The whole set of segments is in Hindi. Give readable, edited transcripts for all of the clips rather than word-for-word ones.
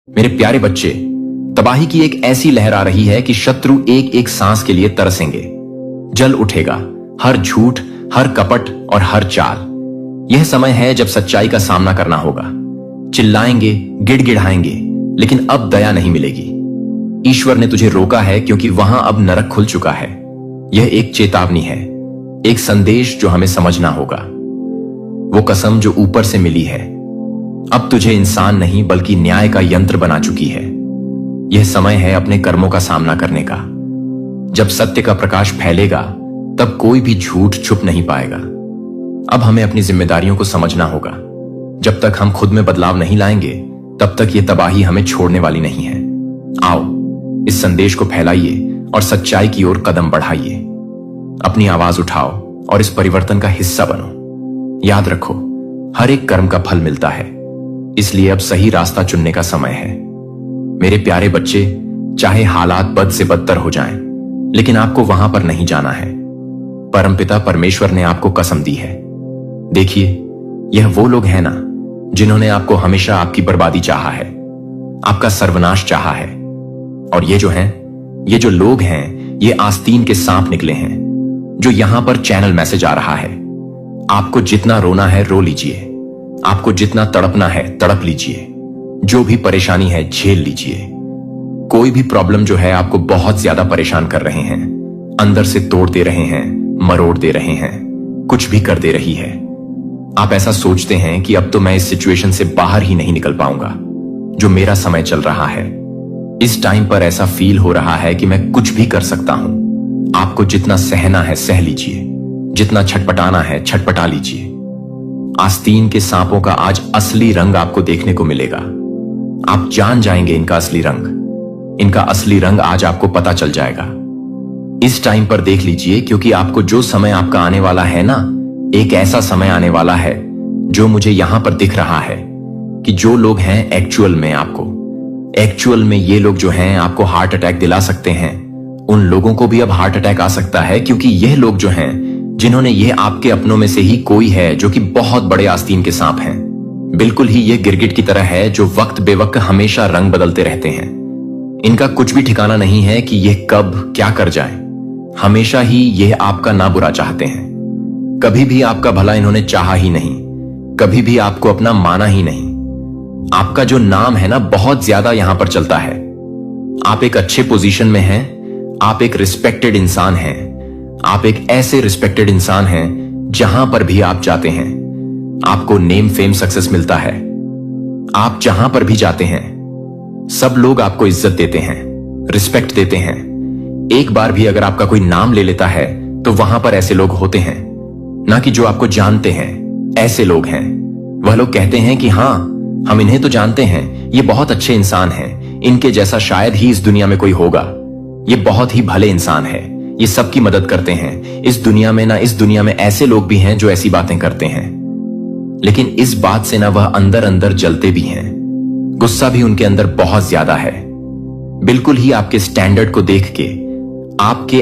मेरे प्यारे बच्चे, तबाही की एक ऐसी लहर आ रही है कि शत्रु एक एक सांस के लिए तरसेंगे। जल उठेगा हर झूठ, हर कपट और हर चाल। यह समय है जब सच्चाई का सामना करना होगा। चिल्लाएंगे, गिड़गिड़ाएंगे, लेकिन अब दया नहीं मिलेगी। ईश्वर ने तुझे रोका है क्योंकि वहां अब नरक खुल चुका है। यह एक चेतावनी है, एक संदेश जो हमें समझना होगा। वो कसम जो ऊपर से मिली है अब तुझे इंसान नहीं बल्कि न्याय का यंत्र बना चुकी है। यह समय है अपने कर्मों का सामना करने का। जब सत्य का प्रकाश फैलेगा तब कोई भी झूठ छुप नहीं पाएगा। अब हमें अपनी जिम्मेदारियों को समझना होगा। जब तक हम खुद में बदलाव नहीं लाएंगे तब तक यह तबाही हमें छोड़ने वाली नहीं है। आओ, इस संदेश को फैलाइए और सच्चाई की ओर कदम बढ़ाइए। अपनी आवाज उठाओ और इस परिवर्तन का हिस्सा बनो। याद रखो, हर एक कर्म का फल मिलता है, इसलिए अब सही रास्ता चुनने का समय है। मेरे प्यारे बच्चे, चाहे हालात बद से बदतर हो जाएं, लेकिन आपको वहां पर नहीं जाना है। परमपिता परमेश्वर ने आपको कसम दी है। देखिए, यह वो लोग हैं ना जिन्होंने आपको हमेशा आपकी बर्बादी चाहा है, आपका सर्वनाश चाहा है। और ये जो लोग हैं, ये आस्तीन के सांप निकले हैं। जो यहां पर चैनल मैसेज आ रहा है, आपको जितना रोना है रो लीजिए, आपको जितना तड़पना है तड़प लीजिए, जो भी परेशानी है झेल लीजिए। कोई भी प्रॉब्लम जो है आपको बहुत ज्यादा परेशान कर रहे हैं, अंदर से तोड़ दे रहे हैं, मरोड़ दे रहे हैं, कुछ भी कर दे रही है। आप ऐसा सोचते हैं कि अब तो मैं इस सिचुएशन से बाहर ही नहीं निकल पाऊंगा। जो मेरा समय चल रहा है, इस टाइम पर ऐसा फील हो रहा है कि मैं कुछ भी कर सकता हूं। आपको जितना सहना है सह लीजिए, जितना छटपटाना है छटपटा लीजिए। आस्तीन के सांपों का आज असली रंग आपको देखने को मिलेगा। आप जान जाएंगे इनका असली रंग। इनका असली रंग आज आपको पता चल जाएगा। इस टाइम पर देख लीजिए, क्योंकि आपको जो समय आपका आने वाला है ना, एक ऐसा समय आने वाला है जो मुझे यहां पर दिख रहा है कि जो लोग हैं एक्चुअल में ये लोग जो हैं आपको हार्ट अटैक दिला सकते हैं, उन लोगों को भी अब हार्ट अटैक आ सकता है। क्योंकि यह लोग जो हैं जिन्होंने ये आपके अपनों में से ही कोई है जो कि बहुत बड़े आस्तीन के सांप हैं। बिल्कुल ही ये गिरगिट की तरह है जो वक्त बेवक्त हमेशा रंग बदलते रहते हैं। इनका कुछ भी ठिकाना नहीं है कि यह कब क्या कर जाए। हमेशा ही यह आपका ना बुरा चाहते हैं। कभी भी आपका भला इन्होंने चाहा ही नहीं, कभी भी आपको अपना माना ही नहीं। आपका जो नाम है ना, बहुत ज्यादा यहां पर चलता है। आप एक अच्छे पोजीशन में हैं, आप एक रिस्पेक्टेड इंसान हैं। आप एक ऐसे रिस्पेक्टेड इंसान हैं जहां पर भी आप जाते हैं आपको नेम फेम सक्सेस मिलता है। आप जहां पर भी जाते हैं सब लोग आपको इज्जत देते हैं, रिस्पेक्ट देते हैं। एक बार भी अगर आपका कोई नाम ले लेता है तो वहां पर ऐसे लोग होते हैं, ना कि जो आपको जानते हैं। ऐसे लोग हैं, वह लोग कहते हैं कि हां, हम इन्हें तो जानते हैं, ये बहुत अच्छे इंसान हैं, इनके जैसा शायद ही इस दुनिया में कोई होगा। ये बहुत ही भले इंसान है, ये सबकी मदद करते हैं। इस दुनिया में ऐसे लोग भी हैं जो ऐसी बातें करते हैं, लेकिन इस बात से ना वह अंदर अंदर जलते भी हैं। गुस्सा भी उनके अंदर बहुत ज्यादा है। बिल्कुल ही आपके स्टैंडर्ड को देख के,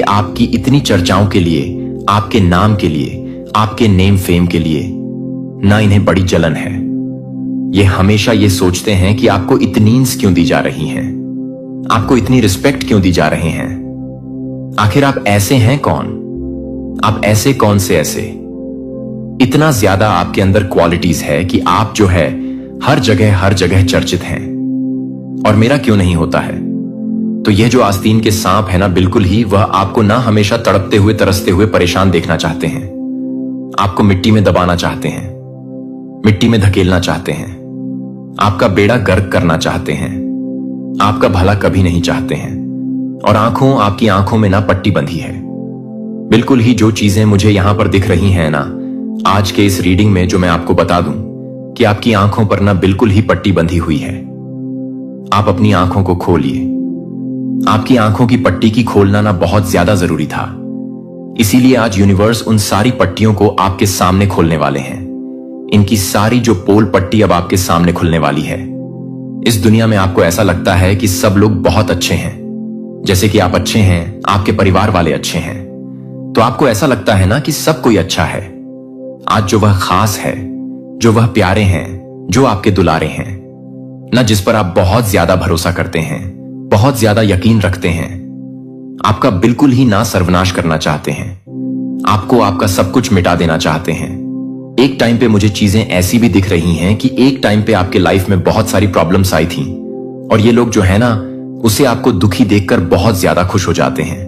आपकी इतनी चर्चाओं के लिए, आपके नाम के लिए, आपके नेम फेम के लिए ना इन्हें बड़ी जलन है। ये हमेशा ये सोचते हैं कि आपको इतनी इंस क्यों दी जा रही हैं, आपको इतनी रिस्पेक्ट क्यों दी जा रहे हैं। आखिर आप ऐसे हैं कौन? आप ऐसे कौन से ऐसे? इतना ज्यादा आपके अंदर क्वालिटीज है कि आप जो है हर जगह चर्चित हैं। और मेरा क्यों नहीं होता है? तो यह जो आस्तीन के सांप है ना, बिल्कुल ही वह आपको ना हमेशा तड़पते हुए तरसते हुए परेशान देखना चाहते हैं। आपको मिट्टी में दबाना चाहते हैं, मिट्टी में धकेलना चाहते हैं, आपका बेड़ा गर्क करना चाहते हैं, आपका भला कभी नहीं चाहते हैं। और आपकी आंखों में ना पट्टी बंधी है। बिल्कुल ही जो चीजें मुझे यहां पर दिख रही हैं ना, आज के इस रीडिंग में जो मैं आपको बता दूं कि आपकी आंखों पर ना बिल्कुल ही पट्टी बंधी हुई है। आप अपनी आंखों को खोलिए। आपकी आंखों की पट्टी की खोलना ना बहुत ज्यादा जरूरी था। इसीलिए आज यूनिवर्स उन सारी पट्टियों को आपके सामने खोलने वाले हैं। इनकी सारी जो पोल पट्टी अब आपके सामने खुलने वाली है। इस दुनिया में आपको ऐसा लगता है कि सब लोग बहुत अच्छे हैं, जैसे कि आप अच्छे हैं, आपके परिवार वाले अच्छे हैं, तो आपको ऐसा लगता है ना कि सब कोई अच्छा है। आज जो वह खास है, जो वह प्यारे हैं, जो आपके दुलारे हैं, ना जिस पर आप बहुत ज्यादा भरोसा करते हैं, बहुत ज्यादा यकीन रखते हैं। आपका बिल्कुल ही ना सर्वनाश करना चाहते हैं, आपको आपका सब कुछ मिटा देना चाहते हैं। एक टाइम पे मुझे चीजें ऐसी भी दिख रही हैं कि एक टाइम पे आपके लाइफ में बहुत सारी प्रॉब्लम्स आई थी और ये लोग जो है ना, उसे आपको दुखी देखकर बहुत ज्यादा खुश हो जाते हैं।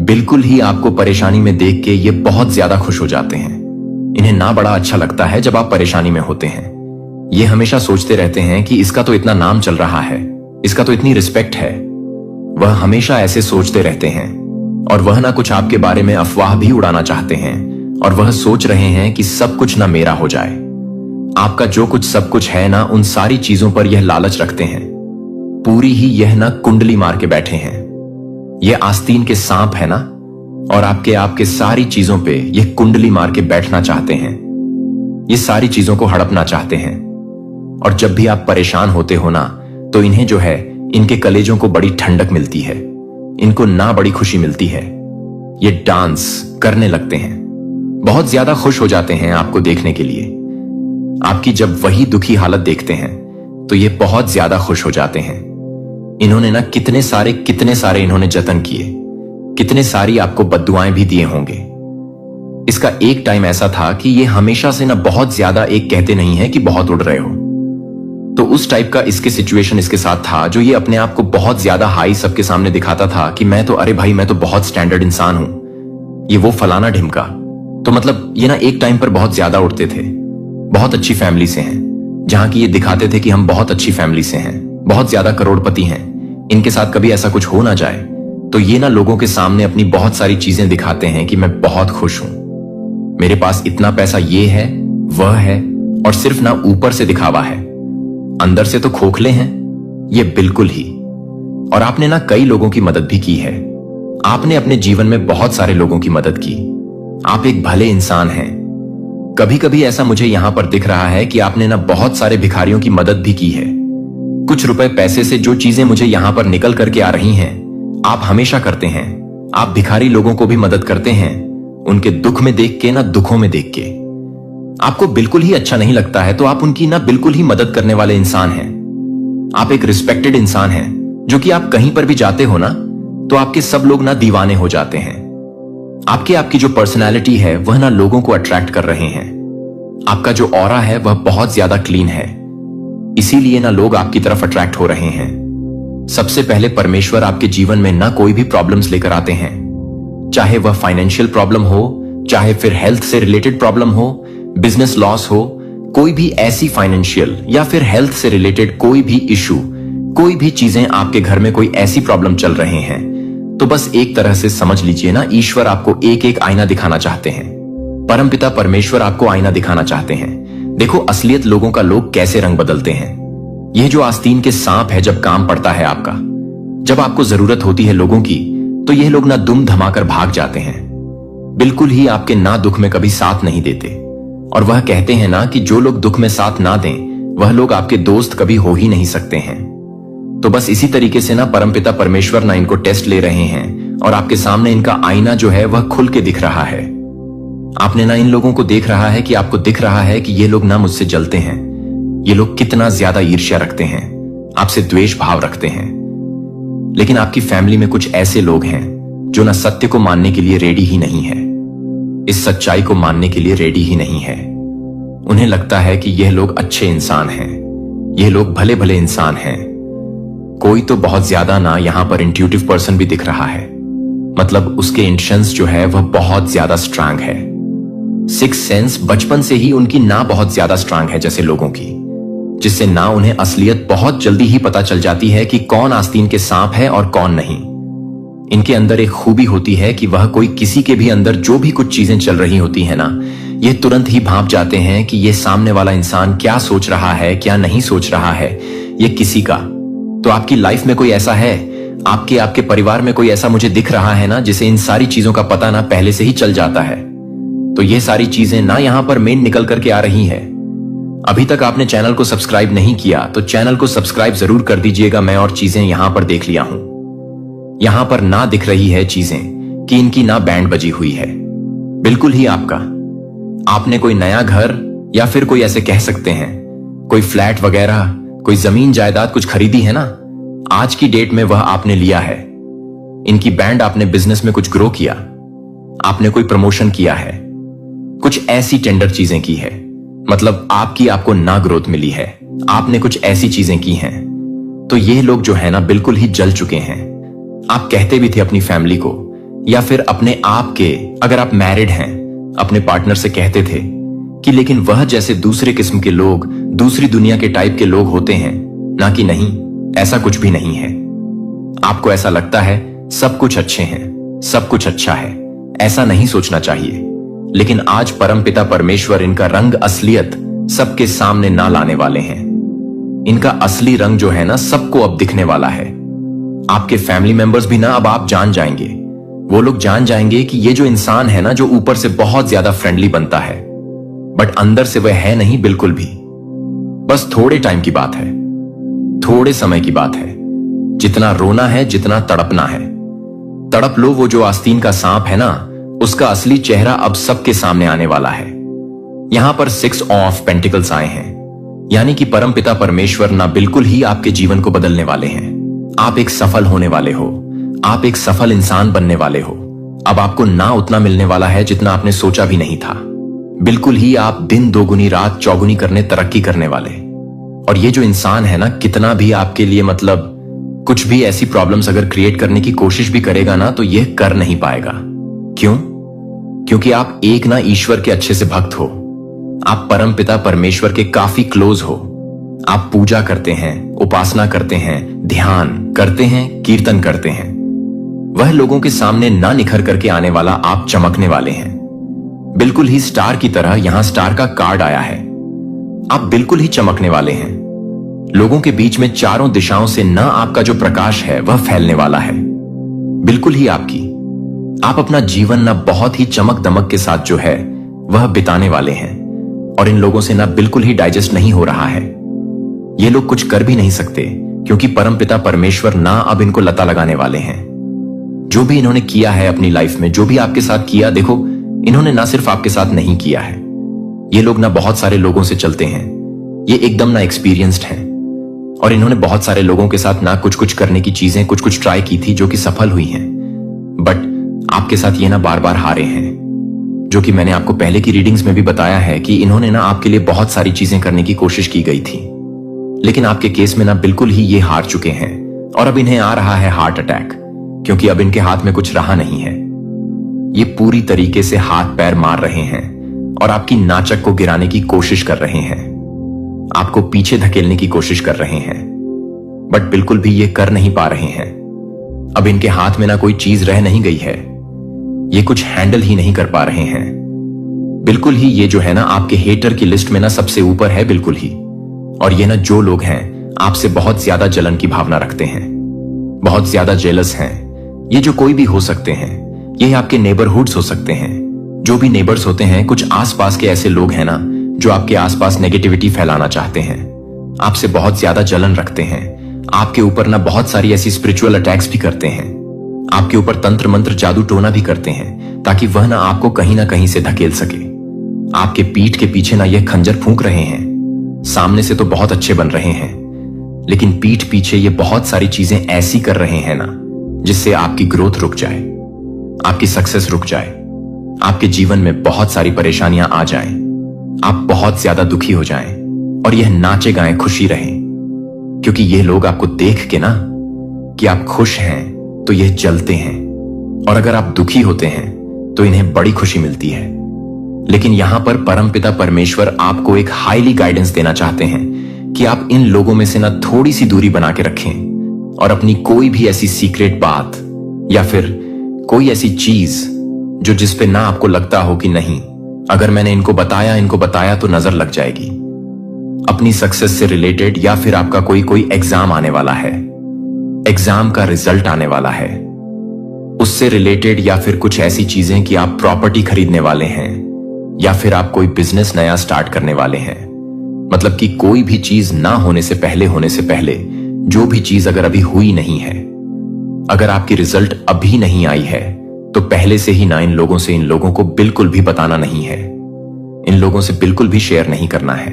बिल्कुल ही आपको परेशानी में देख के ये बहुत ज्यादा खुश हो जाते हैं। इन्हें ना बड़ा अच्छा लगता है जब आप परेशानी में होते हैं। ये हमेशा सोचते रहते हैं कि इसका तो इतना नाम चल रहा है, इसका तो इतनी रिस्पेक्ट है। वह हमेशा ऐसे सोचते रहते हैं और वह ना कुछ आपके बारे में अफवाह भी उड़ाना चाहते हैं और वह सोच रहे हैं कि सब कुछ ना मेरा हो जाए। आपका जो कुछ सब कुछ है ना, उन सारी चीजों पर यह लालच रखते हैं। पूरी ही यह ना कुंडली मार के बैठे हैं। यह आस्तीन के सांप है ना, और आपके सारी चीजों पे यह कुंडली मार के बैठना चाहते हैं। ये सारी चीजों को हड़पना चाहते हैं। और जब भी आप परेशान होते हो ना, तो इन्हें जो है, इनके कलेजों को बड़ी ठंडक मिलती है, इनको ना बड़ी खुशी मिलती है। ये डांस करने लगते हैं, बहुत ज्यादा खुश हो जाते हैं आपको देखने के लिए। आपकी जब वही दुखी हालत देखते हैं तो ये बहुत ज्यादा खुश हो जाते हैं। इन्होंने ना कितने सारे इन्होंने जतन किए, कितने सारी आपको बद्दुआएं भी दिए होंगे। इसका एक टाइम ऐसा था कि ये हमेशा से ना बहुत ज्यादा एक कहते नहीं है कि बहुत उड़ रहे हो, तो उस टाइप का इसके सिचुएशन इसके साथ था, जो ये अपने आप को बहुत ज्यादा हाई सबके सामने दिखाता था कि मैं तो, अरे भाई मैं तो बहुत स्टैंडर्ड इंसान हूं, ये वो फलाना ढिमका। तो मतलब ये ना एक टाइम पर बहुत ज्यादा उड़ते थे, बहुत अच्छी फैमिली से हैं, जहां की ये दिखाते थे कि हम बहुत अच्छी फैमिली से हैं, बहुत ज्यादा करोड़पति हैं। इनके साथ कभी ऐसा कुछ हो ना जाए तो ये ना लोगों के सामने अपनी बहुत सारी चीजें दिखाते हैं कि मैं बहुत खुश हूं, मेरे पास इतना पैसा ये है वह है, और सिर्फ ना ऊपर से दिखावा है, अंदर से तो खोखले हैं ये बिल्कुल ही। और आपने ना कई लोगों की मदद भी की है, आपने अपने जीवन में बहुत सारे लोगों की मदद की। आप एक भले इंसान हैं। कभी कभी ऐसा मुझे यहां पर दिख रहा है कि आपने ना बहुत सारे भिखारियों की मदद भी की है। कुछ रुपए पैसे से जो चीजें मुझे यहां पर निकल करके आ रही हैं, आप हमेशा करते हैं। आप भिखारी लोगों को भी मदद करते हैं, उनके दुख में देख के ना, दुखों में देख के। आपको बिल्कुल ही अच्छा नहीं लगता है तो आप उनकी ना बिल्कुल ही मदद करने वाले इंसान हैं। आप एक रिस्पेक्टेड इंसान हैं, जो कि आप कहीं पर भी जाते हो ना, तो आपके सब लोग ना दीवाने हो जाते हैं। आपकी जो पर्सनैलिटी है वह ना लोगों को अट्रैक्ट कर रहे हैं। आपका जो ऑरा है वह बहुत ज्यादा क्लीन है, इसीलिए ना लोग आपकी तरफ अट्रैक्ट हो रहे हैं। सबसे पहले परमेश्वर आपके जीवन में ना कोई भी प्रॉब्लम्स लेकर आते हैं, चाहे वह फाइनेंशियल प्रॉब्लम हो, चाहे फिर हेल्थ से रिलेटेड प्रॉब्लम हो, बिजनेस लॉस हो, कोई भी ऐसी फाइनेंशियल या फिर हेल्थ से रिलेटेड कोई भी इशू, कोई भी चीजें आपके घर में कोई ऐसी प्रॉब्लम चल रहे हैं, तो बस एक तरह से समझ लीजिए ना, ईश्वर आपको एक एक आईना दिखाना चाहते हैं। परमपिता परमेश्वर आपको आईना दिखाना चाहते हैं। देखो असलियत लोगों का लोग कैसे रंग बदलते हैं। यह जो आस्तीन के सांप है, जब काम पड़ता है आपका, जब आपको जरूरत होती है लोगों की, तो यह लोग ना दुम धमाकर भाग जाते हैं। बिल्कुल ही आपके ना दुख में कभी साथ नहीं देते। और वह कहते हैं ना कि जो लोग दुख में साथ ना दें, वह लोग आपके दोस्त कभी हो ही नहीं सकते हैं। तो बस इसी तरीके से ना परमपिता परमेश्वर ना इनको टेस्ट ले रहे हैं और आपके सामने इनका आईना जो है वह खुल के दिख रहा है। आपने ना इन लोगों को देख रहा है कि आपको दिख रहा है कि ये लोग ना मुझसे जलते हैं, ये लोग कितना ज्यादा ईर्ष्या रखते हैं, आपसे द्वेष भाव रखते हैं। लेकिन आपकी फैमिली में कुछ ऐसे लोग हैं जो ना सत्य को मानने के लिए रेडी ही नहीं है, इस सच्चाई को मानने के लिए रेडी ही नहीं है। उन्हें लगता है कि यह लोग अच्छे इंसान हैं, यह लोग भले भले इंसान हैं। कोई तो बहुत ज्यादा ना यहां पर इंट्यूटिव पर्सन भी दिख रहा है, मतलब उसके इंटेंशंस जो है वह बहुत ज्यादा स्ट्रांग है। सिक्स सेंस बचपन से ही उनकी ना बहुत ज्यादा स्ट्रांग है जैसे लोगों की, जिससे ना उन्हें असलियत बहुत जल्दी ही पता चल जाती है कि कौन आस्तीन के सांप है और कौन नहीं। इनके अंदर एक खूबी होती है कि वह कोई किसी के भी अंदर जो भी कुछ चीजें चल रही होती है ना, ये तुरंत ही भांप जाते हैं कि ये सामने वाला इंसान क्या सोच रहा है, क्या नहीं सोच रहा है, ये किसी का। तो आपकी लाइफ में कोई ऐसा है, आपके परिवार में कोई ऐसा मुझे दिख रहा है ना, जिसे इन सारी चीजों का पता ना पहले से ही चल जाता है। तो ये सारी चीजें ना यहां पर मेन निकल करके आ रही है। अभी तक आपने चैनल को सब्सक्राइब नहीं किया तो चैनल को सब्सक्राइब जरूर कर दीजिएगा। मैं और चीजें यहां पर देख लिया हूं। यहां पर ना दिख रही है चीजें कि इनकी ना बैंड बजी हुई है, बिल्कुल ही आपका। आपने कोई नया घर या फिर कोई ऐसे कह सकते हैं कोई फ्लैट वगैरह कोई जमीन जायदाद कुछ खरीदी है ना, आज की डेट में वह आपने लिया है। इनकी बैंड आपने बिजनेस में कुछ ग्रो किया, आपने कोई प्रमोशन किया है, कुछ ऐसी टेंडर चीजें की है, मतलब आपको ना ग्रोथ मिली है, आपने कुछ ऐसी चीजें की हैं, तो ये लोग जो है ना बिल्कुल ही जल चुके हैं। आप कहते भी थे अपनी फैमिली को या फिर अपने आप के, अगर आप मैरिड हैं, अपने पार्टनर से कहते थे कि लेकिन वह जैसे दूसरे किस्म के लोग, दूसरी दुनिया के टाइप के लोग होते हैं ना, कि नहीं, ऐसा कुछ भी नहीं है। आपको ऐसा लगता है सब कुछ अच्छे हैं, सब कुछ अच्छा है, ऐसा नहीं सोचना चाहिए। लेकिन आज परमपिता परमेश्वर इनका रंग असलियत सबके सामने ना लाने वाले हैं। इनका असली रंग जो है ना सबको अब दिखने वाला है। आपके फैमिली मेंबर्स भी ना अब आप जान जाएंगे, वो लोग जान जाएंगे कि ये जो इंसान है ना, जो ऊपर से बहुत ज्यादा फ्रेंडली बनता है बट अंदर से वह है नहीं बिल्कुल भी। बस थोड़े टाइम की बात है, थोड़े समय की बात है। जितना रोना है, जितना तड़पना है, तड़प लो। वो जो आस्तीन का सांप है ना, उसका असली चेहरा अब सबके सामने आने वाला है। यहां पर 6 ऑफ पेंटिकल्स आए हैं, यानी कि परमपिता परमेश्वर ना बिल्कुल ही आपके जीवन को बदलने वाले हैं। आप एक सफल होने वाले हो, आप एक सफल इंसान बनने वाले हो। अब आपको ना उतना मिलने वाला है जितना आपने सोचा भी नहीं था। बिल्कुल ही आप दिन दोगुनी रात चौगुनी करने तरक्की करने वाले। और ये जो इंसान है ना, कितना भी आपके लिए मतलब कुछ भी ऐसी प्रॉब्लम्स अगर क्रिएट करने की कोशिश भी करेगा ना, तो यह कर नहीं पाएगा। क्यों? क्योंकि आप एक ना ईश्वर के अच्छे से भक्त हो, आप परमपिता परमेश्वर के काफी क्लोज हो। आप पूजा करते हैं, उपासना करते हैं, ध्यान करते हैं, कीर्तन करते हैं। वह लोगों के सामने ना निखर करके आने वाला आप चमकने वाले हैं, बिल्कुल ही स्टार की तरह। यहां स्टार का कार्ड आया है, आप बिल्कुल ही चमकने वाले हैं। लोगों के बीच में चारों दिशाओं से ना आपका जो प्रकाश है वह फैलने वाला है, बिल्कुल ही आपकी। आप अपना जीवन ना बहुत ही चमक दमक के साथ जो है वह बिताने वाले हैं। और इन लोगों से ना बिल्कुल ही डाइजेस्ट नहीं हो रहा है। ये लोग कुछ कर भी नहीं सकते, क्योंकि परमपिता परमेश्वर ना अब इनको लता लगाने वाले हैं। जो भी इन्होंने किया है अपनी लाइफ में, जो भी आपके साथ किया, देखो इन्होंने ना सिर्फ आपके साथ नहीं किया है, ये लोग ना बहुत सारे लोगों से चलते हैं, ये एकदम ना एक्सपीरियंस्ड हैं। और इन्होंने बहुत सारे लोगों के साथ ना कुछ कुछ करने की चीजें, कुछ कुछ ट्राई की थी जो कि सफल हुई हैं, बट आपके साथ ये ना बार बार हारे हैं। जो कि मैंने आपको पहले की रीडिंग्स में भी बताया है कि इन्होंने ना आपके लिए बहुत सारी चीजें करने की कोशिश की गई थी, लेकिन आपके केस में ना बिल्कुल ही ये हार चुके हैं। और अब इन्हें आ रहा है हार्ट अटैक, क्योंकि अब इनके हाथ में कुछ रहा नहीं है। ये पूरी तरीके से हाथ पैर मार रहे हैं और आपकी नाचक को गिराने की कोशिश कर रहे हैं, आपको पीछे धकेलने की कोशिश कर रहे हैं, बट बिल्कुल भी ये कर नहीं पा रहे हैं। अब इनके हाथ में ना कोई चीज रह नहीं गई है, ये कुछ हैंडल ही नहीं कर पा रहे हैं। बिल्कुल ही ये जो है ना आपके हेटर की लिस्ट में ना सबसे ऊपर है, बिल्कुल ही। और ये ना जो लोग हैं आपसे बहुत ज्यादा जलन की भावना रखते हैं, बहुत ज्यादा जेलस हैं। ये जो कोई भी हो सकते हैं, ये आपके नेबरहुड्स हो सकते हैं। जो भी नेबर्स होते हैं, कुछ आसपास के ऐसे लोग हैं ना जो आपके आसपास नेगेटिविटी फैलाना चाहते हैं, आपसे बहुत ज्यादा जलन रखते हैं, आपके ऊपर ना बहुत सारी ऐसी स्पिरिचुअल अटैक्स भी करते हैं, आपके ऊपर तंत्र मंत्र जादू टोना भी करते हैं, ताकि वह ना आपको कहीं ना कहीं से धकेल सके। आपके पीठ के पीछे ना यह खंजर फूंक रहे हैं। सामने से तो बहुत अच्छे बन रहे हैं, लेकिन पीठ पीछे ये बहुत सारी चीजें ऐसी कर रहे हैं ना जिससे आपकी ग्रोथ रुक जाए, आपकी सक्सेस रुक जाए, आपके जीवन में बहुत सारी परेशानियां आ जाएं, आप बहुत ज्यादा दुखी हो जाएं और यह नाचे गाएं खुशी रहें। क्योंकि ये लोग आपको देख के ना कि आप खुश हैं तो यह जलते हैं, और अगर आप दुखी होते हैं तो इन्हें बड़ी खुशी मिलती है। लेकिन यहां पर परमपिता परमेश्वर आपको एक हाईली गाइडेंस देना चाहते हैं कि आप इन लोगों में से ना थोड़ी सी दूरी बना के रखें और अपनी कोई भी ऐसी सीक्रेट बात या फिर कोई ऐसी चीज जो जिस पे ना आपको लगता हो कि नहीं, अगर मैंने इनको बताया तो नजर लग जाएगी। अपनी सक्सेस से रिलेटेड या फिर आपका कोई एग्जाम आने वाला है, एग्जाम का रिजल्ट आने वाला है, उससे रिलेटेड या फिर कुछ ऐसी चीजें कि आप प्रॉपर्टी खरीदने वाले हैं या फिर आप कोई बिजनेस नया स्टार्ट करने वाले हैं। मतलब कि कोई भी चीज ना होने से पहले जो भी चीज अगर अभी हुई नहीं है, अगर आपकी रिजल्ट अभी नहीं आई है, तो पहले से ही ना इन लोगों को बिल्कुल भी बताना नहीं है, इन लोगों से बिल्कुल भी शेयर नहीं करना है।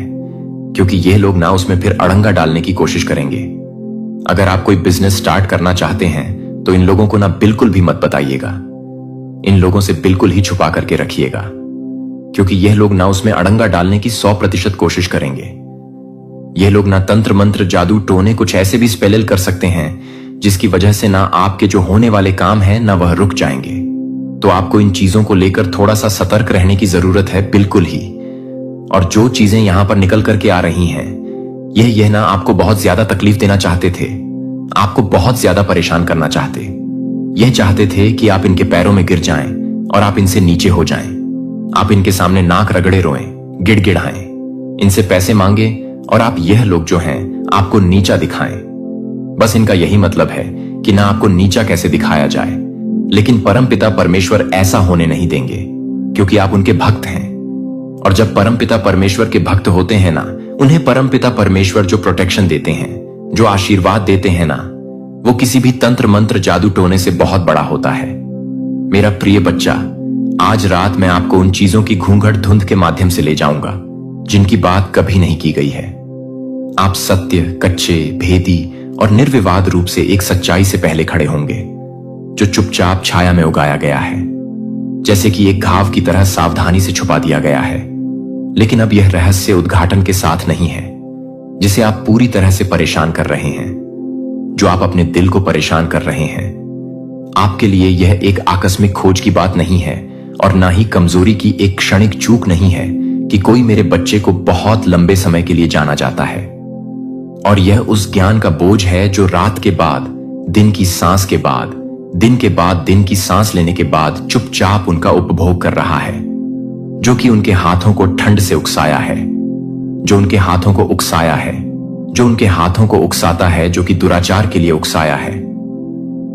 क्योंकि ये लोग ना उसमें फिर अड़ंगा डालने की कोशिश करेंगे। अगर आप कोई बिजनेस स्टार्ट करना चाहते हैं तो इन लोगों को ना बिल्कुल भी मत बताइएगा। इन लोगों से बिल्कुल ही छुपा करके रखिएगा, क्योंकि यह लोग ना उसमें अड़ंगा डालने की 100% कोशिश करेंगे। यह लोग ना तंत्र मंत्र जादू टोने कुछ ऐसे भी स्पेल कर सकते हैं जिसकी वजह से ना आपके जो होने वाले काम है ना वह रुक जाएंगे। तो आपको इन चीजों को लेकर थोड़ा सा सतर्क रहने की जरूरत है, बिल्कुल ही। और जो चीजें यहां पर निकल करके आ रही हैं यह ना आपको बहुत ज्यादा तकलीफ देना चाहते थे, आपको बहुत ज्यादा परेशान करना चाहते। यह चाहते थे कि आप इनके पैरों में गिर जाएं और आप इनसे नीचे हो जाएं। आप इनके सामने नाक रगड़े रोएं, गिड़गिड़ाएं, इनसे पैसे मांगे और आप यह लोग जो हैं आपको नीचा दिखाएं। बस इनका यही मतलब है कि ना आपको नीचा कैसे दिखाया जाए। लेकिन परमपिता परमेश्वर ऐसा होने नहीं देंगे, क्योंकि आप उनके भक्त हैं। और जब परमपिता परमेश्वर के भक्त होते हैं ना, उन्हें परमपिता परमेश्वर जो प्रोटेक्शन देते हैं, जो आशीर्वाद देते हैं ना, वो किसी भी तंत्र मंत्र जादू टोने से बहुत बड़ा होता है। मेरा प्रिय बच्चा, आज रात मैं आपको उन चीजों की घूंघट धुंध के माध्यम से ले जाऊंगा जिनकी बात कभी नहीं की गई है। आप सत्य, कच्चे, भेदी और निर्विवाद रूप से एक सच्चाई से पहले खड़े होंगे जो चुपचाप छाया में उगाया गया है, जैसे कि एक घाव की तरह सावधानी से छुपा दिया गया है। लेकिन अब यह रहस्य उद्घाटन के साथ नहीं है जिसे आप पूरी तरह से परेशान कर रहे हैं, जो आप अपने दिल को परेशान कर रहे हैं। आपके लिए यह एक आकस्मिक खोज की बात नहीं है और ना ही कमजोरी की एक क्षणिक चूक नहीं है कि कोई मेरे बच्चे को बहुत लंबे समय के लिए जाना जाता है। और यह उस ज्ञान का बोझ है जो रात के बाद दिन की सांस के बाद दिन के बाद दिन की सांस लेने के बाद चुपचाप उनका उपभोग कर रहा है, जो कि उनके हाथों को ठंड से उकसाया है, जो उनके हाथों को उकसाया है, जो उनके हाथों को उकसाता है, जो कि दुराचार के लिए उकसाया है।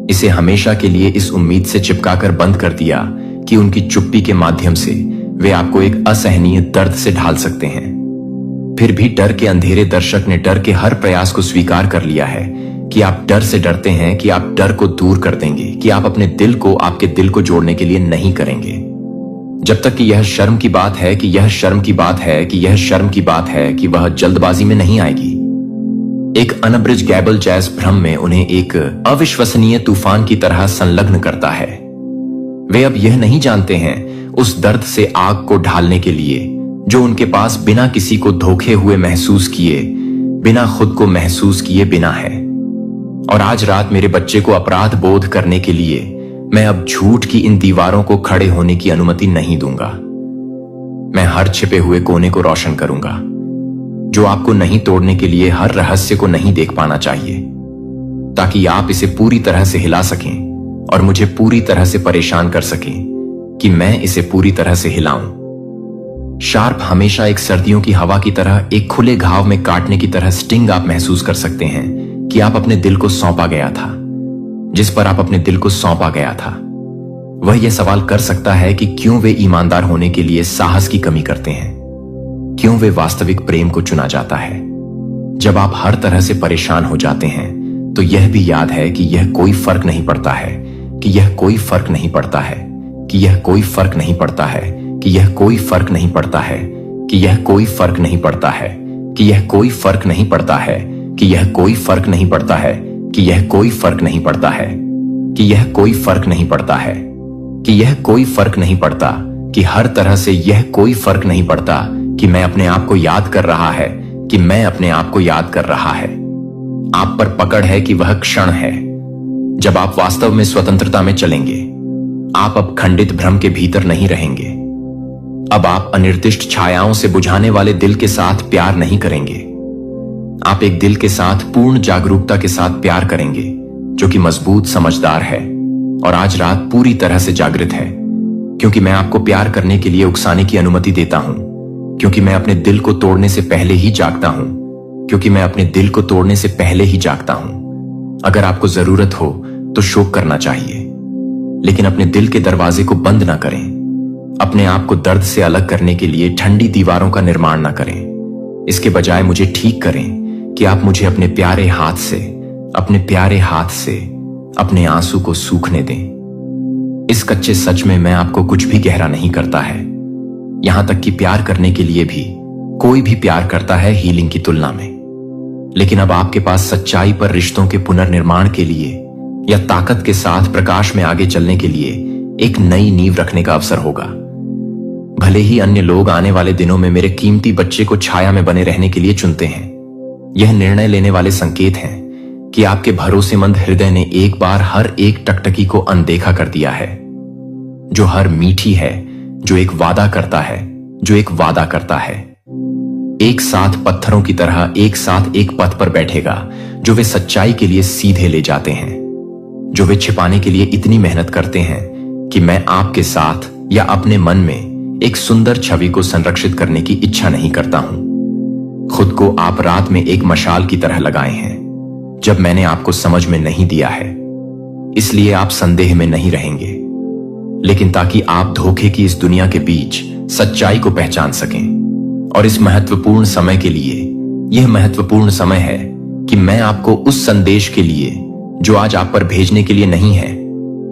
इसे हमेशा के लिए इस उम्मीद से चिपकाकर बंद कर दिया कि उनकी चुप्पी के माध्यम से वे आपको एक असहनीय दर्द से ढाल सकते हैं। फिर भी डर के अंधेरे दर्शक ने डर के हर प्रयास को स्वीकार कर लिया है कि आप डर से डरते हैं, कि आप डर को दूर कर देंगे, कि आप अपने दिल को आपके दिल को जोड़ने के लिए नहीं करेंगे। जब तक कि यह शर्म की बात है, कि यह शर्म की बात है, कि यह शर्म की बात है कि वह जल्दबाजी में नहीं आएगी। एक अनब्रिज गैबल जैस भ्रम में उन्हें एक अविश्वसनीय तूफान की तरह संलग्न करता है। वे अब यह नहीं जानते हैं उस दर्द से आग को ढालने के लिए जो उनके पास बिना किसी को धोखे हुए महसूस किए, बिना खुद को महसूस किए बिना है। और आज रात मेरे बच्चे को अपराध बोध करने के लिए मैं अब झूठ की इन दीवारों को खड़े होने की अनुमति नहीं दूंगा। मैं हर छिपे हुए कोने को रोशन करूंगा, जो आपको नहीं तोड़ने के लिए हर रहस्य को नहीं देख पाना चाहिए, ताकि आप इसे पूरी तरह से हिला सकें और मुझे पूरी तरह से परेशान कर सकें कि मैं इसे पूरी तरह से हिलाऊं। शार्प हमेशा एक सर्दियों की हवा की तरह, एक खुले घाव में काटने की तरह स्टिंग आप महसूस कर सकते हैं कि आप अपने दिल को सौंपा गया था। जिस पर आप अपने दिल को सौंपा गया था वह यह सवाल कर सकता है कि क्यों वे ईमानदार होने के लिए साहस की कमी करते हैं, क्यों वे वास्तविक प्रेम को चुना जाता है। जब आप हर तरह से परेशान हो जाते हैं तो यह भी याद है कि यह कोई फर्क नहीं पड़ता है, कि यह कोई फर्क नहीं पड़ता है, कि यह कोई फर्क नहीं पड़ता है, कि यह कोई फर्क नहीं पड़ता है, कि यह कोई फर्क नहीं पड़ता है, कि यह कोई फर्क नहीं पड़ता है, कि यह कोई फर्क नहीं पड़ता है, कि यह कोई फर्क नहीं पड़ता है, कि यह कोई फर्क नहीं पड़ता है, कि यह कोई फर्क नहीं पड़ता, कि हर तरह से यह कोई फर्क नहीं पड़ता कि मैं अपने आप को याद कर रहा है, कि मैं अपने आप को याद कर रहा है। आप पर पकड़ है कि वह क्षण है जब आप वास्तव में स्वतंत्रता में चलेंगे। आप अब खंडित भ्रम के भीतर नहीं रहेंगे। अब आप अनिर्दिष्ट छायाओं से बुझाने वाले दिल के साथ प्यार नहीं करेंगे। आप एक दिल के साथ पूर्ण जागरूकता के साथ प्यार करेंगे, जो कि मजबूत, समझदार है और आज रात पूरी तरह से जागृत है, क्योंकि मैं आपको प्यार करने के लिए उकसाने की अनुमति देता हूं, क्योंकि मैं अपने दिल को तोड़ने से पहले ही जागता हूं, क्योंकि मैं अपने दिल को तोड़ने से पहले ही जागता हूं। अगर आपको जरूरत हो तो शोक करना चाहिए, लेकिन अपने दिल के दरवाजे को बंद ना करें। अपने आप को दर्द से अलग करने के लिए ठंडी दीवारों का निर्माण ना करें। इसके बजाय मुझे ठीक करें कि आप मुझे अपने प्यारे हाथ से, अपने प्यारे हाथ से अपने आंसू को सूखने दें। इस कच्चे सच में मैं आपको कुछ भी गहरा नहीं करता है, यहां तक कि प्यार करने के लिए भी कोई भी प्यार करता है हीलिंग की तुलना में। लेकिन अब आपके पास सच्चाई पर रिश्तों के पुनर्निर्माण के लिए या ताकत के साथ प्रकाश में आगे चलने के लिए एक नई नींव रखने का अवसर होगा। भले ही अन्य लोग आने वाले दिनों में मेरे कीमती बच्चे को छाया में बने रहने के लिए चुनते हैं, यह निर्णय लेने वाले संकेत हैं कि आपके भरोसेमंद हृदय ने एक बार हर एक टकटकी को अनदेखा कर दिया है, जो हर मीठी है, जो एक वादा करता है, एक साथ पत्थरों की तरह एक साथ एक पथ पर बैठेगा, जो वे सच्चाई के लिए सीधे ले जाते हैं, जो वे छिपाने के लिए इतनी मेहनत करते हैं कि मैं आपके साथ या अपने मन में एक सुंदर छवि को संरक्षित करने की इच्छा नहीं करता हूं। खुद को आप रात में एक मशाल की तरह लगाए हैं जब मैंने आपको समझ में नहीं दिया है, इसलिए आप संदेह में नहीं रहेंगे, लेकिन ताकि आप धोखे की इस दुनिया के बीच सच्चाई को पहचान सकें। और इस महत्वपूर्ण समय के लिए यह महत्वपूर्ण समय है कि मैं आपको उस संदेश के लिए जो आज आप पर भेजने के लिए नहीं है,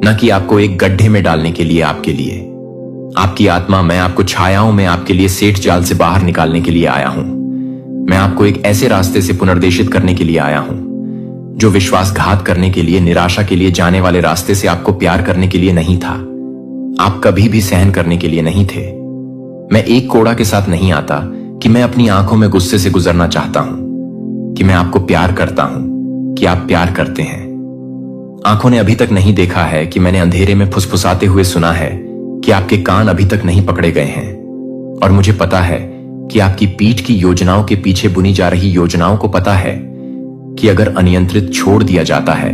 न कि आपको एक गड्ढे में डालने के लिए, आपके लिए, आपकी आत्मा, मैं आपको छायाओं में आपके लिए सेठ जाल से बाहर निकालने के लिए आया हूं। मैं आपको एक ऐसे रास्ते से पुनर्देशित करने के लिए आया हूं जो विश्वासघात करने के लिए, निराशा के लिए जाने वाले रास्ते से आपको प्यार करने के लिए नहीं था, आप कभी भी सहन करने के लिए नहीं थे। मैं एक कोड़ा के साथ नहीं आता कि मैं अपनी आंखों में गुस्से से गुजरना चाहता हूं, कि मैं आपको प्यार करता हूं, कि आप प्यार करते हैं। आंखों ने अभी तक नहीं देखा है कि मैंने अंधेरे में फुसफुसाते हुए सुना है कि आपके कान अभी तक नहीं पकड़े गए हैं, और मुझे पता है कि आपकी पीठ की योजनाओं के पीछे बुनी जा रही योजनाओं को पता है कि अगर अनियंत्रित छोड़ दिया जाता है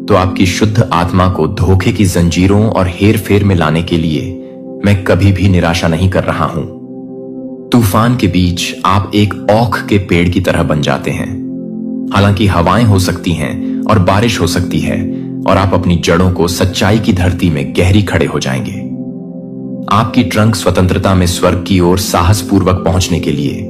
तो आपकी शुद्ध आत्मा को धोखे की जंजीरों और हेर फेर में लाने के लिए मैं कभी भी निराशा नहीं कर रहा हूं। तूफान के बीच आप एक ओक के पेड़ की तरह बन जाते हैं। हालांकि हवाएं हो सकती हैं और बारिश हो सकती है, और आप अपनी जड़ों को सच्चाई की धरती में गहरी खड़े हो जाएंगे। आपकी ट्रंक स्वतंत्रता में स्वर्ग की ओर साहसपूर्वक पहुंचने के लिए,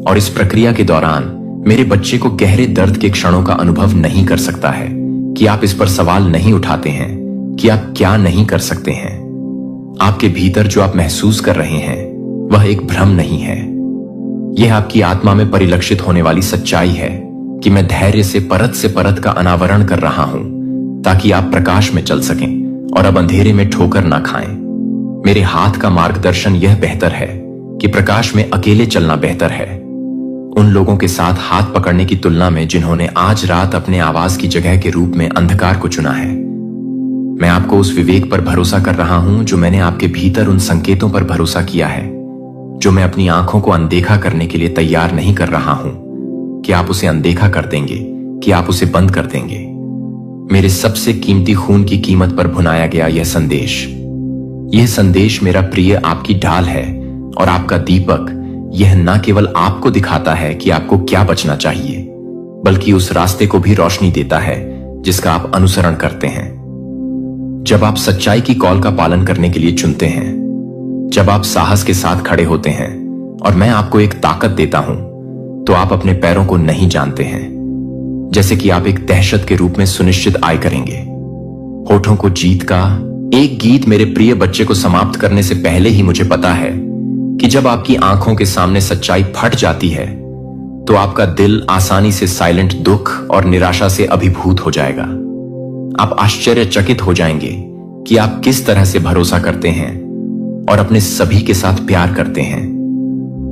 और इस प्रक्रिया के दौरान मेरे बच्चे को गहरे दर्द के क्षणों का अनुभव नहीं कर सकता है कि आप इस पर सवाल नहीं उठाते हैं कि आप क्या नहीं कर सकते हैं। आपके भीतर जो आप महसूस कर रहे हैं वह एक भ्रम नहीं है, यह आपकी आत्मा में परिलक्षित होने वाली सच्चाई है कि मैं धैर्य से परत का अनावरण कर रहा हूं ताकि आप प्रकाश में चल सकें और अब अंधेरे में ठोकर ना खाएं। मेरे हाथ का मार्गदर्शन यह बेहतर है कि प्रकाश में अकेले चलना बेहतर है, उन लोगों के साथ हाथ पकड़ने की तुलना में जिन्होंने आज रात अपने आवाज की जगह के रूप में अंधकार को चुना है। मैं आपको उस विवेक पर भरोसा कर रहा हूं जो मैंने आपके भीतर उन संकेतों पर भरोसा किया है, जो मैं अपनी आंखों को अनदेखा करने के लिए तैयार नहीं कर रहा हूं कि आप उसे अनदेखा कर देंगे, कि आप उसे बंद कर देंगे। मेरे सबसे कीमती खून की कीमत पर भुनाया गया यह संदेश मेरा प्रिय आपकी ढाल है और आपका दीपक। यह न केवल आपको दिखाता है कि आपको क्या बचना चाहिए, बल्कि उस रास्ते को भी रोशनी देता है जिसका आप अनुसरण करते हैं। जब आप सच्चाई की कॉल का पालन करने के लिए चुनते हैं, जब आप साहस के साथ खड़े होते हैं और मैं आपको एक ताकत देता हूं, तो आप अपने पैरों को नहीं जानते हैं, जैसे कि आप एक दहशत के रूप में सुनिश्चित आय करेंगे। होठों को जीत का एक गीत मेरे प्रिय बच्चे को समाप्त करने से पहले ही मुझे पता है कि जब आपकी आंखों के सामने सच्चाई फट जाती है तो आपका दिल आसानी से साइलेंट दुख और निराशा से अभिभूत हो जाएगा। आप आश्चर्यचकित हो जाएंगे कि आप किस तरह से भरोसा करते हैं और अपने सभी के साथ प्यार करते हैं,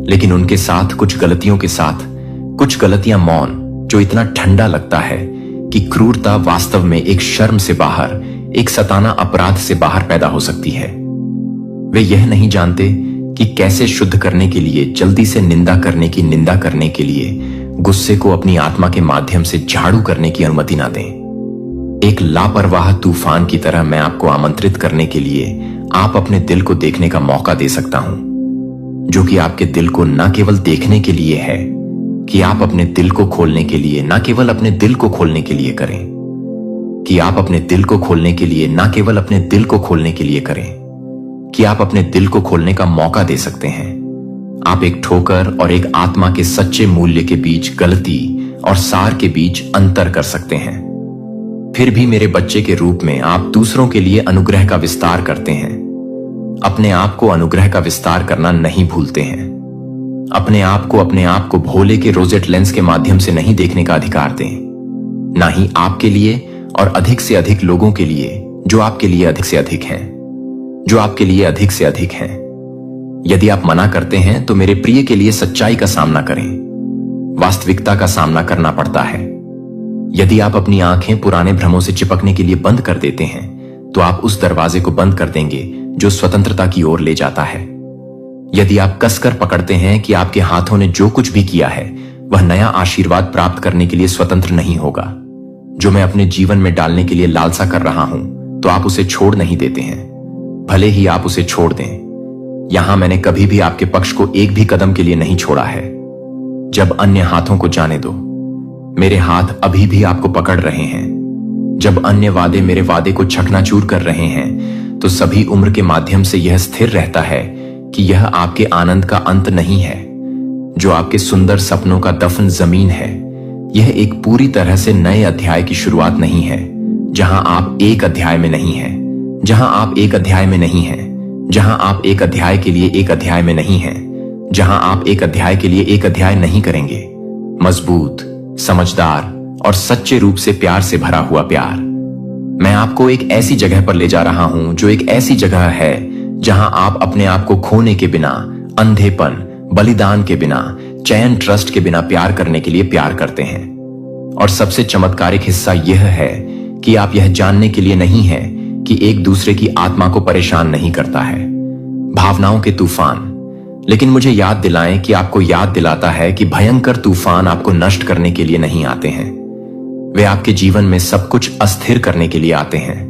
लेकिन उनके साथ कुछ गलतियों के साथ कुछ गलतियां मौन, जो इतना ठंडा लगता है कि क्रूरता वास्तव में एक शर्म से बाहर, एक सताना अपराध से बाहर पैदा हो सकती है। वे यह नहीं जानते कि कैसे शुद्ध करने के लिए, जल्दी से निंदा करने के लिए गुस्से को अपनी आत्मा के माध्यम से झाड़ू करने की अनुमति ना दें। एक लापरवाह तूफान की तरह मैं आपको आमंत्रित करने के लिए आप अपने दिल को देखने का मौका दे सकता हूं, जो कि आपके दिल को न केवल देखने के लिए है, कि आप अपने दिल को खोलने के लिए न केवल अपने दिल को खोलने के लिए करें, कि आप अपने दिल को खोलने के लिए न केवल अपने दिल को खोलने के लिए करें, कि आप अपने दिल को खोलने का मौका दे सकते हैं। आप एक ठोकर और एक आत्मा के सच्चे मूल्य के बीच, गलती और सार के बीच अंतर कर सकते हैं। फिर भी मेरे बच्चे के रूप में आप दूसरों के लिए अनुग्रह का विस्तार करते हैं, अपने आप को अनुग्रह का विस्तार करना नहीं भूलते हैं। अपने आप को भोले के रोजेट लेंस के माध्यम से नहीं देखने का अधिकार दें, ना ही आपके लिए और अधिक से अधिक लोगों के लिए जो आपके लिए अधिक से अधिक हैं, जो आपके लिए अधिक से अधिक हैं। यदि आप मना करते हैं तो मेरे प्रिय के लिए सच्चाई का सामना करें। वास्तविकता का सामना करना पड़ता है। यदि आप अपनी आंखें पुराने भ्रमों से चिपकने के लिए बंद कर देते हैं तो आप उस दरवाजे को बंद कर देंगे जो स्वतंत्रता की ओर ले जाता है। यदि आप कसकर पकड़ते हैं कि आपके हाथों ने जो कुछ भी किया है वह नया आशीर्वाद प्राप्त करने के लिए स्वतंत्र नहीं होगा, जो मैं अपने जीवन में डालने के लिए लालसा कर रहा हूं, तो आप उसे छोड़ नहीं देते हैं, भले ही आप उसे छोड़ दें। यहां मैंने कभी भी आपके पक्ष को एक भी कदम के लिए नहीं छोड़ा है। जब अन्य हाथों को जाने दो, मेरे हाथ अभी भी आपको पकड़ रहे हैं। जब अन्य वादे मेरे वादे को चकनाचूर कर रहे हैं तो सभी उम्र के माध्यम से यह स्थिर रहता है कि यह आपके आनंद का अंत नहीं है, जो आपके सुंदर सपनों का दफन जमीन है। यह एक पूरी तरह से नए अध्याय की शुरुआत नहीं है, जहां आप एक अध्याय में नहीं हैं, जहां आप एक अध्याय में नहीं हैं, जहां आप एक अध्याय के लिए एक अध्याय में नहीं हैं, जहां आप एक अध्याय के लिए एक अध्याय नहीं करेंगे। मजबूत, समझदार और सच्चे रूप से प्यार से भरा हुआ प्यार। मैं आपको एक ऐसी जगह पर ले जा रहा हूं जो एक ऐसी जगह है जहां आप अपने आप को खोने के बिना, अंधेपन, बलिदान के बिना, चयन ट्रस्ट के बिना प्यार करने के लिए प्यार करते हैं। और सबसे चमत्कारिक हिस्सा यह है कि आप यह जानने के लिए नहीं है कि एक दूसरे की आत्मा को परेशान नहीं करता है भावनाओं के तूफान, लेकिन मुझे याद दिलाएं कि आपको याद दिलाता है कि भयंकर तूफान आपको नष्ट करने के लिए नहीं आते हैं। वे आपके जीवन में सब कुछ अस्थिर करने के लिए आते हैं,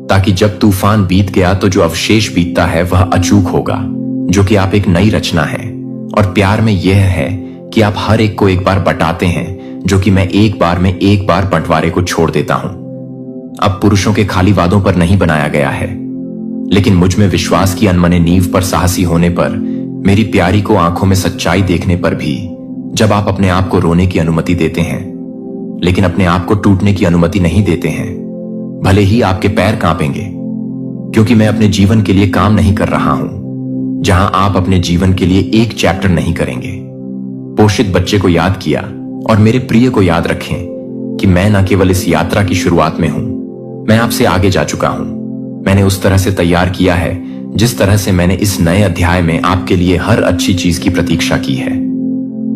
ताकि जब तूफान बीत गया तो जो अवशेष बीतता है वह अचूक होगा, जो कि आप एक नई रचना है। और प्यार में यह है कि आप हर एक को एक बार बटाते हैं, जो कि मैं एक बार में एक बार बंटवारे को छोड़ देता हूं। अब पुरुषों के खाली वादों पर नहीं बनाया गया है, लेकिन मुझ में विश्वास की अनमने नींव पर साहसी होने पर, मेरी प्यारी को आंखों में सच्चाई देखने पर भी, जब आप अपने आप को रोने की अनुमति देते हैं लेकिन अपने आप को टूटने की अनुमति नहीं देते हैं, भले ही आपके पैर कांपेंगे, क्योंकि मैं अपने जीवन के लिए काम नहीं कर रहा हूं जहां आप अपने जीवन के लिए एक चैप्टर नहीं करेंगे। पोषित बच्चे को याद किया, और मेरे प्रिय को याद रखें कि मैं न केवल इस यात्रा की शुरुआत में हूं, मैं आपसे आगे जा चुका हूं। मैंने उस तरह से तैयार किया है जिस तरह से मैंने इस नए अध्याय में आपके लिए हर अच्छी चीज की प्रतीक्षा की है।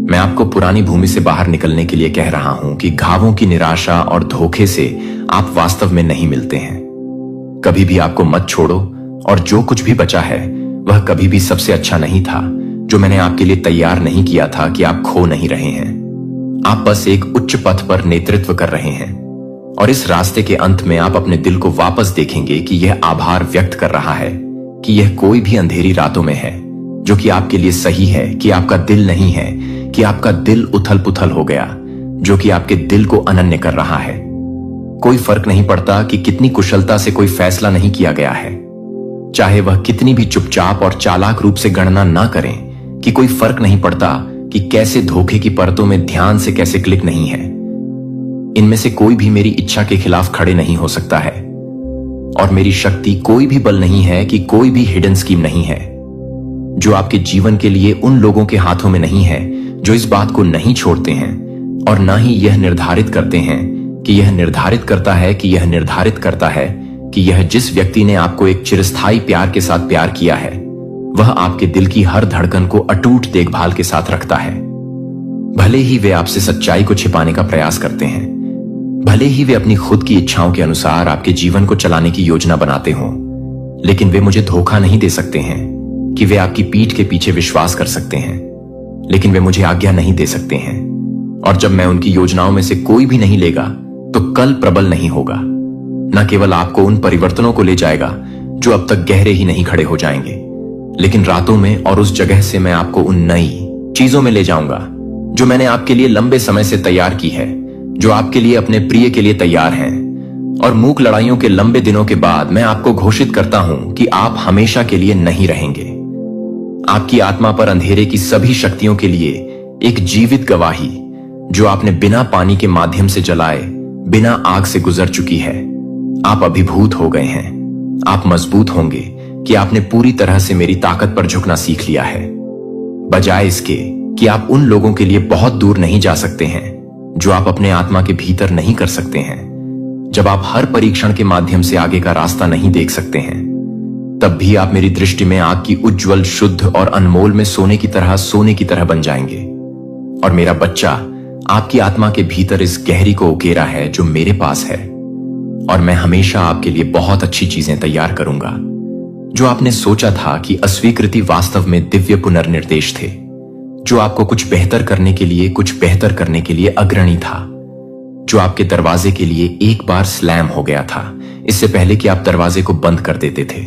मैं आपको पुरानी भूमि से बाहर निकलने के लिए कह रहा हूं कि घावों की निराशा और धोखे से आप वास्तव में नहीं मिलते हैं। कभी भी आपको मत छोड़ो, और जो कुछ भी बचा है वह कभी भी सबसे अच्छा नहीं था, जो मैंने आपके लिए तैयार नहीं किया था कि आप खो नहीं रहे हैं। आप बस एक उच्च पथ पर नेतृत्व कर रहे हैं, और इस रास्ते के अंत में आप अपने दिल को वापस देखेंगे कि यह आभार व्यक्त कर रहा है कि यह कोई भी अंधेरी रातों में है, जो कि आपके लिए सही है, कि आपका दिल नहीं है, कि आपका दिल उथल पुथल हो गया, जो कि आपके दिल को अनन्य कर रहा है। कोई फर्क नहीं पड़ता कि कितनी कुशलता से कोई फैसला नहीं किया गया है, चाहे वह कितनी भी चुपचाप और चालाक रूप से गणना ना करें, कि कोई फर्क नहीं पड़ता कि कैसे धोखे की परतों में ध्यान से कैसे क्लिक नहीं है। इनमें से कोई भी मेरी इच्छा के खिलाफ खड़े नहीं हो सकता है, और मेरी शक्ति कोई भी बल नहीं है, कि कोई भी हिडन स्कीम नहीं है जो आपके जीवन के लिए उन लोगों के हाथों में नहीं है जो इस बात को नहीं छोड़ते हैं, और ना ही यह निर्धारित करते हैं कि यह निर्धारित करता है कि यह निर्धारित करता है कि यह जिस व्यक्ति ने आपको एक चिरस्थायी प्यार के साथ प्यार किया है वह आपके दिल की हर धड़कन को अटूट देखभाल के साथ रखता है। भले ही वे आपसे सच्चाई को छिपाने का प्रयास करते हैं, भले ही वे अपनी खुद की इच्छाओं के अनुसार आपके जीवन को चलाने की योजना बनाते हों, लेकिन वे मुझे धोखा नहीं दे सकते हैं कि वे आपकी पीठ के पीछे विश्वास कर सकते हैं, लेकिन वे मुझे आज्ञा नहीं दे सकते हैं। और जब मैं उनकी योजनाओं में से कोई भी नहीं लेगा तो कल प्रबल नहीं होगा, न केवल आपको उन परिवर्तनों को ले जाएगा जो अब तक गहरे ही नहीं खड़े हो जाएंगे, लेकिन रातों में और उस जगह से मैं आपको उन नई चीजों में ले जाऊंगा जो मैंने आपके लिए लंबे समय से तैयार की है, जो आपके लिए अपने प्रिय के लिए तैयार हैं। और मूक लड़ाइयों के लंबे दिनों के बाद मैं आपको घोषित करता हूं कि आप हमेशा के लिए नहीं रहेंगे। आपकी आत्मा पर अंधेरे की सभी शक्तियों के लिए एक जीवित गवाही जो आपने बिना पानी के माध्यम से जलाए, बिना आग से गुजर चुकी है। आप अभिभूत हो गए हैं। आप मजबूत होंगे कि आपने पूरी तरह से मेरी ताकत पर झुकना सीख लिया है, बजाय इसके कि आप उन लोगों के लिए बहुत दूर नहीं जा सकते हैं जो आप अपने आत्मा के भीतर नहीं कर सकते हैं। जब आप हर परीक्षण के माध्यम से आगे का रास्ता नहीं देख सकते हैं, तब भी आप मेरी दृष्टि में आग की उज्जवल, शुद्ध और अनमोल में सोने की तरह बन जाएंगे। और मेरा बच्चा आपकी आत्मा के भीतर इस गहरी को उकेरा है जो मेरे पास है, और मैं हमेशा आपके लिए बहुत अच्छी चीजें तैयार करूंगा। जो आपने सोचा था कि अस्वीकृति वास्तव में दिव्य पुनर्निर्देश थे, जो आपको कुछ बेहतर करने के लिए अग्रणी था, जो आपके दरवाजे के लिए एक बार स्लैम हो गया था इससे पहले कि आप दरवाजे को बंद कर देते थे।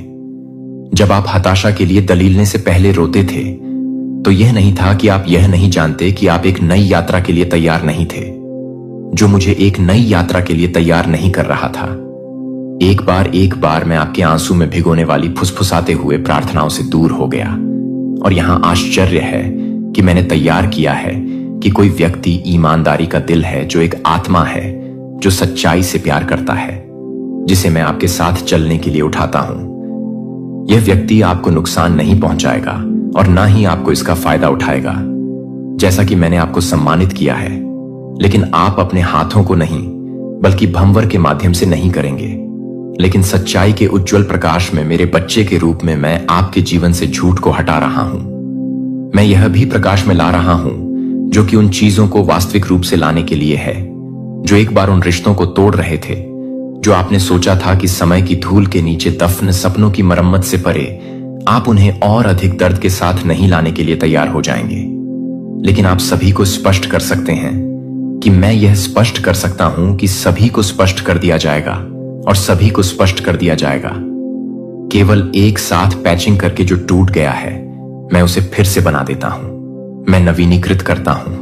जब आप हताशा के लिए दलीलने से पहले रोते थे, तो यह नहीं था कि आप यह नहीं जानते कि आप एक नई यात्रा के लिए तैयार नहीं थे, जो मुझे एक नई यात्रा के लिए तैयार नहीं कर रहा था। एक बार मैं आपके आंसू में भिगोने वाली फुसफुसाते हुए प्रार्थनाओं से दूर हो गया। और यहां आश्चर्य है कि मैंने तैयार किया है कि कोई व्यक्ति ईमानदारी का दिल है, जो एक आत्मा है जो सच्चाई से प्यार करता है, जिसे मैं आपके साथ चलने के लिए उठाता हूं। यह व्यक्ति आपको नुकसान नहीं पहुंचाएगा और ना ही आपको इसका फायदा उठाएगा, जैसा कि मैंने आपको सम्मानित किया है, लेकिन आप अपने हाथों को नहीं बल्कि भंवर के माध्यम से नहीं करेंगे। लेकिन सच्चाई के उज्जवल प्रकाश में मेरे बच्चे के रूप में मैं आपके जीवन से झूठ को हटा रहा हूं। मैं यह भी प्रकाश में ला रहा हूं जो कि उन चीजों को वास्तविक रूप से लाने के लिए है, जो एक बार उन रिश्तों को तोड़ रहे थे, जो आपने सोचा था कि समय की धूल के नीचे दफन सपनों की मरम्मत से परे आप उन्हें और अधिक दर्द के साथ नहीं लाने के लिए तैयार हो जाएंगे। लेकिन आप सभी को स्पष्ट कर सकते हैं कि मैं यह स्पष्ट कर सकता हूं कि सभी को स्पष्ट कर दिया जाएगा और सभी को स्पष्ट कर दिया जाएगा। केवल एक साथ पैचिंग करके जो टूट गया है, मैं उसे फिर से बना देता हूं। मैं नवीनीकृत करता हूं।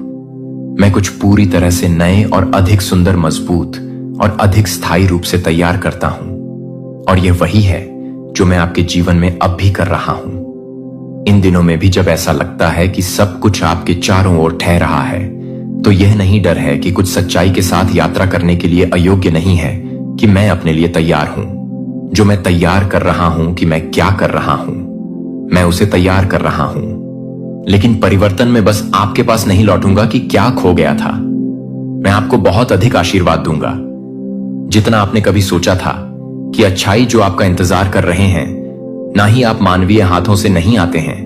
मैं कुछ पूरी तरह से नए और अधिक सुंदर, मजबूत और अधिक स्थायी रूप से तैयार करता हूं। और यह वही है जो मैं आपके जीवन में अब भी कर रहा हूं। इन दिनों में भी जब ऐसा लगता है कि सब कुछ आपके चारों ओर ठहर रहा है, तो यह नहीं डर है कि कुछ सच्चाई के साथ यात्रा करने के लिए अयोग्य नहीं है कि मैं अपने लिए तैयार हूं। जो मैं तैयार कर रहा हूं कि मैं क्या कर रहा हूं, मैं उसे तैयार कर रहा हूं। लेकिन परिवर्तन में बस आपके पास नहीं लौटूंगा कि क्या खो गया था। मैं आपको बहुत अधिक आशीर्वाद दूंगा, जितना आपने कभी सोचा था कि अच्छाई जो आपका इंतजार कर रहे हैं, ना ही आप मानवीय हाथों से नहीं आते हैं,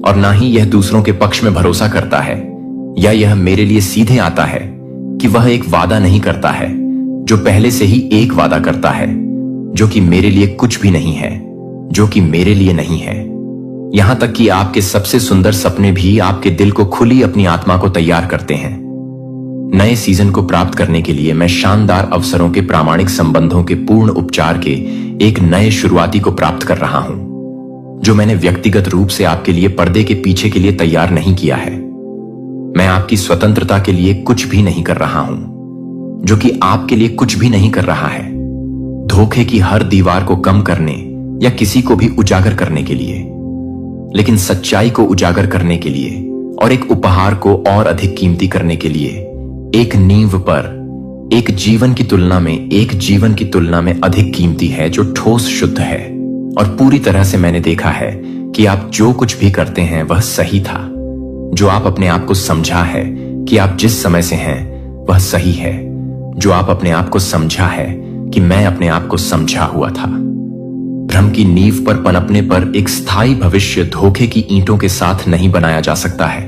और ना ही यह दूसरों के पक्ष में भरोसा करता है, या यह मेरे लिए सीधे आता है कि वह एक वादा नहीं करता है जो पहले से ही एक वादा करता है, जो कि मेरे लिए कुछ भी नहीं है, जो कि मेरे लिए नहीं है। यहां तक कि आपके सबसे सुंदर सपने भी आपके दिल को खुली अपनी आत्मा को तैयार करते हैं। नए सीजन को प्राप्त करने के लिए मैं शानदार अवसरों के प्रामाणिक संबंधों के पूर्ण उपचार के एक नए शुरुआती को प्राप्त कर रहा हूं, जो मैंने व्यक्तिगत रूप से आपके लिए पर्दे के पीछे के लिए तैयार नहीं किया है। मैं आपकी स्वतंत्रता के लिए कुछ भी नहीं कर रहा हूं, जो कि आपके लिए कुछ भी नहीं कर रहा है। धोखे की हर दीवार को कम करने या किसी को भी उजागर करने के लिए, लेकिन सच्चाई को उजागर करने के लिए और एक उपहार को और अधिक कीमती करने के लिए, एक नींव पर एक जीवन की तुलना में अधिक कीमती है, जो ठोस, शुद्ध है। और पूरी तरह से मैंने देखा है कि आप जो कुछ भी करते हैं वह सही था। जो आप अपने आप को समझा है कि आप जिस समय से हैं वह सही है। जो आप अपने आप को समझा है कि मैं अपने आप को समझा हुआ था। भ्रम की नींव पर पनपने पर एक स्थायी भविष्य धोखे की ईंटों के साथ नहीं बनाया जा सकता है,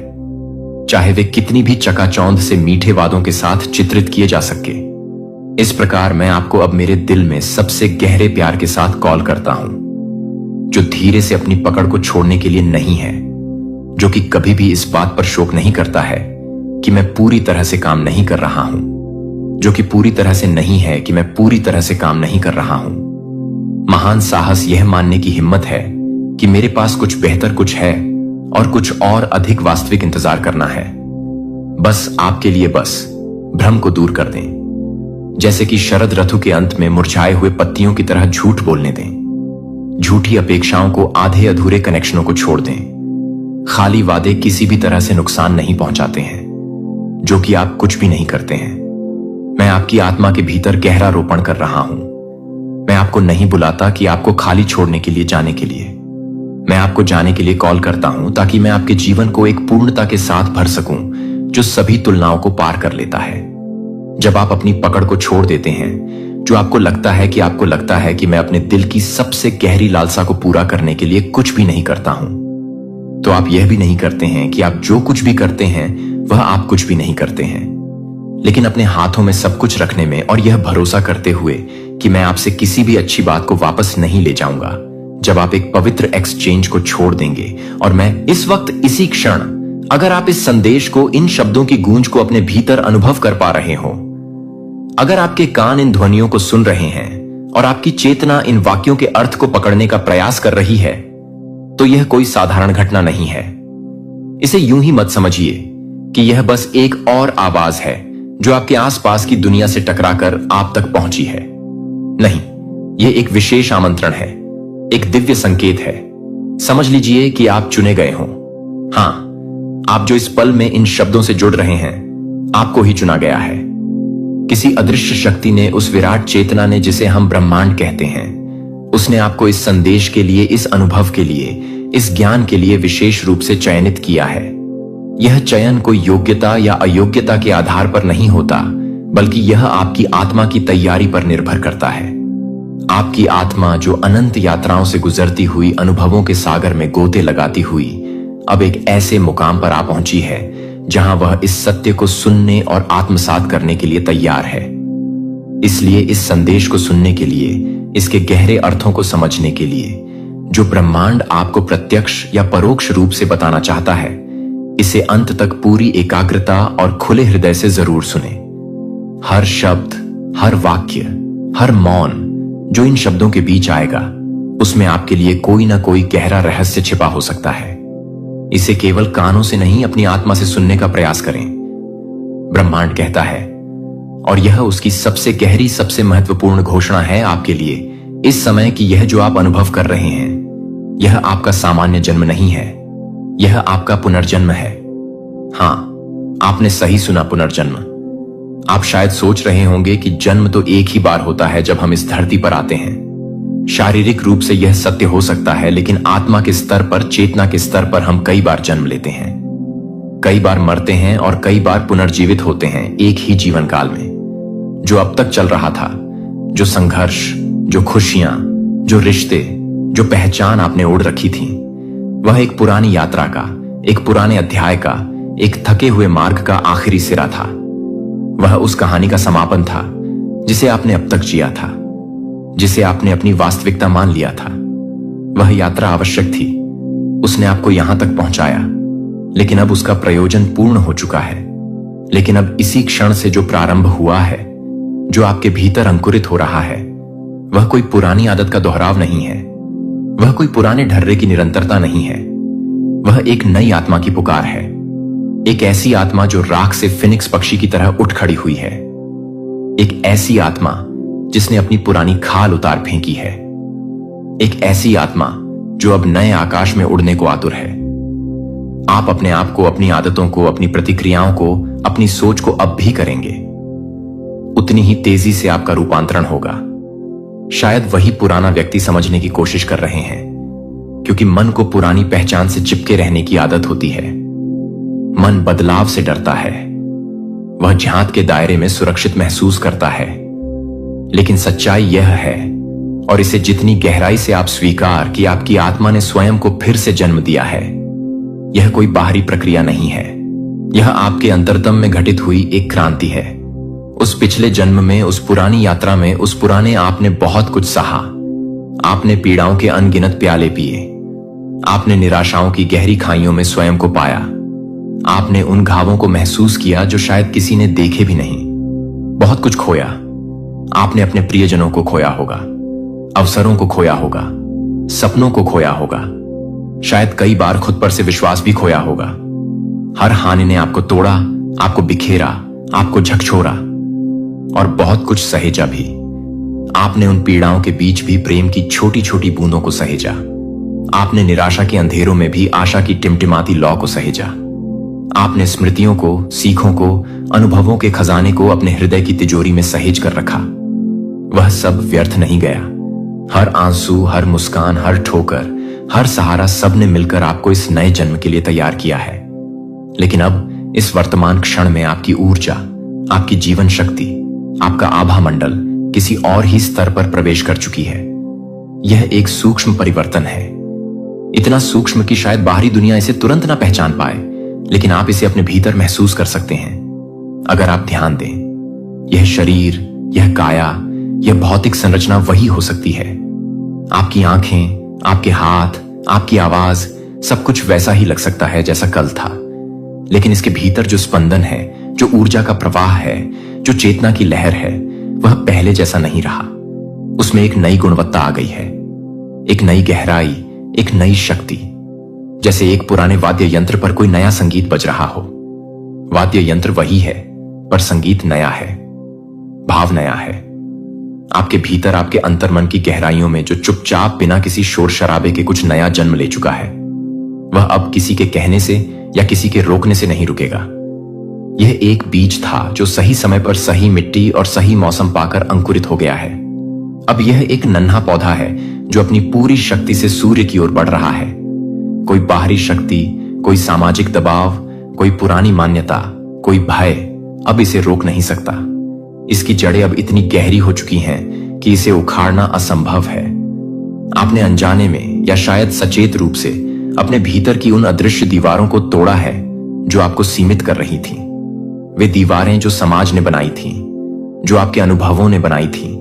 चाहे वे कितनी भी चकाचौंध से मीठे वादों के साथ चित्रित किए जा सके। इस प्रकार मैं आपको अब मेरे दिल में सबसे गहरे प्यार के साथ कॉल करता हूं, जो धीरे से अपनी पकड़ को छोड़ने के लिए नहीं है, जो कि कभी भी इस बात पर शोक नहीं करता है कि मैं पूरी तरह से काम नहीं कर रहा हूं, जो कि पूरी तरह से नहीं है कि मैं पूरी तरह से काम नहीं कर रहा हूं। महान साहस यह मानने की हिम्मत है कि मेरे पास कुछ बेहतर कुछ है और कुछ और अधिक वास्तविक इंतजार करना है। बस आपके लिए बस भ्रम को दूर कर दें, जैसे कि शरद ऋतु के अंत में मुरझाए हुए पत्तियों की तरह झूठ बोलने दें। झूठी अपेक्षाओं को, आधे अधूरे कनेक्शनों को छोड़ दें। खाली वादे किसी भी तरह से नुकसान नहीं पहुंचाते हैं, जो कि आप कुछ भी नहीं करते हैं। मैं आपकी आत्मा के भीतर गहरा रोपण कर रहा हूं। मैं आपको नहीं बुलाता कि आपको खाली छोड़ने के लिए जाने के लिए। मैं आपको जाने के लिए कॉल करता हूं ताकि मैं आपके जीवन को एक पूर्णता के साथ भर सकूं जो सभी तुलनाओं को पार कर लेता है। जब आप अपनी पकड़ को छोड़ देते हैं, जो आपको लगता है कि मैं अपने दिल की सबसे गहरी लालसा को पूरा करने के लिए कुछ भी नहीं करता हूं, तो आप यह भी नहीं करते हैं कि आप जो कुछ भी करते हैं वह आप कुछ भी नहीं करते हैं, लेकिन अपने हाथों में सब कुछ रखने में और यह भरोसा करते हुए कि मैं आपसे किसी भी अच्छी बात को वापस नहीं ले जाऊंगा। जब आप एक पवित्र एक्सचेंज को छोड़ देंगे और मैं इस वक्त इसी क्षण, अगर आप इस संदेश को, इन शब्दों की गूंज को अपने भीतर अनुभव कर पा रहे हो, अगर आपके कान इन ध्वनियों को सुन रहे हैं और आपकी चेतना इन वाक्यों के अर्थ को पकड़ने का प्रयास कर रही है, तो यह कोई साधारण घटना नहीं है। इसे यूं ही मत समझिए कि यह बस एक और आवाज है जो आपके आसपास की दुनिया से टकराकर आप तक पहुंची है। नहीं, यह एक विशेष आमंत्रण है, एक दिव्य संकेत है। समझ लीजिए कि आप चुने गए हो। हां, आप जो इस पल में इन शब्दों से जुड़ रहे हैं, आपको ही चुना गया है। किसी अदृश्य शक्ति ने, उस विराट चेतना ने जिसे हम ब्रह्मांड कहते हैं, उसने आपको इस संदेश के लिए, इस अनुभव के लिए, इस ज्ञान के लिए विशेष रूप से चयनित किया है। यह चयन कोई योग्यता या अयोग्यता के आधार पर नहीं होता, बल्कि यह आपकी आत्मा की तैयारी पर निर्भर करता है। आपकी आत्मा जो अनंत यात्राओं से गुजरती हुई, अनुभवों के सागर में गोते लगाती हुई, अब एक ऐसे मुकाम पर आ पहुंची है जहां वह इस सत्य को सुनने और आत्मसात करने के लिए तैयार है। इसलिए इस संदेश को सुनने के लिए, इसके गहरे अर्थों को समझने के लिए, जो ब्रह्मांड आपको प्रत्यक्ष या परोक्ष रूप से बताना चाहता है, इसे अंत तक पूरी एकाग्रता और खुले हृदय से जरूर सुने। हर शब्द, हर वाक्य, हर मौन जो इन शब्दों के बीच आएगा, उसमें आपके लिए कोई ना कोई गहरा रहस्य छिपा हो सकता है। इसे केवल कानों से नहीं, अपनी आत्मा से सुनने का प्रयास करें। ब्रह्मांड कहता है, और यह उसकी सबसे गहरी, सबसे महत्वपूर्ण घोषणा है आपके लिए इस समय, कि यह जो आप अनुभव कर रहे हैं, यह आपका सामान्य जन्म नहीं है, यह आपका पुनर्जन्म है। हां, आपने सही सुना, पुनर्जन्म। आप शायद सोच रहे होंगे कि जन्म तो एक ही बार होता है जब हम इस धरती पर आते हैं। शारीरिक रूप से यह सत्य हो सकता है, लेकिन आत्मा के स्तर पर, चेतना के स्तर पर हम कई बार जन्म लेते हैं, कई बार मरते हैं और कई बार पुनर्जीवित होते हैं एक ही जीवन काल में। जो अब तक चल रहा था, जो संघर्ष, जो खुशियां, जो रिश्ते, जो पहचान आपने ओढ़ रखी थी, वह एक पुरानी यात्रा का, एक पुराने अध्याय का, एक थके हुए मार्ग का आखिरी सिरा था। वह उस कहानी का समापन था जिसे आपने अब तक जिया था, जिसे आपने अपनी वास्तविकता मान लिया था। वह यात्रा आवश्यक थी, उसने आपको यहां तक पहुंचाया, लेकिन अब उसका प्रयोजन पूर्ण हो चुका है। लेकिन अब इसी क्षण से जो प्रारंभ हुआ है, जो आपके भीतर अंकुरित हो रहा है, वह कोई पुरानी आदत का दोहराव नहीं है, वह कोई पुराने ढर्रे की निरंतरता नहीं है। वह एक नई आत्मा की पुकार है, एक ऐसी आत्मा जो राख से फिनिक्स पक्षी की तरह उठ खड़ी हुई है, एक ऐसी आत्मा जिसने अपनी पुरानी खाल उतार फेंकी है, एक ऐसी आत्मा जो अब नए आकाश में उड़ने को आतुर है। आप अपने आप को, अपनी आदतों को, अपनी प्रतिक्रियाओं को, अपनी सोच को अब भी करेंगे, उतनी ही तेजी से आपका रूपांतरण होगा। शायद वही पुराना व्यक्ति समझने की कोशिश कर रहे हैं, क्योंकि मन को पुरानी पहचान से चिपके रहने की आदत होती है। मन बदलाव से डरता है, वह झांत के दायरे में सुरक्षित महसूस करता है। लेकिन सच्चाई यह है, और इसे जितनी गहराई से आप स्वीकार कि आपकी आत्मा ने स्वयं को फिर से जन्म दिया है, यह कोई बाहरी प्रक्रिया नहीं है, यह आपके अंतरतम में घटित हुई एक क्रांति है। उस पिछले जन्म में, उस पुरानी यात्रा में, उस पुराने आपने बहुत कुछ सहा। आपने पीड़ाओं के अनगिनत प्याले पिए, आपने निराशाओं की गहरी खाइयों में स्वयं को पाया, आपने उन घावों को महसूस किया जो शायद किसी ने देखे भी नहीं। बहुत कुछ खोया, आपने अपने प्रियजनों को खोया होगा, अवसरों को खोया होगा, सपनों को खोया होगा, शायद कई बार खुद पर से विश्वास भी खोया होगा। हर हानि ने आपको तोड़ा, आपको बिखेरा, आपको झकझोरा और बहुत कुछ सहेजा भी। आपने उन पीड़ाओं के बीच भी प्रेम की छोटी छोटी बूंदों को सहेजा। आपने निराशा के अंधेरों में भी आशा की टिमटिमाती लौ को सहेजा। आपने स्मृतियों को, सीखों को, अनुभवों के खजाने को अपने हृदय की तिजोरी में सहेज कर रखा। वह सब व्यर्थ नहीं गया। हर आंसू, हर मुस्कान, हर ठोकर, हर सहारा सब ने मिलकर आपको इस नए जन्म के लिए तैयार किया है। लेकिन अब इस वर्तमान क्षण में आपकी ऊर्जा, आपकी जीवन शक्ति, आपका आभा मंडल किसी और ही स्तर पर प्रवेश कर चुकी है। यह एक सूक्ष्म परिवर्तन है, इतना सूक्ष्म कि शायद बाहरी दुनिया इसे तुरंत ना पहचान पाए, लेकिन आप इसे अपने भीतर महसूस कर सकते हैं अगर आप ध्यान दें। यह शरीर, यह काया, यह भौतिक संरचना वही हो सकती है। आपकी आंखें, आपके हाथ, आपकी आवाज, सब कुछ वैसा ही लग सकता है जैसा कल था, लेकिन इसके भीतर जो स्पंदन है, जो ऊर्जा का प्रवाह है, जो चेतना की लहर है, वह पहले जैसा नहीं रहा। उसमें एक नई गुणवत्ता आ गई है, एक नई गहराई, एक नई शक्ति। जैसे एक पुराने वाद्य यंत्र पर कोई नया संगीत बज रहा हो। वाद्य यंत्र वही है, पर संगीत नया है, भाव नया है। आपके भीतर, आपके अंतर्मन की गहराइयों में जो चुपचाप बिना किसी शोर शराबे के कुछ नया जन्म ले चुका है, वह अब किसी के कहने से या किसी के रोकने से नहीं रुकेगा। यह एक बीज था जो सही समय पर सही मिट्टी और सही मौसम पाकर अंकुरित हो गया है। अब यह एक नन्हा पौधा है जो अपनी पूरी शक्ति से सूर्य की ओर बढ़ रहा है। कोई बाहरी शक्ति, कोई सामाजिक दबाव, कोई पुरानी मान्यता, कोई भय अब इसे रोक नहीं सकता। इसकी जड़ें अब इतनी गहरी हो चुकी हैं कि इसे उखाड़ना असंभव है। आपने अनजाने में या शायद सचेत रूप से अपने भीतर की उन अदृश्य दीवारों को तोड़ा है जो आपको सीमित कर रही थीं। वे दीवारें जो समाज ने बनाई थीं, जो आपके अनुभवों ने बनाई थीं,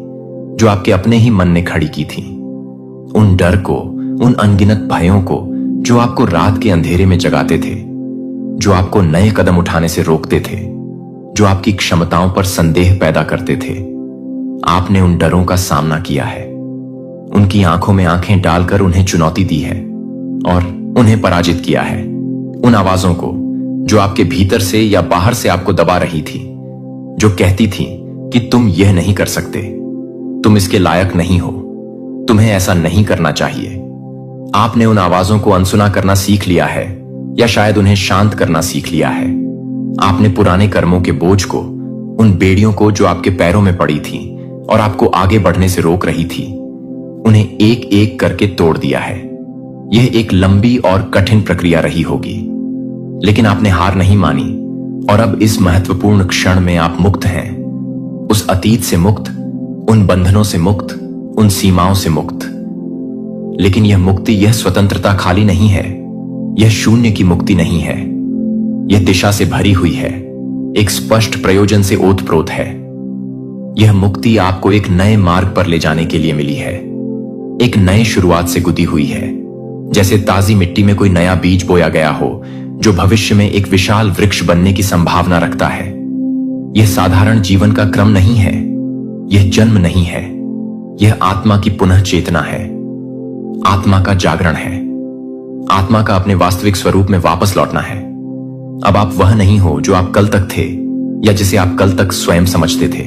जो आपके अपने ही मन ने खड़ी की थीं। उन डर को, उन अनगिनत भयों को जो आपको रात के अंधेरे में जगाते थे, जो आपको नए कदम उठाने से रोकते थे, जो आपकी क्षमताओं पर संदेह पैदा करते थे। आपने उन डरों का सामना किया है, उनकी आंखों में आंखें डालकर उन्हें चुनौती दी है और उन्हें पराजित किया है। उन आवाजों को जो आपके भीतर से या बाहर से आपको दबा रही थी, जो कहती थी कि तुम यह नहीं कर सकते, तुम इसके लायक नहीं हो, तुम्हें ऐसा नहीं करना चाहिए। आपने उन आवाजों को अनसुना करना सीख लिया है या शायद उन्हें शांत करना सीख लिया है। आपने पुराने कर्मों के बोझ को, उन बेड़ियों को जो आपके पैरों में पड़ी थी और आपको आगे बढ़ने से रोक रही थी, उन्हें एक एक करके तोड़ दिया है। यह एक लंबी और कठिन प्रक्रिया रही होगी, लेकिन आपने हार नहीं मानी और अब इस महत्वपूर्ण क्षण में आप मुक्त हैं। उस अतीत से मुक्त, उन बंधनों से मुक्त, उन सीमाओं से मुक्त। लेकिन यह मुक्ति, यह स्वतंत्रता खाली नहीं है, यह शून्य की मुक्ति नहीं है। यह दिशा से भरी हुई है, एक स्पष्ट प्रयोजन से ओतप्रोत है। यह मुक्ति आपको एक नए मार्ग पर ले जाने के लिए मिली है, एक नए शुरुआत से गुदी हुई है। जैसे ताजी मिट्टी में कोई नया बीज बोया गया हो जो भविष्य में एक विशाल वृक्ष बनने की संभावना रखता है। यह साधारण जीवन का क्रम नहीं है, यह जन्म नहीं है, यह आत्मा की पुनः चेतना है, आत्मा का जागरण है, आत्मा का अपने वास्तविक स्वरूप में वापस लौटना है। अब आप वह नहीं हो जो आप कल तक थे या जिसे आप कल तक स्वयं समझते थे।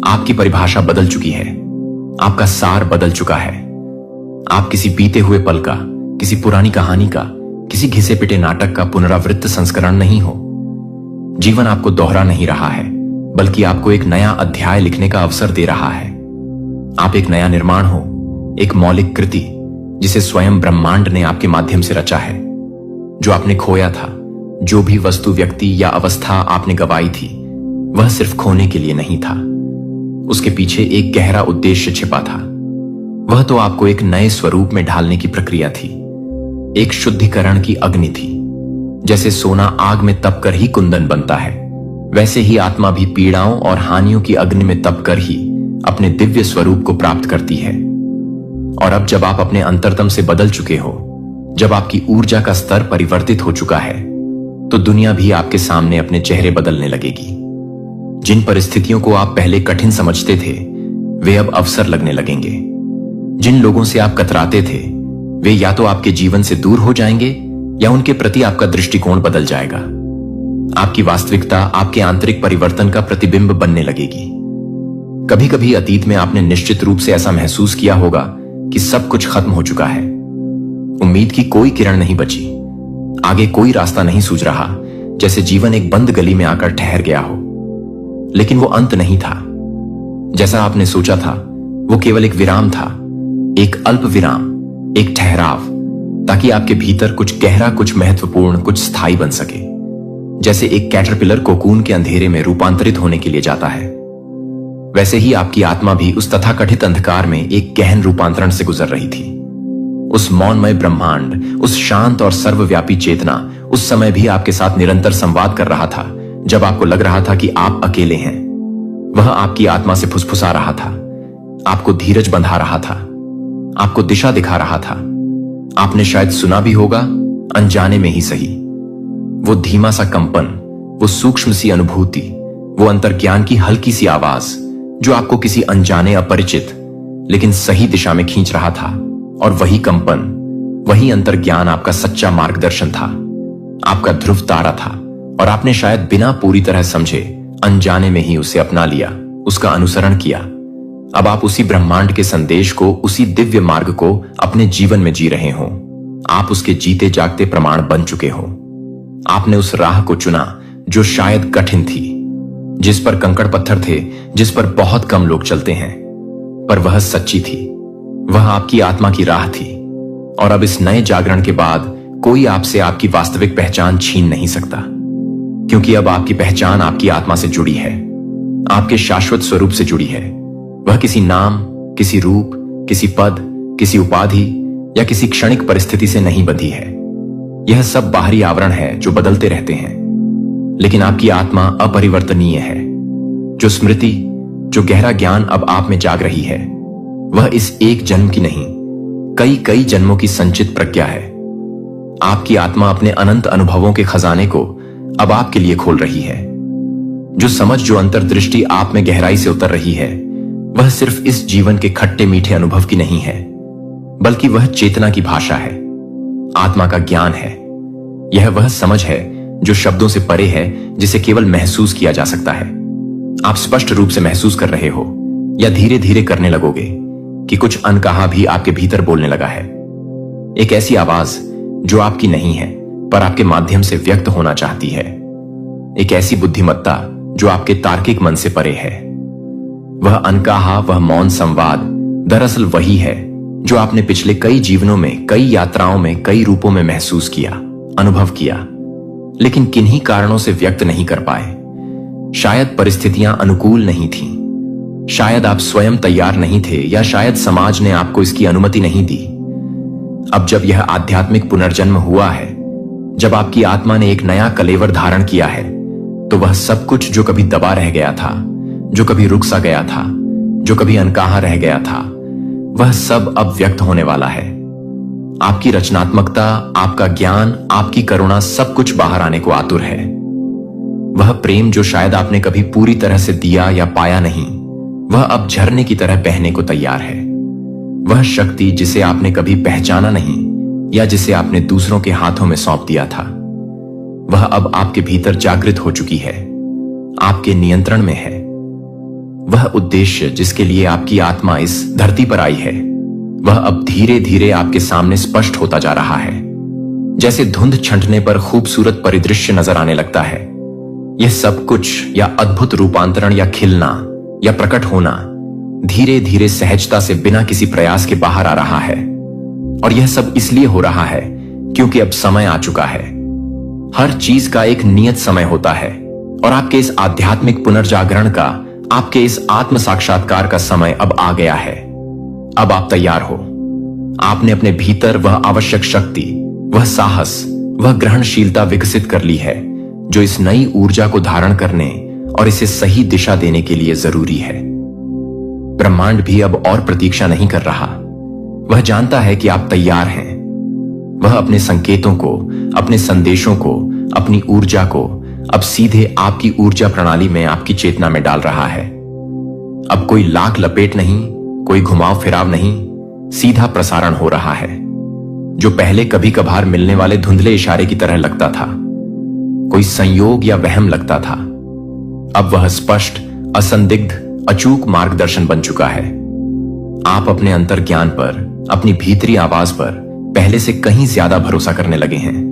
आपकी परिभाषा बदल चुकी है, आपका सार बदल चुका है। आप किसी बीते हुए पल का, किसी पुरानी कहानी का, किसी घिसे पिटे नाटक का पुनरावृत्त संस्करण नहीं हो। जीवन आपको दोहरा नहीं रहा है, बल्कि आपको एक नया अध्याय लिखने का अवसर दे रहा है। आप एक नया निर्माण हो, एक मौलिक कृति जिसे स्वयं ब्रह्मांड ने आपके माध्यम से रचा है। जो आपने खोया था, जो भी वस्तु, व्यक्ति या अवस्था आपने गंवाई थी, वह सिर्फ खोने के लिए नहीं था। उसके पीछे एक गहरा उद्देश्य छिपा था। वह तो आपको एक नए स्वरूप में ढालने की प्रक्रिया थी, एक शुद्धिकरण की अग्नि थी। जैसे सोना आग में तपकर ही कुंदन बनता है, वैसे ही आत्मा भी पीड़ाओं और हानियों की अग्नि में तपकर ही अपने दिव्य स्वरूप को प्राप्त करती है। और अब जब आप अपने अंतरतम से बदल चुके हो, जब आपकी ऊर्जा का स्तर परिवर्तित हो चुका है, तो दुनिया भी आपके सामने अपने चेहरे बदलने लगेगी। जिन परिस्थितियों को आप पहले कठिन समझते थे, वे अब अवसर लगने लगेंगे। जिन लोगों से आप कतराते थे, वे या तो आपके जीवन से दूर हो जाएंगे या उनके प्रति आपका दृष्टिकोण बदल जाएगा। आपकी वास्तविकता आपके आंतरिक परिवर्तन का प्रतिबिंब बनने लगेगी। कभी कभी अतीत में आपने निश्चित रूप से ऐसा महसूस किया होगा कि सब कुछ खत्म हो चुका है, उम्मीद की कोई किरण नहीं बची, आगे कोई रास्ता नहीं सूझ रहा, जैसे जीवन एक बंद गली में आकर ठहर गया हो। लेकिन वो अंत नहीं था जैसा आपने सोचा था। वो केवल एक विराम था, एक अल्प विराम, एक ठहराव, ताकि आपके भीतर कुछ गहरा, कुछ महत्वपूर्ण, कुछ स्थायी बन सके। जैसे एक कैटरपिलर कोकून के अंधेरे में रूपांतरित होने के लिए जाता है, वैसे ही आपकी आत्मा भी उस तथाकथित अंधकार में एक गहन रूपांतरण से गुजर रही थी। उस मौनमय ब्रह्मांड, उस शांत और सर्वव्यापी चेतना उस समय भी आपके साथ निरंतर संवाद कर रहा था, जब आपको लग रहा था कि आप अकेले हैं। वह आपकी आत्मा से फुसफुसा रहा था, आपको धीरज बंधा रहा था, आपको दिशा दिखा रहा था। आपने शायद सुना भी होगा, अनजाने में ही सही, वो धीमा सा कंपन, वो सूक्ष्म सी अनुभूति, वो अंतर्ज्ञान की हल्की सी आवाज जो आपको किसी अनजाने, अपरिचित लेकिन सही दिशा में खींच रहा था। और वही कंपन, वही अंतर्ज्ञान आपका सच्चा मार्गदर्शन था, आपका ध्रुव तारा था। और आपने शायद बिना पूरी तरह समझे, अनजाने में ही उसे अपना लिया, उसका अनुसरण किया। अब आप उसी ब्रह्मांड के संदेश को, उसी दिव्य मार्ग को अपने जीवन में जी रहे हो। आप उसके जीते जागते प्रमाण बन चुके हो। आपने उस राह को चुना जो शायद कठिन थी, जिस पर कंकड़ पत्थर थे, जिस पर बहुत कम लोग चलते हैं, पर वह सच्ची थी। वह आपकी आत्मा की राह थी। और अब इस नए जागरण के बाद कोई आपसे आपकी वास्तविक पहचान छीन नहीं सकता, क्योंकि अब आपकी पहचान आपकी आत्मा से जुड़ी है, आपके शाश्वत स्वरूप से जुड़ी है। वह किसी नाम, किसी रूप, किसी पद, किसी उपाधि या किसी क्षणिक परिस्थिति से नहीं बंधी है। यह सब बाहरी आवरण है जो बदलते रहते हैं, लेकिन आपकी आत्मा अपरिवर्तनीय है। जो स्मृति, जो गहरा ज्ञान अब आप में जाग रही है, वह इस एक जन्म की नहीं, कई कई जन्मों की संचित प्रज्ञा है। आपकी आत्मा अपने अनंत अनुभवों के खजाने को अब आपके लिए खोल रही है। जो समझ, जो अंतर्दृष्टि आप में गहराई से उतर रही है, वह सिर्फ इस जीवन के खट्टे मीठे अनुभव की नहीं है, बल्कि वह चेतना की भाषा है, आत्मा का ज्ञान है। यह वह समझ है जो शब्दों से परे है, जिसे केवल महसूस किया जा सकता है। आप स्पष्ट रूप से महसूस कर रहे हो, या धीरे धीरे करने लगोगे, कि कुछ अनकहा भी आपके भीतर बोलने लगा है। एक ऐसी आवाज जो आपकी नहीं है, पर आपके माध्यम से व्यक्त होना चाहती है। एक ऐसी बुद्धिमत्ता जो आपके तार्किक मन से परे है। वह अनकहा, वह मौन संवाद दरअसल वही है जो आपने पिछले कई जीवनों में, कई यात्राओं में, कई रूपों में महसूस किया, अनुभव किया, लेकिन किन्हीं कारणों से व्यक्त नहीं कर पाए। शायद परिस्थितियां अनुकूल नहीं थीं, शायद आप स्वयं तैयार नहीं थे, या शायद समाज ने आपको इसकी अनुमति नहीं दी। अब जब यह आध्यात्मिक पुनर्जन्म हुआ है, जब आपकी आत्मा ने एक नया कलेवर धारण किया है, तो वह सब कुछ जो कभी दबा रह गया था, जो कभी रुक सा गया था, जो कभी अनकहा रह गया था, वह सब अब व्यक्त होने वाला है। आपकी रचनात्मकता, आपका ज्ञान, आपकी करुणा, सब कुछ बाहर आने को आतुर है। वह प्रेम जो शायद आपने कभी पूरी तरह से दिया या पाया नहीं, वह अब झरने की तरह बहने को तैयार है। वह शक्ति जिसे आपने कभी पहचाना नहीं, या जिसे आपने दूसरों के हाथों में सौंप दिया था, वह अब आपके भीतर जागृत हो चुकी है, आपके नियंत्रण में है। वह उद्देश्य जिसके लिए आपकी आत्मा इस धरती पर आई है, वह अब धीरे धीरे आपके सामने स्पष्ट होता जा रहा है। जैसे धुंध छंटने पर खूबसूरत परिदृश्य नजर आने लगता है, यह सब कुछ, या अद्भुत रूपांतरण, या खिलना, या प्रकट होना, धीरे धीरे सहजता से बिना किसी प्रयास के बाहर आ रहा है। और यह सब इसलिए हो रहा है क्योंकि अब समय आ चुका है। हर चीज का एक नियत समय होता है, और आपके इस आध्यात्मिक पुनर्जागरण का, आपके इस आत्म साक्षात्कार का समय अब आ गया है। अब आप तैयार हो। आपने अपने भीतर वह आवश्यक शक्ति, वह साहस, वह ग्रहणशीलता विकसित कर ली है जो इस नई ऊर्जा को धारण करने और इसे सही दिशा देने के लिए जरूरी है। ब्रह्मांड भी अब और प्रतीक्षा नहीं कर रहा। वह जानता है कि आप तैयार हैं। वह अपने संकेतों को, अपने संदेशों को, अपनी ऊर्जा को अब सीधे आपकी ऊर्जा प्रणाली में, आपकी चेतना में डाल रहा है। अब कोई लाख लपेट नहीं, कोई घुमाव फिराव नहीं, सीधा प्रसारण हो रहा है। जो पहले कभी कभार मिलने वाले धुंधले इशारे की तरह लगता था, कोई संयोग या वहम लगता था, अब वह स्पष्ट, असंदिग्ध, अचूक मार्गदर्शन बन चुका है। आप अपने अंतर्ज्ञान पर, अपनी भीतरी आवाज पर पहले से कहीं ज्यादा भरोसा करने लगे हैं।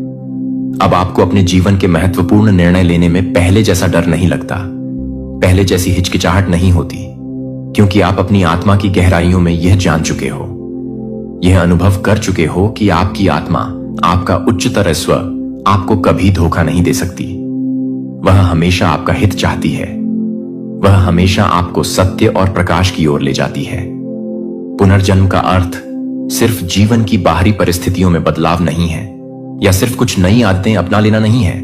अब आपको अपने जीवन के महत्वपूर्ण निर्णय लेने में पहले जैसा डर नहीं लगता, पहले जैसी हिचकिचाहट नहीं होती, क्योंकि आप अपनी आत्मा की गहराइयों में यह जान चुके हो यह अनुभव कर चुके हो कि आपकी आत्मा, आपका उच्चतर स्व आपको कभी धोखा नहीं दे सकती। वह हमेशा आपका हित चाहती है। वह हमेशा आपको सत्य और प्रकाश की ओर ले जाती है। पुनर्जन्म का अर्थ सिर्फ जीवन की बाहरी परिस्थितियों में बदलाव नहीं है, या सिर्फ कुछ नई आदतें अपना लेना नहीं है।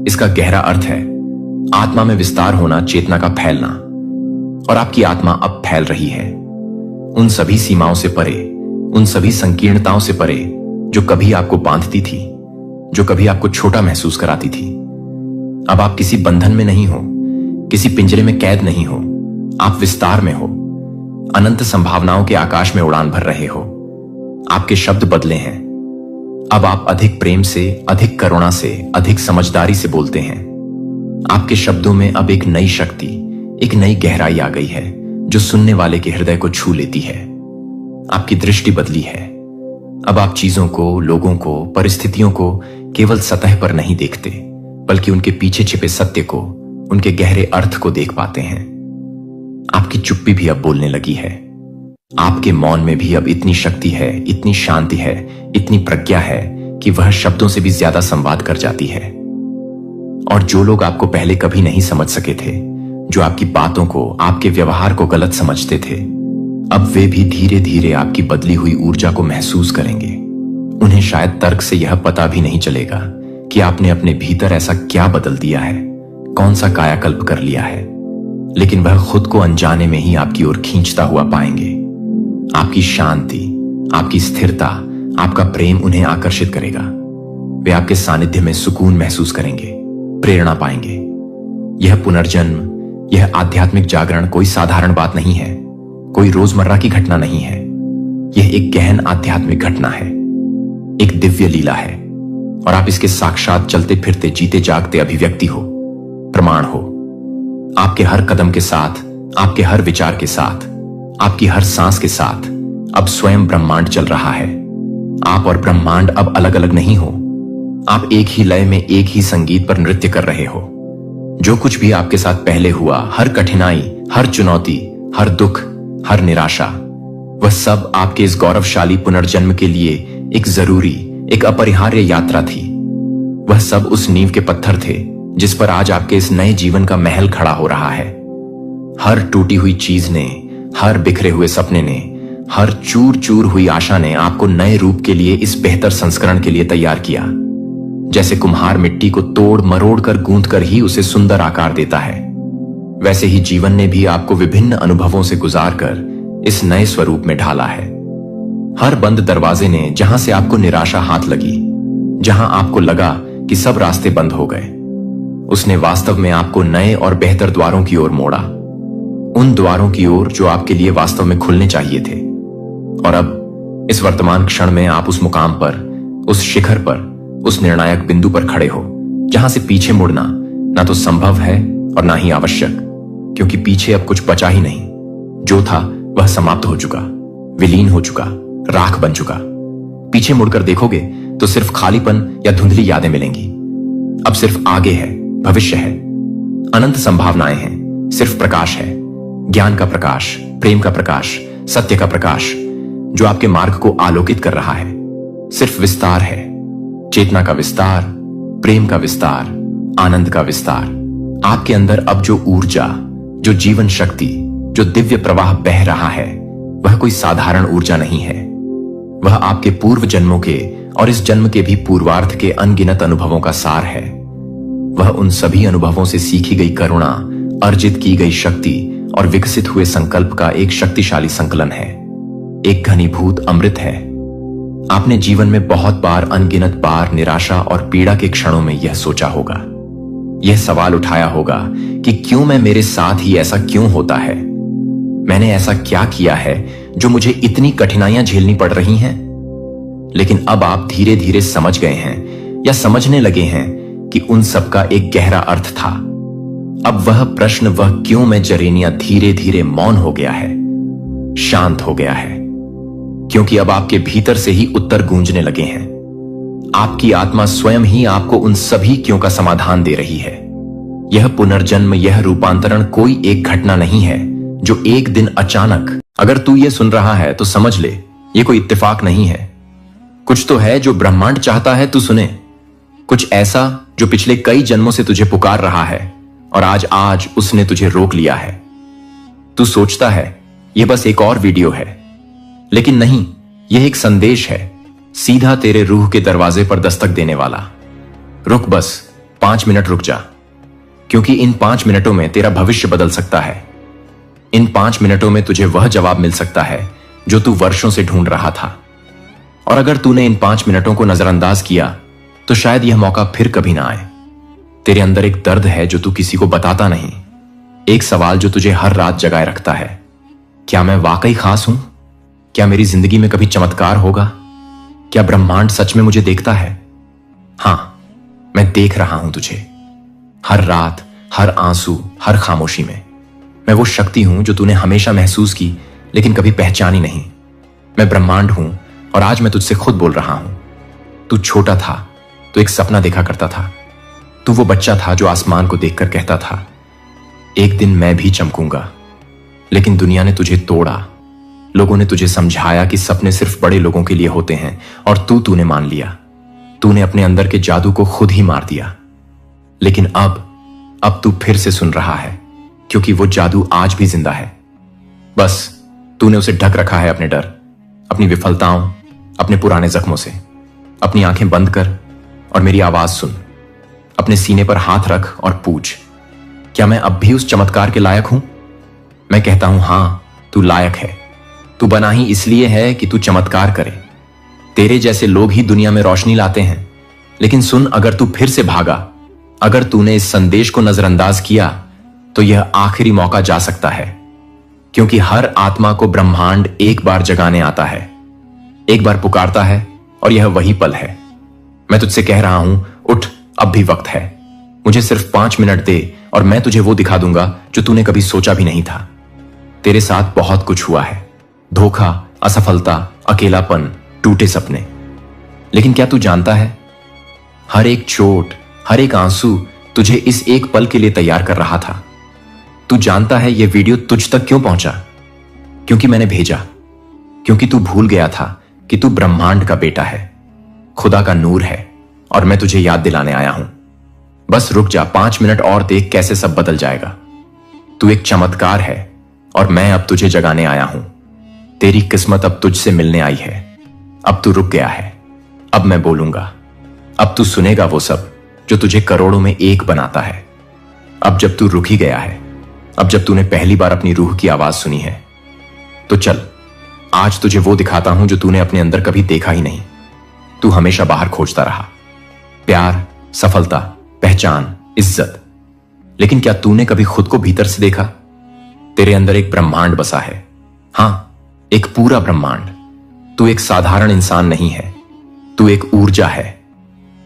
इसका गहरा अर्थ है आत्मा में विस्तार होना, चेतना का फैलना। और आपकी आत्मा अब फैल रही है उन सभी सीमाओं से परे, उन सभी संकीर्णताओं से परे जो कभी आपको बांधती थी, जो कभी आपको छोटा महसूस कराती थी। अब आप किसी बंधन में नहीं हो, किसी पिंजरे में कैद नहीं हो। आप विस्तार में हो, अनंत संभावनाओं के आकाश में उड़ान भर रहे हो। आपके शब्द बदले हैं। अब आप अधिक प्रेम से, अधिक करुणा से, अधिक समझदारी से बोलते हैं। आपके शब्दों में अब एक नई शक्ति, एक नई गहराई आ गई है जो सुनने वाले के हृदय को छू लेती है। आपकी दृष्टि बदली है। अब आप चीजों को, लोगों को, परिस्थितियों को केवल सतह पर नहीं देखते, बल्कि उनके पीछे छिपे सत्य को, उनके गहरे अर्थ को देख पाते हैं। आपकी चुप्पी भी अब बोलने लगी है। आपके मौन में भी अब इतनी शक्ति है, इतनी शांति है, इतनी प्रज्ञा है कि वह शब्दों से भी ज्यादा संवाद कर जाती है। और जो लोग आपको पहले कभी नहीं समझ सके थे, जो आपकी बातों को, आपके व्यवहार को गलत समझते थे, अब वे भी धीरे धीरे आपकी बदली हुई ऊर्जा को महसूस करेंगे। उन्हें शायद तर्क से यह पता भी नहीं चलेगा कि आपने अपने भीतर ऐसा क्या बदल दिया है, कौन सा कायाकल्प कर लिया है, लेकिन वह खुद को अनजाने में ही आपकी ओर खींचता हुआ पाएंगे। आपकी शांति, आपकी स्थिरता, आपका प्रेम उन्हें आकर्षित करेगा। वे आपके सानिध्य में सुकून महसूस करेंगे, प्रेरणा पाएंगे। यह पुनर्जन्म, यह आध्यात्मिक जागरण कोई साधारण बात नहीं है, कोई रोजमर्रा की घटना नहीं है। यह एक गहन आध्यात्मिक घटना है, एक दिव्य लीला है, और आप इसके साक्षात चलते फिरते, जीते जागते अभिव्यक्ति हो, प्रमाण हो। आपके हर कदम के साथ, आपके हर विचार के साथ, आपकी हर सांस के साथ अब स्वयं ब्रह्मांड चल रहा है। आप और ब्रह्मांड अब अलग अलग नहीं हो। आप एक ही लय में, एक ही संगीत पर नृत्य कर रहे हो। जो कुछ भी आपके साथ पहले हुआ, हर कठिनाई, हर चुनौती, हर दुख, हर निराशा, वह सब आपके इस गौरवशाली पुनर्जन्म के लिए एक जरूरी, एक अपरिहार्य यात्रा थी। वह सब उस नींव के पत्थर थे जिस पर आज आपके इस नए जीवन का महल खड़ा हो रहा है। हर टूटी हुई चीज ने, हर बिखरे हुए सपने ने, हर चूर चूर हुई आशा ने आपको नए रूप के लिए, इस बेहतर संस्करण के लिए तैयार किया। जैसे कुम्हार मिट्टी को तोड़ मरोड़ कर, गूंथ कर ही उसे सुंदर आकार देता है, वैसे ही जीवन ने भी आपको विभिन्न अनुभवों से गुजार कर इस नए स्वरूप में ढाला है। हर बंद दरवाजे ने, जहां से आपको निराशा हाथ लगी, जहां आपको लगा कि सब रास्ते बंद हो गए, उसने वास्तव में आपको नए और बेहतर द्वारों की ओर मोड़ा। उन द्वारों की ओर जो आपके लिए वास्तव में खुलने चाहिए थे। और अब इस वर्तमान क्षण में आप उस मुकाम पर, उस शिखर पर, उस निर्णायक बिंदु पर खड़े हो जहां से पीछे मुड़ना ना तो संभव है और ना ही आवश्यक, क्योंकि पीछे अब कुछ बचा ही नहीं। जो था वह समाप्त हो चुका, विलीन हो चुका, राख बन चुका। पीछे मुड़कर देखोगे तो सिर्फ खालीपन या धुंधली यादें मिलेंगी। अब सिर्फ आगे है, भविष्य है, अनंत संभावनाएं हैं, सिर्फ प्रकाश है, ज्ञान का प्रकाश, प्रेम का प्रकाश, सत्य का प्रकाश, जो आपके मार्ग को आलोकित कर रहा है। सिर्फ विस्तार है, चेतना का विस्तार, प्रेम का विस्तार, आनंद का विस्तार। आपके अंदर अब जो ऊर्जा, जो जीवन शक्ति, जो दिव्य प्रवाह बह रहा है, वह कोई साधारण ऊर्जा नहीं है। वह आपके पूर्व जन्मों के और इस जन्म के भी पूर्वार्ध के अनगिनत अनुभवों का सार है। वह उन सभी अनुभवों से सीखी गई करुणा, अर्जित की गई शक्ति और विकसित हुए संकल्प का एक शक्तिशाली संकलन है, एक घनीभूत अमृत है। आपने जीवन में बहुत बार, अनगिनत बार निराशा और पीड़ा के क्षणों में यह सोचा होगा, यह सवाल उठाया होगा कि क्यों मैं, मेरे साथ ही ऐसा क्यों होता है? मैंने ऐसा क्या किया है जो मुझे इतनी कठिनाइयां झेलनी पड़ रही हैं? लेकिन अब आप धीरे धीरे समझ गए हैं या समझने लगे हैं कि उन सब का एक गहरा अर्थ था। अब वह प्रश्न, वह क्यों मैं जरेनिया, धीरे धीरे मौन हो गया है, शांत हो गया है, क्योंकि अब आपके भीतर से ही उत्तर गूंजने लगे हैं। आपकी आत्मा स्वयं ही आपको उन सभी क्यों का समाधान दे रही है। यह पुनर्जन्म, यह रूपांतरण कोई एक घटना नहीं है जो एक दिन अचानक, अगर तू ये सुन रहा है तो समझ ले, ये कोई इत्तेफाक नहीं है। कुछ तो है जो ब्रह्मांड चाहता है तू सुने, कुछ ऐसा जो पिछले कई जन्मों से तुझे पुकार रहा है और आज उसने तुझे रोक लिया है। तू सोचता है यह बस एक और वीडियो है, लेकिन नहीं, यह एक संदेश है, सीधा तेरे रूह के दरवाजे पर दस्तक देने वाला। रुक, बस 5 मिनट रुक जा, क्योंकि इन 5 मिनटों में तेरा भविष्य बदल सकता है। इन 5 मिनटों में तुझे वह जवाब मिल सकता है जो तू वर्षों से ढूंढ रहा था। और अगर तूने इन 5 मिनटों को नजरअंदाज किया तो शायद यह मौका फिर कभी ना आए। तेरे अंदर एक दर्द है जो तू किसी को बताता नहीं, एक सवाल जो तुझे हर रात जगाए रखता है। क्या मैं वाकई खास हूं? क्या मेरी जिंदगी में कभी चमत्कार होगा? क्या ब्रह्मांड सच में मुझे देखता है? हां, मैं देख रहा हूं तुझे, हर रात, हर आंसू, हर खामोशी में। मैं वो शक्ति हूं जो तूने हमेशा महसूस की लेकिन कभी पहचानी नहीं। मैं ब्रह्मांड हूं और आज मैं तुझसे खुद बोल रहा हूं। तू छोटा था तो एक सपना देखा करता था। तू वो बच्चा था जो आसमान को देखकर कहता था, एक दिन मैं भी चमकूंगा। लेकिन दुनिया ने तुझे तोड़ा। लोगों ने तुझे समझाया कि सपने सिर्फ बड़े लोगों के लिए होते हैं और तूने मान लिया। तूने अपने अंदर के जादू को खुद ही मार दिया। लेकिन अब तू फिर से सुन रहा है, क्योंकि वो जादू आज भी जिंदा है। बस तूने उसे ढक रखा है अपने डर, अपनी विफलताओं, अपने पुराने जख्मों से। अपनी आंखें बंद कर और मेरी आवाज सुन। अपने सीने पर हाथ रख और पूछ, क्या मैं अब भी उस चमत्कार के लायक हूं? मैं कहता हूं हां, तू लायक है। तू बना ही इसलिए है कि तू चमत्कार करे। तेरे जैसे लोग ही दुनिया में रोशनी लाते हैं। लेकिन सुन, अगर तू फिर से भागा, अगर तूने इस संदेश को नजरअंदाज किया, तो यह आखिरी मौका जा सकता है। क्योंकि हर आत्मा को ब्रह्मांड एक बार जगाने आता है, एक बार पुकारता है, और यह वही पल है। मैं तुझसे कह रहा हूं, उठ, अब भी वक्त है। मुझे सिर्फ 5 मिनट दे और मैं तुझे वो दिखा दूंगा जो तूने कभी सोचा भी नहीं था। तेरे साथ बहुत कुछ हुआ है, धोखा, असफलता, अकेलापन, टूटे सपने। लेकिन क्या तू जानता है, हर एक चोट, हर एक आंसू तुझे इस एक पल के लिए तैयार कर रहा था। तू जानता है यह वीडियो तुझ तक क्यों पहुंचा? क्योंकि मैंने भेजा। क्योंकि तू भूल गया था कि तू ब्रह्मांड का बेटा है, खुदा का नूर है, और मैं तुझे याद दिलाने आया हूं। बस रुक जा, 5 मिनट और देख कैसे सब बदल जाएगा। तू एक चमत्कार है और मैं अब तुझे जगाने आया हूं। तेरी किस्मत अब तुझसे मिलने आई है। अब तू रुक गया है। अब मैं बोलूंगा। अब तू सुनेगा वो सब जो तुझे करोड़ों में एक बनाता है। अब जब तू रुक ही गया है, अब जब तूने पहली बार अपनी रूह की आवाज सुनी है, तो चल, आज तुझे वो दिखाता हूं जो तूने अपने अंदर कभी देखा ही नहीं। तू हमेशा बाहर खोजता रहा, प्यार, सफलता, पहचान, इज्जत। लेकिन क्या तूने कभी खुद को भीतर से देखा? तेरे अंदर एक ब्रह्मांड बसा है। हां, एक पूरा ब्रह्मांड। तू एक साधारण इंसान नहीं है, तू एक ऊर्जा है।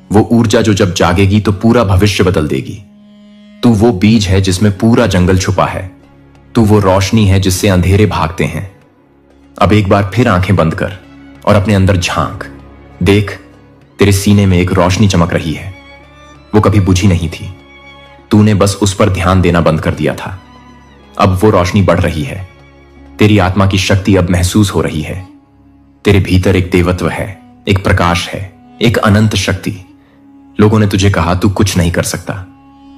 वो ऊर्जा जो जब जागेगी तो पूरा भविष्य बदल देगी। तू वो बीज है जिसमें पूरा जंगल छुपा है। तू वो रोशनी है जिससे अंधेरे भागते हैं। अब एक बार फिर आंखें बंद कर और अपने अंदर झांक। देख, तेरे सीने में एक रोशनी चमक रही है। वो कभी बुझी नहीं थी, तूने बस उस पर ध्यान देना बंद कर दिया था। अब वो रोशनी बढ़ रही है। तेरी आत्मा की शक्ति अब महसूस हो रही है। तेरे भीतर एक देवत्व है, एक प्रकाश है, एक अनंत शक्ति। लोगों ने तुझे कहा तू कुछ नहीं कर सकता,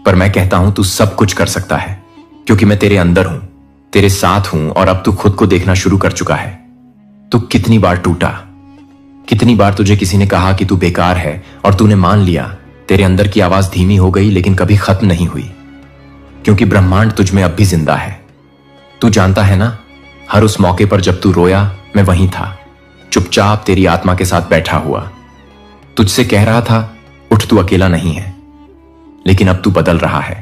पर मैं कहता हूं तू सब कुछ कर सकता है, क्योंकि मैं तेरे अंदर हूं, तेरे साथ हूं, और अब तू खुद को देखना शुरू कर चुका है। तू कितनी बार टूटा, कितनी बार तुझे किसी ने कहा कि तू बेकार है और तूने मान लिया। तेरे अंदर की आवाज धीमी हो गई लेकिन कभी खत्म नहीं हुई, क्योंकि ब्रह्मांड तुझ में अब भी जिंदा है। तू जानता है ना, हर उस मौके पर जब तू रोया, मैं वहीं था, चुपचाप तेरी आत्मा के साथ बैठा हुआ, तुझसे कह रहा था, उठ, तू अकेला नहीं है। लेकिन अब तू बदल रहा है।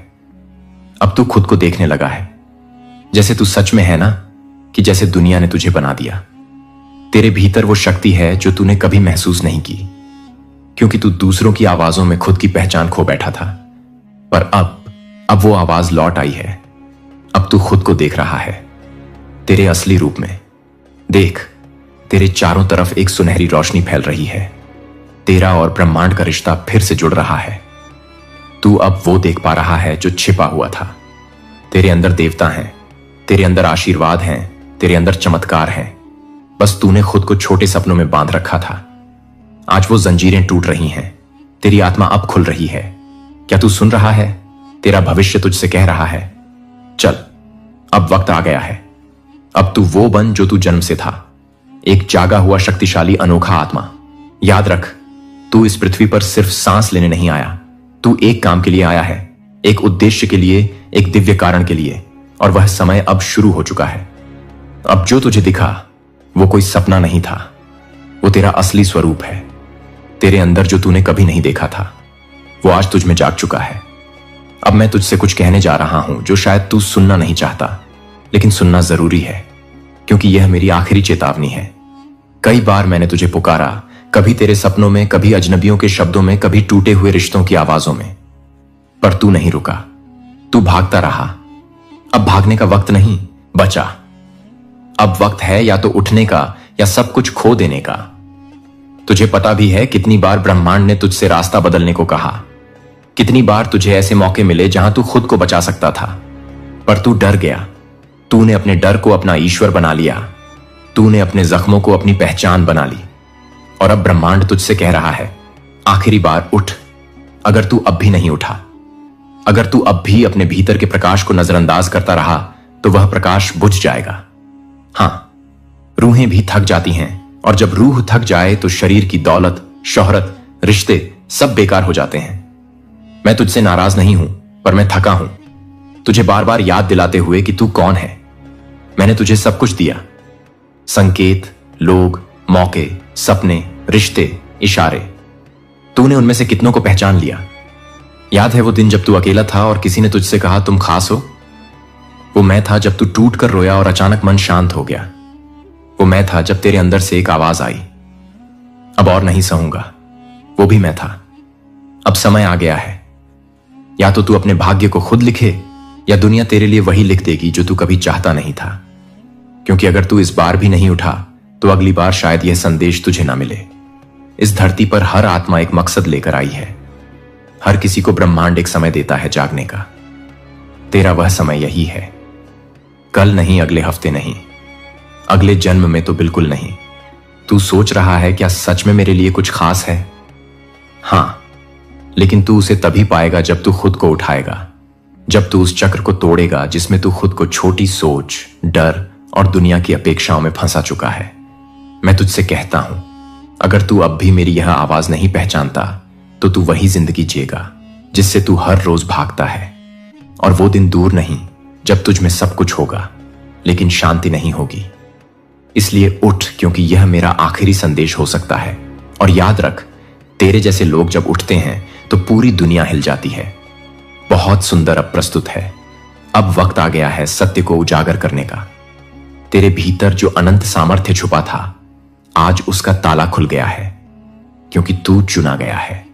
अब तू खुद को देखने लगा है, जैसे तू सच में है ना, कि जैसे दुनिया ने तुझे बना दिया। तेरे भीतर वो शक्ति है जो तूने कभी महसूस नहीं की, क्योंकि तू दूसरों की आवाजों में खुद की पहचान खो बैठा था। पर अब वो आवाज लौट आई है। अब तू खुद को देख रहा है, तेरे असली रूप में। देख, तेरे चारों तरफ एक सुनहरी रोशनी फैल रही है। तेरा और ब्रह्मांड का रिश्ता फिर से जुड़ रहा है। तू अब वो देख पा रहा है जो छिपा हुआ था। तेरे अंदर देवता हैं, तेरे अंदर आशीर्वाद हैं, तेरे अंदर चमत्कार हैं। बस तूने खुद को छोटे सपनों में बांध रखा था। आज वो जंजीरें टूट रही हैं, तेरी आत्मा अब खुल रही है। क्या तू सुन रहा है? तेरा भविष्य तुझसे कह रहा है, चल, अब वक्त आ गया है। अब तू वो बन जो तू जन्म से था, एक जागा हुआ शक्तिशाली अनोखा आत्मा। याद रख, तू इस पृथ्वी पर सिर्फ सांस लेने नहीं आया, तू एक काम के लिए आया है, एक उद्देश्य के लिए, एक दिव्य कारण के लिए। और वह समय अब शुरू हो चुका है। अब जो तुझे दिखा वो कोई सपना नहीं था, वो तेरा असली स्वरूप है। तेरे अंदर जो तूने कभी नहीं देखा था वो आज तुझ में जाग चुका है। अब मैं तुझसे कुछ कहने जा रहा हूं जो शायद तू सुनना नहीं चाहता, लेकिन सुनना जरूरी है, क्योंकि यह मेरी आखिरी चेतावनी है। कई बार मैंने तुझे पुकारा, कभी तेरे सपनों में, कभी अजनबियों के शब्दों में, कभी टूटे हुए रिश्तों की आवाजों में, पर तू नहीं रुका, तू भागता रहा। अब भागने का वक्त नहीं, बचा। अब वक्त है या तो उठने का या सब कुछ खो देने का। तुझे पता भी है कितनी बार ब्रह्मांड ने तुझसे रास्ता बदलने को कहा, कितनी बार तुझे ऐसे मौके मिले जहां तू खुद को बचा सकता था, पर तू डर गया। तूने अपने डर को अपना ईश्वर बना लिया, तूने अपने जख्मों को अपनी पहचान बना ली। और अब ब्रह्मांड तुझसे कह रहा है, आखिरी बार उठ। अगर तू अब भी नहीं उठा, अगर तू अब भी अपने भीतर के प्रकाश को नजरअंदाज करता रहा, तो वह प्रकाश बुझ जाएगा। हां, रूहें भी थक जाती हैं, और जब रूह थक जाए तो शरीर की दौलत, शोहरत, रिश्ते सब बेकार हो जाते हैं। मैं तुझसे नाराज नहीं हूं, पर मैं थका हूं, तुझे बार बार याद दिलाते हुए कि तू कौन है। मैंने तुझे सब कुछ दिया, संकेत, लोग, मौके, सपने, रिश्ते, इशारे। तूने उनमें से कितनों को पहचान लिया? याद है वो दिन जब तू अकेला था और किसी ने तुझसे कहा तुम खास हो? वो मैं था जब तू टूट कर रोया और अचानक मन शांत हो गया। वो मैं था जब तेरे अंदर से एक आवाज आई, अब और नहीं सहूंगा। वो भी मैं था। अब समय आ गया है, या तो तू अपने भाग्य को खुद लिखे, या दुनिया तेरे लिए वही लिख देगी जो तू कभी चाहता नहीं था। क्योंकि अगर तू इस बार भी नहीं उठा तो अगली बार शायद यह संदेश तुझे ना मिले। इस धरती पर हर आत्मा एक मकसद लेकर आई है। हर किसी को ब्रह्मांड एक समय देता है जागने का। तेरा वह समय यही है। कल नहीं, अगले हफ्ते नहीं, अगले जन्म में तो बिल्कुल नहीं। तू सोच रहा है क्या सच में मेरे लिए कुछ खास है? हां, लेकिन तू उसे तभी पाएगा जब तू खुद को उठाएगा, जब तू उस चक्र को तोड़ेगा जिसमें तू खुद को छोटी सोच, डर और दुनिया की अपेक्षाओं में फंसा चुका है। मैं तुझसे कहता हूं, अगर तू अब भी मेरी यह आवाज नहीं पहचानता तो तू वही जिंदगी जिएगा जिससे तू हर रोज भागता है। और वो दिन दूर नहीं जब तुझ में सब कुछ होगा, लेकिन शांति नहीं होगी। इसलिए उठ, क्योंकि यह मेरा आखिरी संदेश हो सकता है। और याद रख, तेरे जैसे लोग जब उठते हैं तो पूरी दुनिया हिल जाती है। बहुत सुंदर अब प्रस्तुत है। अब वक्त आ गया है सत्य को उजागर करने का। तेरे भीतर जो अनंत सामर्थ्य छुपा था, आज उसका ताला खुल गया है, क्योंकि तू चुना गया है।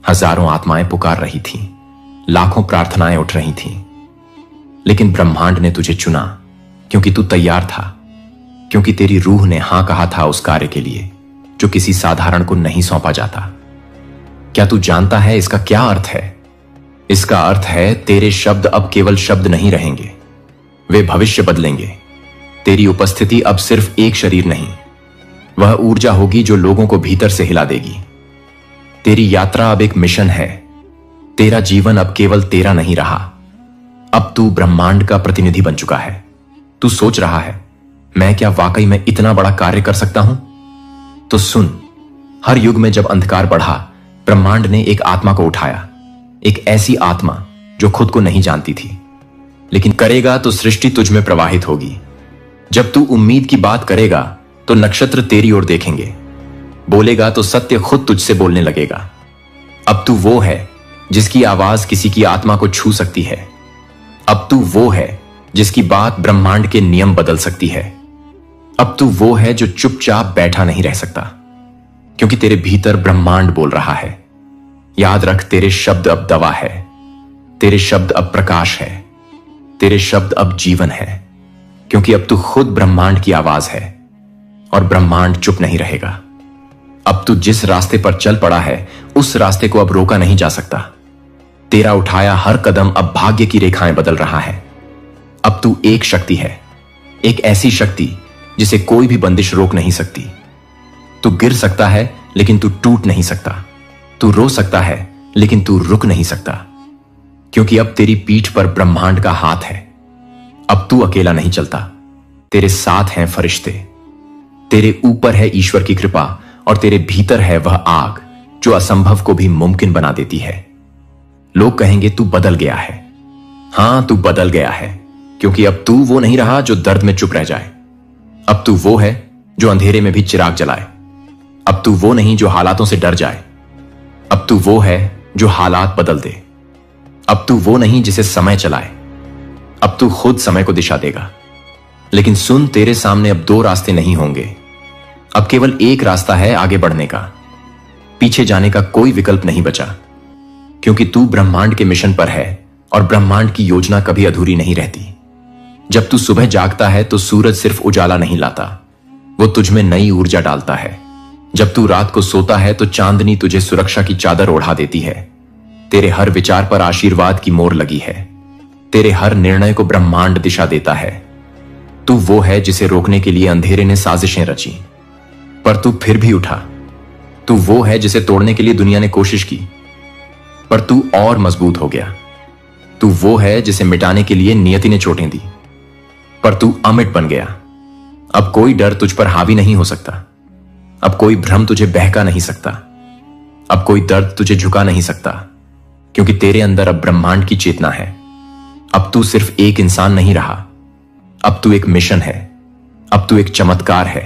हजारों आत्माएं पुकार रही थीं, लाखों प्रार्थनाएं उठ रही थीं, लेकिन ब्रह्मांड ने तुझे चुना क्योंकि तू तैयार था, क्योंकि तेरी रूह ने हां कहा था उस कार्य के लिए जो किसी साधारण को नहीं सौंपा जाता। क्या तू जानता है इसका क्या अर्थ है? इसका अर्थ है तेरे शब्द अब केवल शब्द नहीं रहेंगे, वे भविष्य बदलेंगे। तेरी उपस्थिति अब सिर्फ एक शरीर नहीं, वह ऊर्जा होगी जो लोगों को भीतर से हिला देगी। तेरी यात्रा अब एक मिशन है। तेरा जीवन अब केवल तेरा नहीं रहा, अब तू ब्रह्मांड का प्रतिनिधि बन चुका है। तू सोच रहा है, मैं क्या वाकई में इतना बड़ा कार्य कर सकता हूं? तो सुन, हर युग में जब अंधकार बढ़ा, ब्रह्मांड ने एक आत्मा को उठाया, एक ऐसी आत्मा जो खुद को नहीं जानती थी, लेकिन करेगा तो सृष्टि तुझ में प्रवाहित होगी। जब तू उम्मीद की बात करेगा तो नक्षत्र तेरी ओर देखेंगे, बोलेगा तो सत्य खुद तुझसे बोलने लगेगा। अब तू वो है जिसकी आवाज किसी की आत्मा को छू सकती है। अब तू वो है जिसकी बात ब्रह्मांड के नियम बदल सकती है। अब तू वो है जो चुपचाप बैठा नहीं रह सकता, क्योंकि तेरे भीतर ब्रह्मांड बोल रहा है। याद रख, तेरे शब्द अब दवा है, तेरे शब्द अब प्रकाश है, तेरे शब्द अब जीवन है, क्योंकि अब तू खुद ब्रह्मांड की आवाज है और ब्रह्मांड चुप नहीं रहेगा। अब तू जिस रास्ते पर चल पड़ा है उस रास्ते को अब रोका नहीं जा सकता। तेरा उठाया हर कदम अब भाग्य की रेखाएं बदल रहा है। अब तू एक शक्ति है, एक ऐसी शक्ति जिसे कोई भी बंदिश रोक नहीं सकती। तू गिर सकता है लेकिन तू टूट नहीं सकता। तू रो सकता है लेकिन तू रुक नहीं सकता, क्योंकि अब तेरी पीठ पर ब्रह्मांड का हाथ है। अब तू अकेला नहीं चलता, तेरे साथ हैं फरिश्ते। तेरे ऊपर है ईश्वर की कृपा और तेरे भीतर है वह आग जो असंभव को भी मुमकिन बना देती है। लोग कहेंगे तू बदल गया है। हां, तू बदल गया है, क्योंकि अब तू वो नहीं रहा जो दर्द में चुप रह जाए। अब तू वो है जो अंधेरे में भी चिराग जलाए। अब तू वो नहीं जो हालातों से डर जाए। अब तू वो है जो हालात बदल दे। अब तू वो नहीं जिसे समय चलाए। अब तू खुद समय को दिशा देगा। लेकिन सुन, तेरे सामने अब दो रास्ते नहीं होंगे। अब केवल एक रास्ता है आगे बढ़ने का। पीछे जाने का कोई विकल्प नहीं बचा, क्योंकि तू ब्रह्मांड के मिशन पर है और ब्रह्मांड की योजना कभी अधूरी नहीं रहती। जब तू सुबह जागता है तो सूरज सिर्फ उजाला नहीं लाता, वो तुझ में नई ऊर्जा डालता है। जब तू रात को सोता है तो चांदनी तुझे सुरक्षा की चादर ओढ़ा देती है। तेरे हर विचार पर आशीर्वाद की मोहर लगी है। तेरे हर निर्णय को ब्रह्मांड दिशा देता है। तू वो है जिसे रोकने के लिए अंधेरे ने साजिशें रची, पर तू फिर भी उठा। तू वो है जिसे तोड़ने के लिए दुनिया ने कोशिश की, पर तू और मजबूत हो गया। तू वो है जिसे मिटाने के लिए नियति ने चोटें दी, पर तू अमिट बन गया। अब कोई डर तुझ पर हावी नहीं हो सकता। अब कोई भ्रम तुझे बहका नहीं सकता। अब कोई दर्द तुझे झुका नहीं सकता, क्योंकि तेरे अंदर अब ब्रह्मांड की चेतना है। अब तू सिर्फ एक इंसान नहीं रहा, अब तू एक मिशन है। अब तू एक चमत्कार है।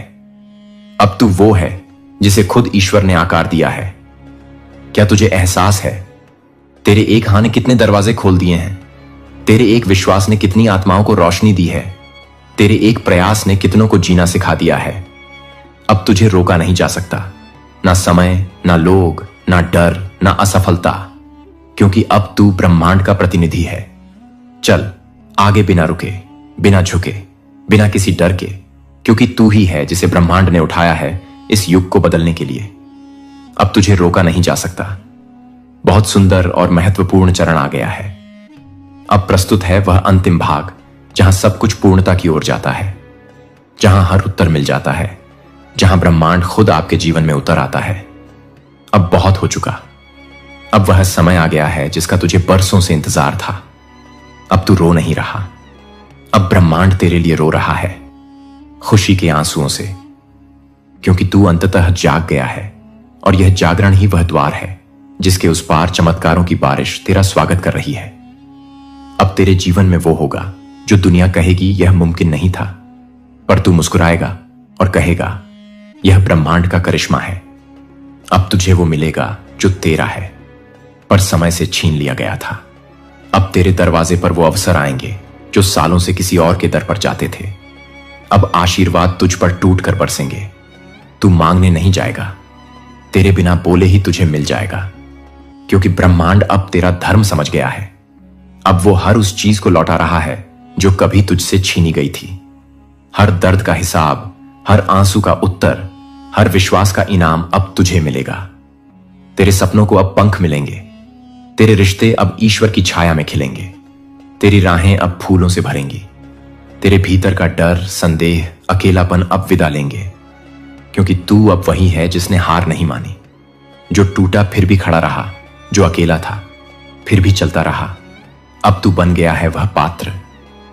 अब तू वो है जिसे खुद ईश्वर ने आकार दिया है। क्या तुझे एहसास है तेरे एक हाथ ने कितने दरवाजे खोल दिए हैं? तेरे एक विश्वास ने कितनी आत्माओं को रोशनी दी है? तेरे एक प्रयास ने कितनों को जीना सिखा दिया है? अब तुझे रोका नहीं जा सकता, ना समय, ना लोग, ना डर, ना असफलता, क्योंकि अब तू ब्रह्मांड का प्रतिनिधि है। चल आगे, बिना रुके, बिना झुके, बिना किसी डर के, क्योंकि तू ही है जिसे ब्रह्मांड ने उठाया है इस युग को बदलने के लिए। अब तुझे रोका नहीं जा सकता। बहुत सुंदर और महत्वपूर्ण चरण आ गया है। अब प्रस्तुत है वह अंतिम भाग, जहां सब कुछ पूर्णता की ओर जाता है, जहां हर उत्तर मिल जाता है, जहां ब्रह्मांड खुद आपके जीवन में उतर आता है। अब बहुत हो चुका। अब वह समय आ गया है जिसका तुझे बरसों से इंतजार था। अब तू रो नहीं रहा। अब ब्रह्मांड तेरे लिए रो रहा है, खुशी के आंसुओं से, क्योंकि तू अंततः जाग गया है और यह जागरण ही वह द्वार है जिसके उस पार चमत्कारों की बारिश तेरा स्वागत कर रही है। अब तेरे जीवन में वो होगा जो दुनिया कहेगी यह मुमकिन नहीं था, पर तू मुस्कुराएगा और कहेगा यह ब्रह्मांड का करिश्मा है। अब तुझे वो मिलेगा जो तेरा है, पर समय से छीन लिया गया था। अब तेरे दरवाजे पर वो अवसर आएंगे जो सालों से किसी और के दर पर जाते थे। अब आशीर्वाद तुझ पर टूट कर बरसेंगे। तू मांगने नहीं जाएगा, तेरे बिना बोले ही तुझे मिल जाएगा, क्योंकि ब्रह्मांड अब तेरा धर्म समझ गया है। अब वो हर उस चीज को लौटा रहा है जो कभी तुझसे छीनी गई थी। हर दर्द का हिसाब, हर आंसू का उत्तर, हर विश्वास का इनाम अब तुझे मिलेगा। तेरे सपनों को अब पंख मिलेंगे। तेरे रिश्ते अब ईश्वर की छाया में खिलेंगे। तेरी राहें अब फूलों से भरेंगी। तेरे भीतर का डर, संदेह, अकेलापन अब विदा लेंगे, क्योंकि तू अब वही है जिसने हार नहीं मानी, जो टूटा फिर भी खड़ा रहा, जो अकेला था फिर भी चलता रहा। अब तू बन गया है वह पात्र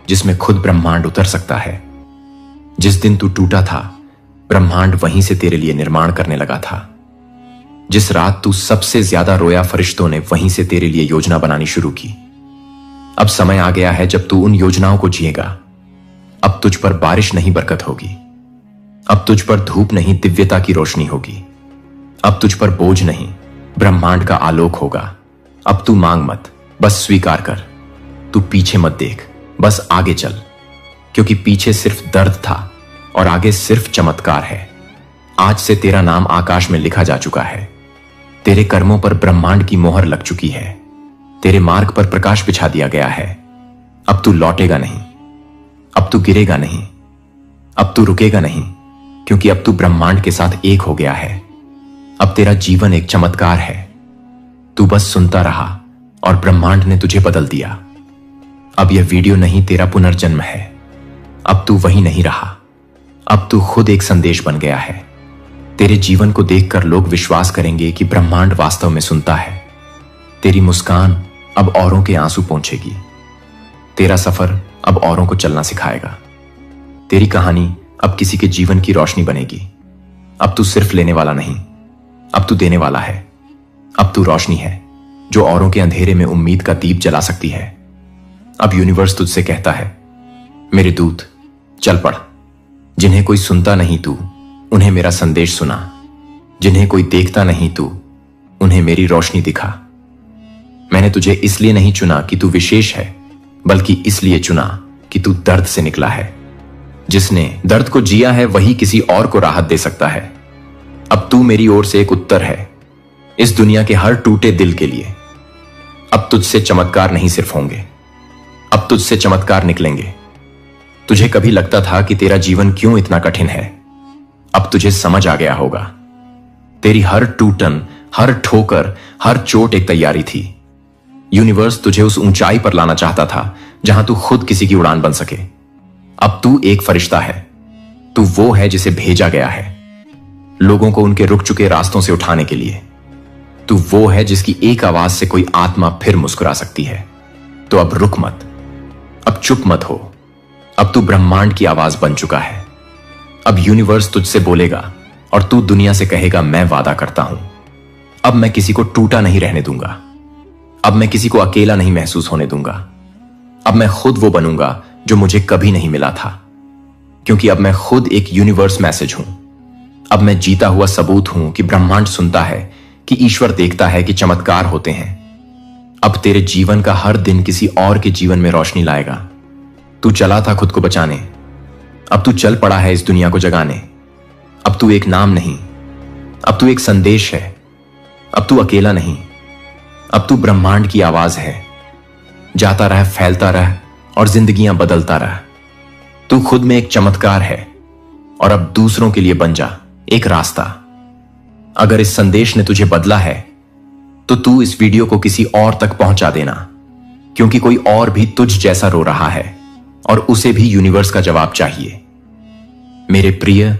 जिसमें खुद ब्रह्मांड उतर सकता है। जिस दिन तू टूटा था, ब्रह्मांड वहीं से तेरे लिए निर्माण करने लगा था। जिस रात तू सबसे ज्यादा रोया, फरिश्तों ने वहीं से तेरे लिए योजना बनानी शुरू की। अब समय आ गया है जब तू उन योजनाओं को जिएगा। अब तुझ पर बारिश नहीं, बरकत होगी। अब तुझ पर धूप नहीं, दिव्यता की रोशनी होगी। अब तुझ पर बोझ नहीं, ब्रह्मांड का आलोक होगा। अब तू मांग मत, बस स्वीकार कर। तू पीछे मत देख, बस आगे चल, क्योंकि पीछे सिर्फ दर्द था और आगे सिर्फ चमत्कार है। आज से तेरा नाम आकाश में लिखा जा चुका है। तेरे कर्मों पर ब्रह्मांड की मोहर लग चुकी है। तेरे मार्ग पर प्रकाश बिछा दिया गया है। अब तू लौटेगा नहीं, अब तू गिरेगा नहीं, अब तू रुकेगा नहीं, क्योंकि अब तू ब्रह्मांड के साथ एक हो गया है। अब तेरा जीवन एक चमत्कार है। तू बस सुनता रहा और ब्रह्मांड ने तुझे बदल दिया। अब यह वीडियो नहीं, तेरा पुनर्जन्म है। अब तू वही नहीं रहा, अब तू खुद एक संदेश बन गया है। तेरे जीवन को देखकर लोग विश्वास करेंगे कि ब्रह्मांड वास्तव में सुनता है। तेरी मुस्कान अब औरों के आंसू पोंछेगी। तेरा सफर अब औरों को चलना सिखाएगा। तेरी कहानी अब किसी के जीवन की रोशनी बनेगी। अब तू सिर्फ लेने वाला नहीं, अब तू देने वाला है। अब तू रोशनी है जो औरों के अंधेरे में उम्मीद का दीप जला सकती है। अब यूनिवर्स तुझसे कहता है, मेरे दूत चल पड़। जिन्हें कोई सुनता नहीं तू उन्हें मेरा संदेश सुना। जिन्हें कोई देखता नहीं तू उन्हें मेरी रोशनी दिखा। मैंने तुझे इसलिए नहीं चुना कि तू विशेष है, बल्कि इसलिए चुना कि तू दर्द से निकला है। जिसने दर्द को जिया है वही किसी और को राहत दे सकता है। अब तू मेरी ओर से एक उत्तर है इस दुनिया के हर टूटे दिल के लिए। अब तुझसे चमत्कार नहीं सिर्फ होंगे, अब तुझसे चमत्कार निकलेंगे। तुझे कभी लगता था कि तेरा जीवन क्यों इतना कठिन है, अब तुझे समझ आ गया होगा। तेरी हर टूटन, हर ठोकर, हर चोट एक तैयारी थी। यूनिवर्स तुझे उस ऊंचाई पर लाना चाहता था जहां तू खुद किसी की उड़ान बन सके। अब तू एक फरिश्ता है। तू वो है जिसे भेजा गया है लोगों को उनके रुक चुके रास्तों से उठाने के लिए। तू वो है जिसकी एक आवाज से कोई आत्मा फिर मुस्कुरा सकती है। तो अब रुक मत, अब चुप मत हो। अब तू ब्रह्मांड की आवाज बन चुका है। अब यूनिवर्स तुझसे बोलेगा और तू दुनिया से कहेगा, मैं वादा करता हूं अब मैं किसी को टूटा नहीं रहने दूंगा। अब मैं किसी को अकेला नहीं महसूस होने दूंगा। अब मैं खुद वो बनूंगा जो मुझे कभी नहीं मिला था, क्योंकि अब मैं खुद एक यूनिवर्स मैसेज हूं। अब मैं जीता हुआ सबूत हूं कि ब्रह्मांड सुनता है, कि ईश्वर देखता है, कि चमत्कार होते हैं। अब तेरे जीवन का हर दिन किसी और के जीवन में रोशनी लाएगा। तू चला था खुद को बचाने, अब तू चल पड़ा है इस दुनिया को जगाने। अब तू एक नाम नहीं, अब तू एक संदेश है। अब तू अकेला नहीं, अब तू ब्रह्मांड की आवाज है। जाता रह, फैलता रह और जिंदगियां बदलता रह। तू खुद में एक चमत्कार है और अब दूसरों के लिए बन जा एक रास्ता। अगर इस संदेश ने तुझे बदला है तो तू इस वीडियो को किसी और तक पहुंचा देना, क्योंकि कोई और भी तुझ जैसा रो रहा है और उसे भी यूनिवर्स का जवाब चाहिए। मेरे प्रिय,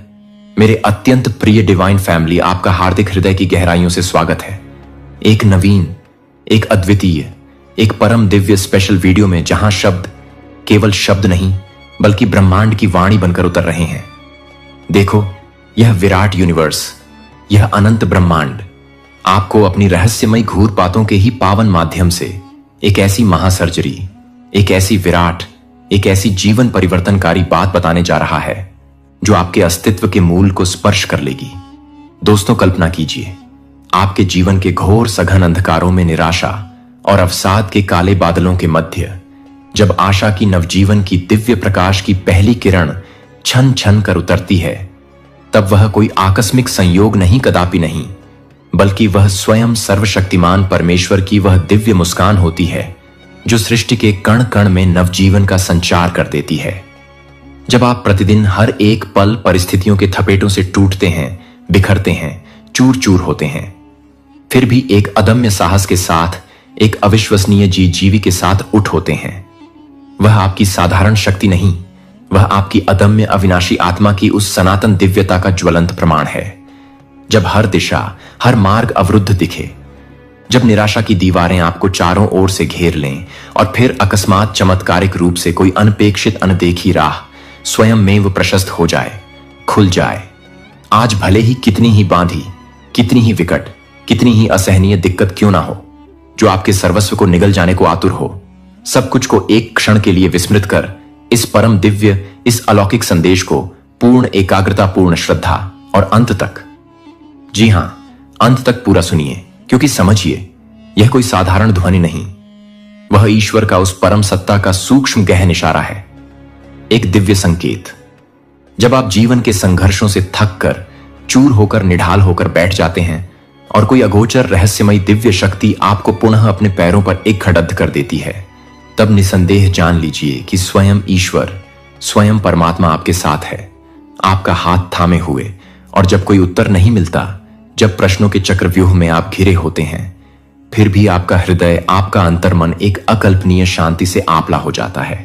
मेरे अत्यंत प्रिय डिवाइन फैमिली, आपका हार्दिक हृदय की गहराइयों से स्वागत है एक नवीन, एक अद्वितीय, एक परम दिव्य स्पेशल वीडियो में, जहां शब्द केवल शब्द नहीं बल्कि ब्रह्मांड की वाणी बनकर उतर रहे हैं। देखो, यह विराट यूनिवर्स, यह अनंत ब्रह्मांड आपको अपनी रहस्यमय घूरपातों के ही पावन माध्यम से एक ऐसी महासर्जरी, एक ऐसी विराट, एक ऐसी जीवन परिवर्तनकारी बात बताने जा रहा है जो आपके अस्तित्व के मूल को स्पर्श कर लेगी। दोस्तों, कल्पना कीजिए, आपके जीवन के घोर सघन अंधकारों में, निराशा और अवसाद के काले बादलों के मध्य, जब आशा की नवजीवन की दिव्य प्रकाश की पहली किरण छन छन कर उतरती है, तब वह कोई आकस्मिक संयोग नहीं, कदापि नहीं, बल्कि वह स्वयं सर्वशक्तिमान परमेश्वर की वह दिव्य मुस्कान होती है जो सृष्टि के कण कण में नवजीवन का संचार कर देती है। जब आप प्रतिदिन हर एक पल परिस्थितियों के थपेटों से टूटते हैं, बिखरते हैं, चूर चूर होते हैं, फिर भी एक अदम्य साहस के साथ, एक अविश्वसनीय जीवी के साथ उठ होते हैं, वह आपकी साधारण शक्ति नहीं, वह आपकी अदम्य अविनाशी आत्मा की उस सनातन दिव्यता का ज्वलंत प्रमाण है। जब हर दिशा, हर मार्ग अवरुद्ध दिखे, जब निराशा की दीवारें आपको चारों ओर से घेर लें और फिर अकस्मात चमत्कारिक रूप से कोई अनपेक्षित अनदेखी राह स्वयं में वो प्रशस्त हो जाए, खुल जाए। आज भले ही कितनी ही बांधी, कितनी ही विकट, कितनी ही असहनीय दिक्कत क्यों ना हो, जो आपके सर्वस्व को निगल जाने को आतुर हो, सब कुछ को एक क्षण के लिए विस्मृत कर इस परम दिव्य, इस अलौकिक संदेश को पूर्ण एकाग्रता, पूर्ण श्रद्धा और अंत तक, जी हां, अंत तक पूरा सुनिए, क्योंकि समझिए, यह कोई साधारण ध्वनि नहीं, वह ईश्वर का उस परम सत्ता का सूक्ष्म गहन इशारा है, एक दिव्य संकेत। जब आप जीवन के संघर्षों से थक कर, चूर होकर, निढाल होकर बैठ जाते हैं और कोई अगोचर रहस्यमय दिव्य शक्ति आपको पुनः अपने पैरों पर एक खड़द कर देती है, तब निसंदेह जान लीजिए कि स्वयं ईश्वर, स्वयं परमात्मा आपके साथ है, आपका हाथ थामे हुए। और जब कोई उत्तर नहीं मिलता, जब प्रश्नों के चक्रव्यूह में आप घिरे होते हैं, फिर भी आपका हृदय, आपका अंतर्मन एक अकल्पनीय शांति से आपला हो जाता है,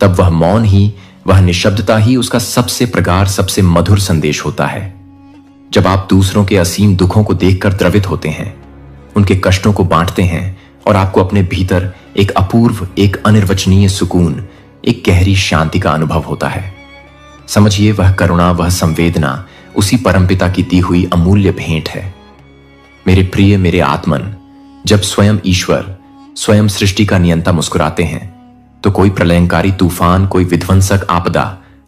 तब वह मौन ही वह निशब्दता ही उसका सबसे प्रगाढ़, सबसे मधुर संदेश होता है। जब आप दूसरों के असीम दुखों को देखकर द्रवित होते हैं, उनके कष्टों को बांटते हैं और आपको अपने भीतर एक अपूर्व, एक अनिर्वचनीय सुकून, एक गहरी शांति का अनुभव होता है। समझिए, वह करुणा, वह संवेदना उसी परमपिता की दी हुई अमूल्य भेंट है। मेरे प्रिय, मेरे आत्मन, जब स्वयं ईश्वर, स्वयं सृष्टि का नियंता मुस्कुराते हैं तो कोई प्रलयंकारी तूफान, कोई विध्वंसक आपदा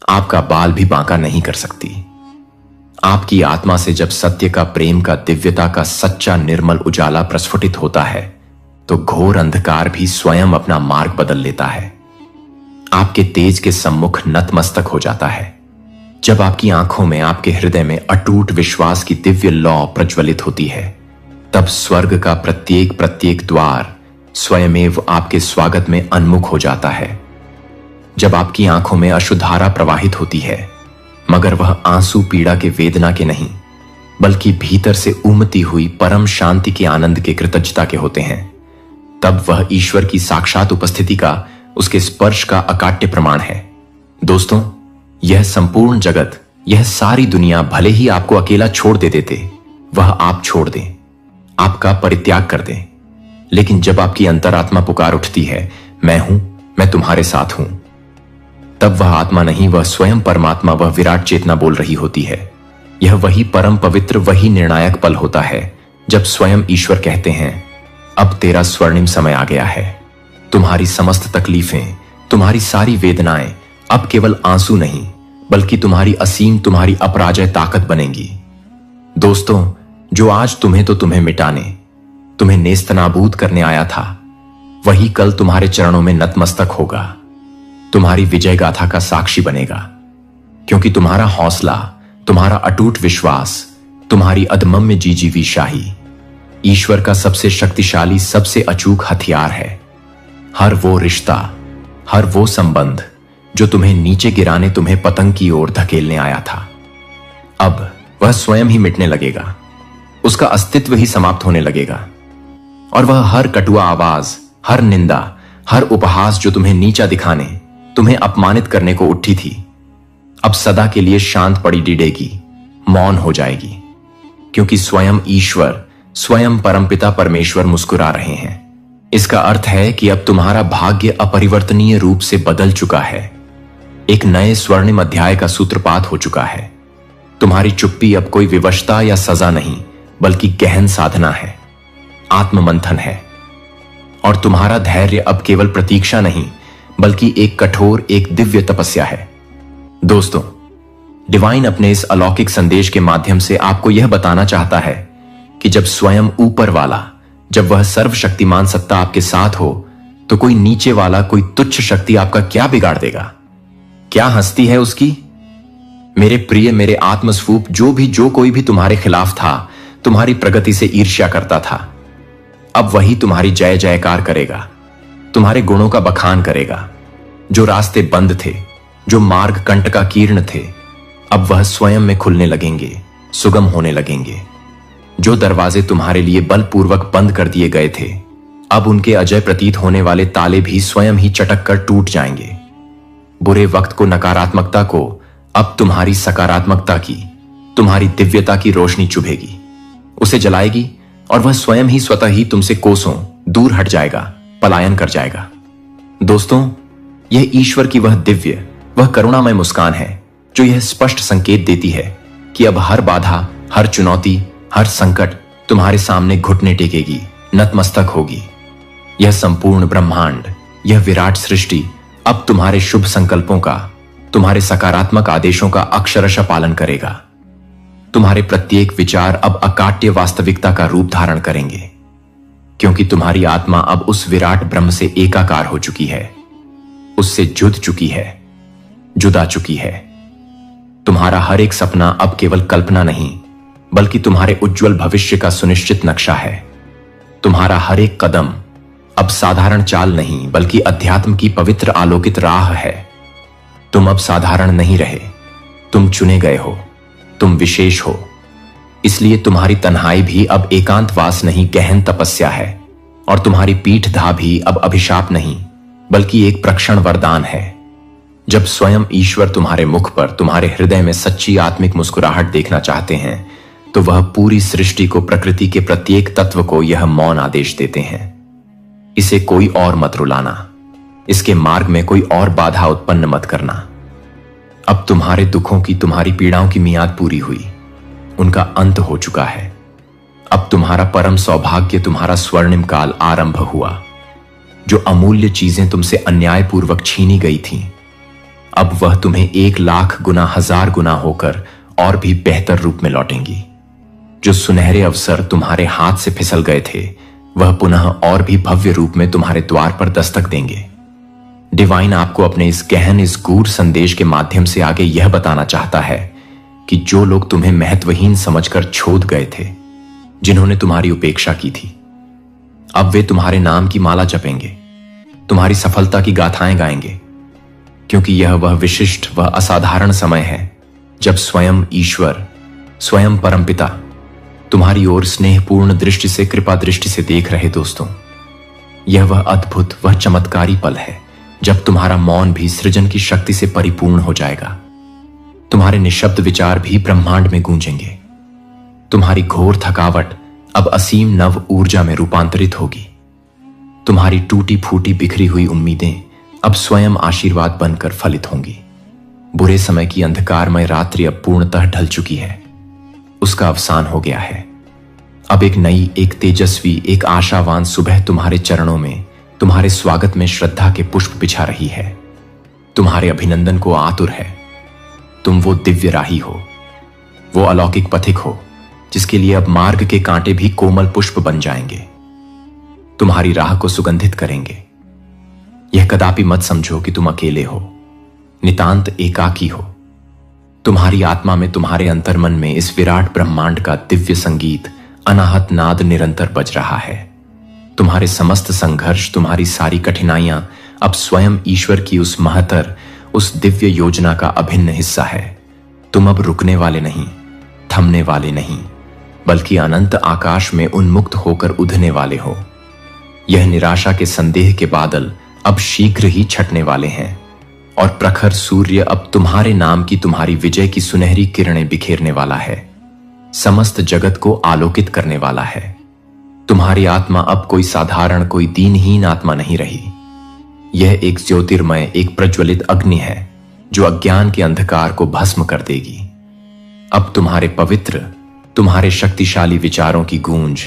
आपका बाल भी बांका नहीं कर सकती। आपकी आत्मा से जब सत्य का, प्रेम का, दिव्यता का सच्चा निर्मल उजाला प्रस्फुटित होता है तो घोर अंधकार भी स्वयं अपना मार्ग बदल लेता है, आपके तेज के सम्मुख नतमस्तक हो जाता है। जब आपकी आंखों में, आपके हृदय में अटूट विश्वास की दिव्य लौ प्रज्वलित होती है, तब स्वर्ग का प्रत्येक प्रत्येक द्वार स्वयमेव आपके स्वागत में उन्मुख हो जाता है। जब आपकी आंखों में अश्रुधारा प्रवाहित होती है, मगर वह आंसू पीड़ा के, वेदना के नहीं, बल्कि भीतर से उमती हुई परम शांति के, आनंद के, कृतज्ञता के होते हैं, तब वह ईश्वर की साक्षात उपस्थिति का, उसके स्पर्श का अकाट्य प्रमाण है। दोस्तों, यह संपूर्ण जगत, यह सारी दुनिया भले ही आपको अकेला छोड़ दे देते, वह आप छोड़ दें, आपका परित्याग कर दें, लेकिन जब आपकी अंतरात्मा पुकार उठती है, मैं हूं, मैं तुम्हारे साथ हूं, तब वह आत्मा नहीं, वह स्वयं परमात्मा, वह विराट चेतना बोल रही होती है। यह वही परम पवित्र, वही निर्णायक पल होता है जब स्वयं ईश्वर कहते हैं, अब तेरा स्वर्णिम समय आ गया है। तुम्हारी समस्त तकलीफें, तुम्हारी सारी वेदनाएं अब केवल आंसू नहीं, बल्कि तुम्हारी असीम, तुम्हारी अपराजय ताकत बनेंगी। दोस्तों, जो आज तुम्हें मिटाने, तुम्हें नेस्तनाबूद करने आया था, वही कल तुम्हारे चरणों में नतमस्तक होगा, तुम्हारी विजय गाथा का साक्षी बनेगा, क्योंकि तुम्हारा हौसला, तुम्हारा अटूट विश्वास, तुम्हारी अदम्य जीजीवी शाही ईश्वर का सबसे शक्तिशाली, सबसे अचूक हथियार है। हर वो रिश्ता, हर वो संबंध जो तुम्हें नीचे गिराने, तुम्हें पतंग की ओर धकेलने आया था, अब वह स्वयं ही मिटने लगेगा, उसका अस्तित्व ही समाप्त होने लगेगा। और वह हर कटुआ आवाज, हर निंदा, हर उपहास जो तुम्हें नीचा दिखाने, तुम्हें अपमानित करने को उठी थी, अब सदा के लिए शांत पड़ी डिडेगी, मौन हो जाएगी, क्योंकि स्वयं ईश्वर, स्वयं परमपिता परमेश्वर मुस्कुरा रहे हैं। इसका अर्थ है कि अब तुम्हारा भाग्य अपरिवर्तनीय रूप से बदल चुका है, एक नए स्वर्णिम अध्याय का सूत्रपात हो चुका है। तुम्हारी चुप्पी अब कोई विवशता या सजा नहीं, बल्कि गहन साधना है, आत्ममंथन है। और तुम्हारा धैर्य अब केवल प्रतीक्षा नहीं, बल्कि एक कठोर, एक दिव्य तपस्या है। दोस्तों, डिवाइन अपने इस अलौकिक संदेश के माध्यम से आपको यह बताना चाहता है कि जब स्वयं ऊपर वाला, जब वह सर्वशक्तिमान सत्ता आपके साथ हो, तो कोई नीचे वाला, कोई तुच्छ शक्ति आपका क्या बिगाड़ देगा? क्या हस्ती है उसकी? मेरे प्रिय, मेरे आत्मस्वरूप, जो कोई भी तुम्हारे खिलाफ था, तुम्हारी प्रगति से ईर्ष्या करता था, अब वही तुम्हारी जय जयकार करेगा, तुम्हारे गुणों का बखान करेगा। जो रास्ते बंद थे, जो मार्ग कंटका कीर्ण थे, अब वह स्वयं में खुलने लगेंगे, सुगम होने लगेंगे। जो दरवाजे तुम्हारे लिए बलपूर्वक बंद कर दिए गए थे, अब उनके अजय प्रतीत होने वाले ताले भी स्वयं ही चटक कर टूट जाएंगे। बुरे वक्त को, नकारात्मकता को अब तुम्हारी सकारात्मकता की, तुम्हारी दिव्यता की रोशनी चुभेगी, उसे जलाएगी, और वह स्वयं ही स्वतः ही तुमसे कोसों दूर हट जाएगा, पलायन कर जाएगा। दोस्तों, यह ईश्वर की वह दिव्य, वह करुणामय मुस्कान है जो यह स्पष्ट संकेत देती है कि अब हर बाधा, हर चुनौती, हर संकट तुम्हारे सामने घुटने टेकेगी, नतमस्तक होगी। यह संपूर्ण ब्रह्मांड, यह विराट सृष्टि अब तुम्हारे शुभ संकल्पों का, तुम्हारे सकारात्मक आदेशों का अक्षरशः पालन करेगा। तुम्हारे प्रत्येक विचार अब अकाट्य वास्तविकता का रूप धारण करेंगे, क्योंकि तुम्हारी आत्मा अब उस विराट ब्रह्म से एकाकार हो चुकी है, उससे जुड़ चुकी है, जुदा चुकी है। तुम्हारा हर एक सपना अब केवल कल्पना नहीं, बल्कि तुम्हारे उज्जवल भविष्य का सुनिश्चित नक्शा है। तुम्हारा हर एक कदम अब साधारण चाल नहीं, बल्कि अध्यात्म की पवित्र आलोकित राह है। तुम अब साधारण नहीं रहे, तुम चुने गए हो, तुम विशेष हो। इसलिए तुम्हारी तन्हाई भी अब एकांतवास नहीं, गहन तपस्या है, और तुम्हारी पीठ धा भी अब अभिशाप नहीं, बल्कि एक प्रक्षण वरदान है। जब स्वयं ईश्वर तुम्हारे मुख पर, तुम्हारे हृदय में सच्ची आत्मिक मुस्कुराहट देखना चाहते हैं, तो वह पूरी सृष्टि को, प्रकृति के प्रत्येक तत्व को यह मौन आदेश देते हैं, इसे कोई और मत रुलाना, इसके मार्ग में कोई और बाधा उत्पन्न मत करना। अब तुम्हारे दुखों की, तुम्हारी पीड़ाओं की मियाद पूरी हुई, उनका अंत हो चुका है। अब तुम्हारा परम सौभाग्य, तुम्हारा स्वर्णिम काल आरंभ हुआ। जो अमूल्य चीजें तुमसे अन्यायपूर्वक छीनी गई थीं, अब वह तुम्हें 1,00,000 गुना, 1000 गुना होकर और भी बेहतर रूप में लौटेंगी। जो सुनहरे अवसर तुम्हारे हाथ से फिसल गए थे, वह पुनः और भी भव्य रूप में तुम्हारे द्वार पर दस्तक देंगे। डिवाइन आपको अपने इस गहन, इस गूढ़ संदेश के माध्यम से आगे यह बताना चाहता है कि जो लोग तुम्हें महत्वहीन समझकर छोड़ गए थे, जिन्होंने तुम्हारी उपेक्षा की थी, अब वे तुम्हारे नाम की माला जपेंगे, तुम्हारी सफलता की गाथाएं गाएंगे, क्योंकि यह वह विशिष्ट, वह असाधारण समय है जब स्वयं ईश्वर, स्वयं परमपिता तुम्हारी ओर स्नेहपूर्ण दृष्टि से, कृपा दृष्टि से देख रहे। दोस्तों, यह वह अद्भुत, वह चमत्कारी पल है जब तुम्हारा मौन भी सृजन की शक्ति से परिपूर्ण हो जाएगा। तुम्हारे निशब्द विचार भी ब्रह्मांड में गूंजेंगे। तुम्हारी घोर थकावट अब असीम नव ऊर्जा में रूपांतरित होगी। तुम्हारी टूटी फूटी बिखरी हुई उम्मीदें अब स्वयं आशीर्वाद बनकर फलित होंगी। बुरे समय की अंधकारमय रात्रि अब पूर्णतः ढल चुकी है, उसका अवसान हो गया है। अब एक नई, एक तेजस्वी, एक आशावान सुबह तुम्हारे चरणों में, तुम्हारे स्वागत में श्रद्धा के पुष्प बिछा रही है, तुम्हारे अभिनंदन को आतुर है। तुम वो दिव्य राही हो, वो अलौकिक पथिक हो, जिसके लिए अब मार्ग के कांटे भी कोमल पुष्प बन जाएंगे, तुम्हारी राह को सुगंधित करेंगे। यह कदापि मत समझो कि तुम अकेले हो, नितांत एकाकी हो। तुम्हारी आत्मा में, तुम्हारे अंतर्मन में इस विराट ब्रह्मांड का दिव्य संगीत, अनाहत नाद निरंतर बज रहा है। तुम्हारे समस्त संघर्ष, तुम्हारी सारी कठिनाइयां अब स्वयं ईश्वर की उस महतर, उस दिव्य योजना का अभिन्न हिस्सा है। तुम अब रुकने वाले नहीं, थमने वाले नहीं, बल्कि अनंत आकाश में उन्मुक्त होकर उड़ने वाले हो। यह निराशा के संदेह के बादल अब शीघ्र ही छटने वाले हैं और प्रखर सूर्य अब तुम्हारे नाम की, तुम्हारी विजय की सुनहरी किरणें बिखेरने वाला है, समस्त जगत को आलोकित करने वाला है। तुम्हारी आत्मा अब कोई साधारण, कोई दीनहीन आत्मा नहीं रही। यह एक ज्योतिर्मय, एक प्रज्वलित अग्नि है जो अज्ञान के अंधकार को भस्म कर देगी। अब तुम्हारे पवित्र, तुम्हारे शक्तिशाली विचारों की गूंज,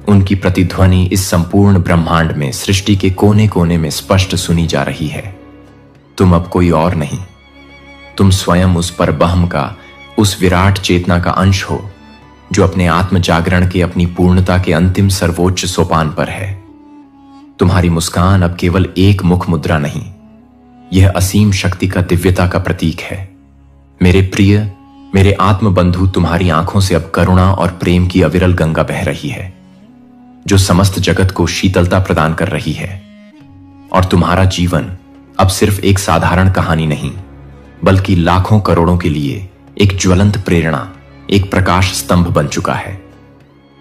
उनकी प्रतिध्वनि इस संपूर्ण ब्रह्मांड में, सृष्टि के कोने कोने में स्पष्ट सुनी जा रही है। तुम अब कोई और नहीं, तुम स्वयं उस परब्रह्म का, उस विराट चेतना का अंश हो जो अपने आत्म जागरण के, अपनी पूर्णता के अंतिम सर्वोच्च सोपान पर है। तुम्हारी मुस्कान अब केवल एक मुख मुद्रा नहीं, यह असीम शक्ति का, दिव्यता का प्रतीक है। मेरे प्रिय, मेरे आत्म बंधु, तुम्हारी आंखों से अब करुणा और प्रेम की अविरल गंगा बह रही है, जो समस्त जगत को शीतलता प्रदान कर रही है। और तुम्हारा जीवन अब सिर्फ एक साधारण कहानी नहीं, बल्कि लाखों करोड़ों के लिए एक ज्वलंत प्रेरणा, एक प्रकाश स्तंभ बन चुका है।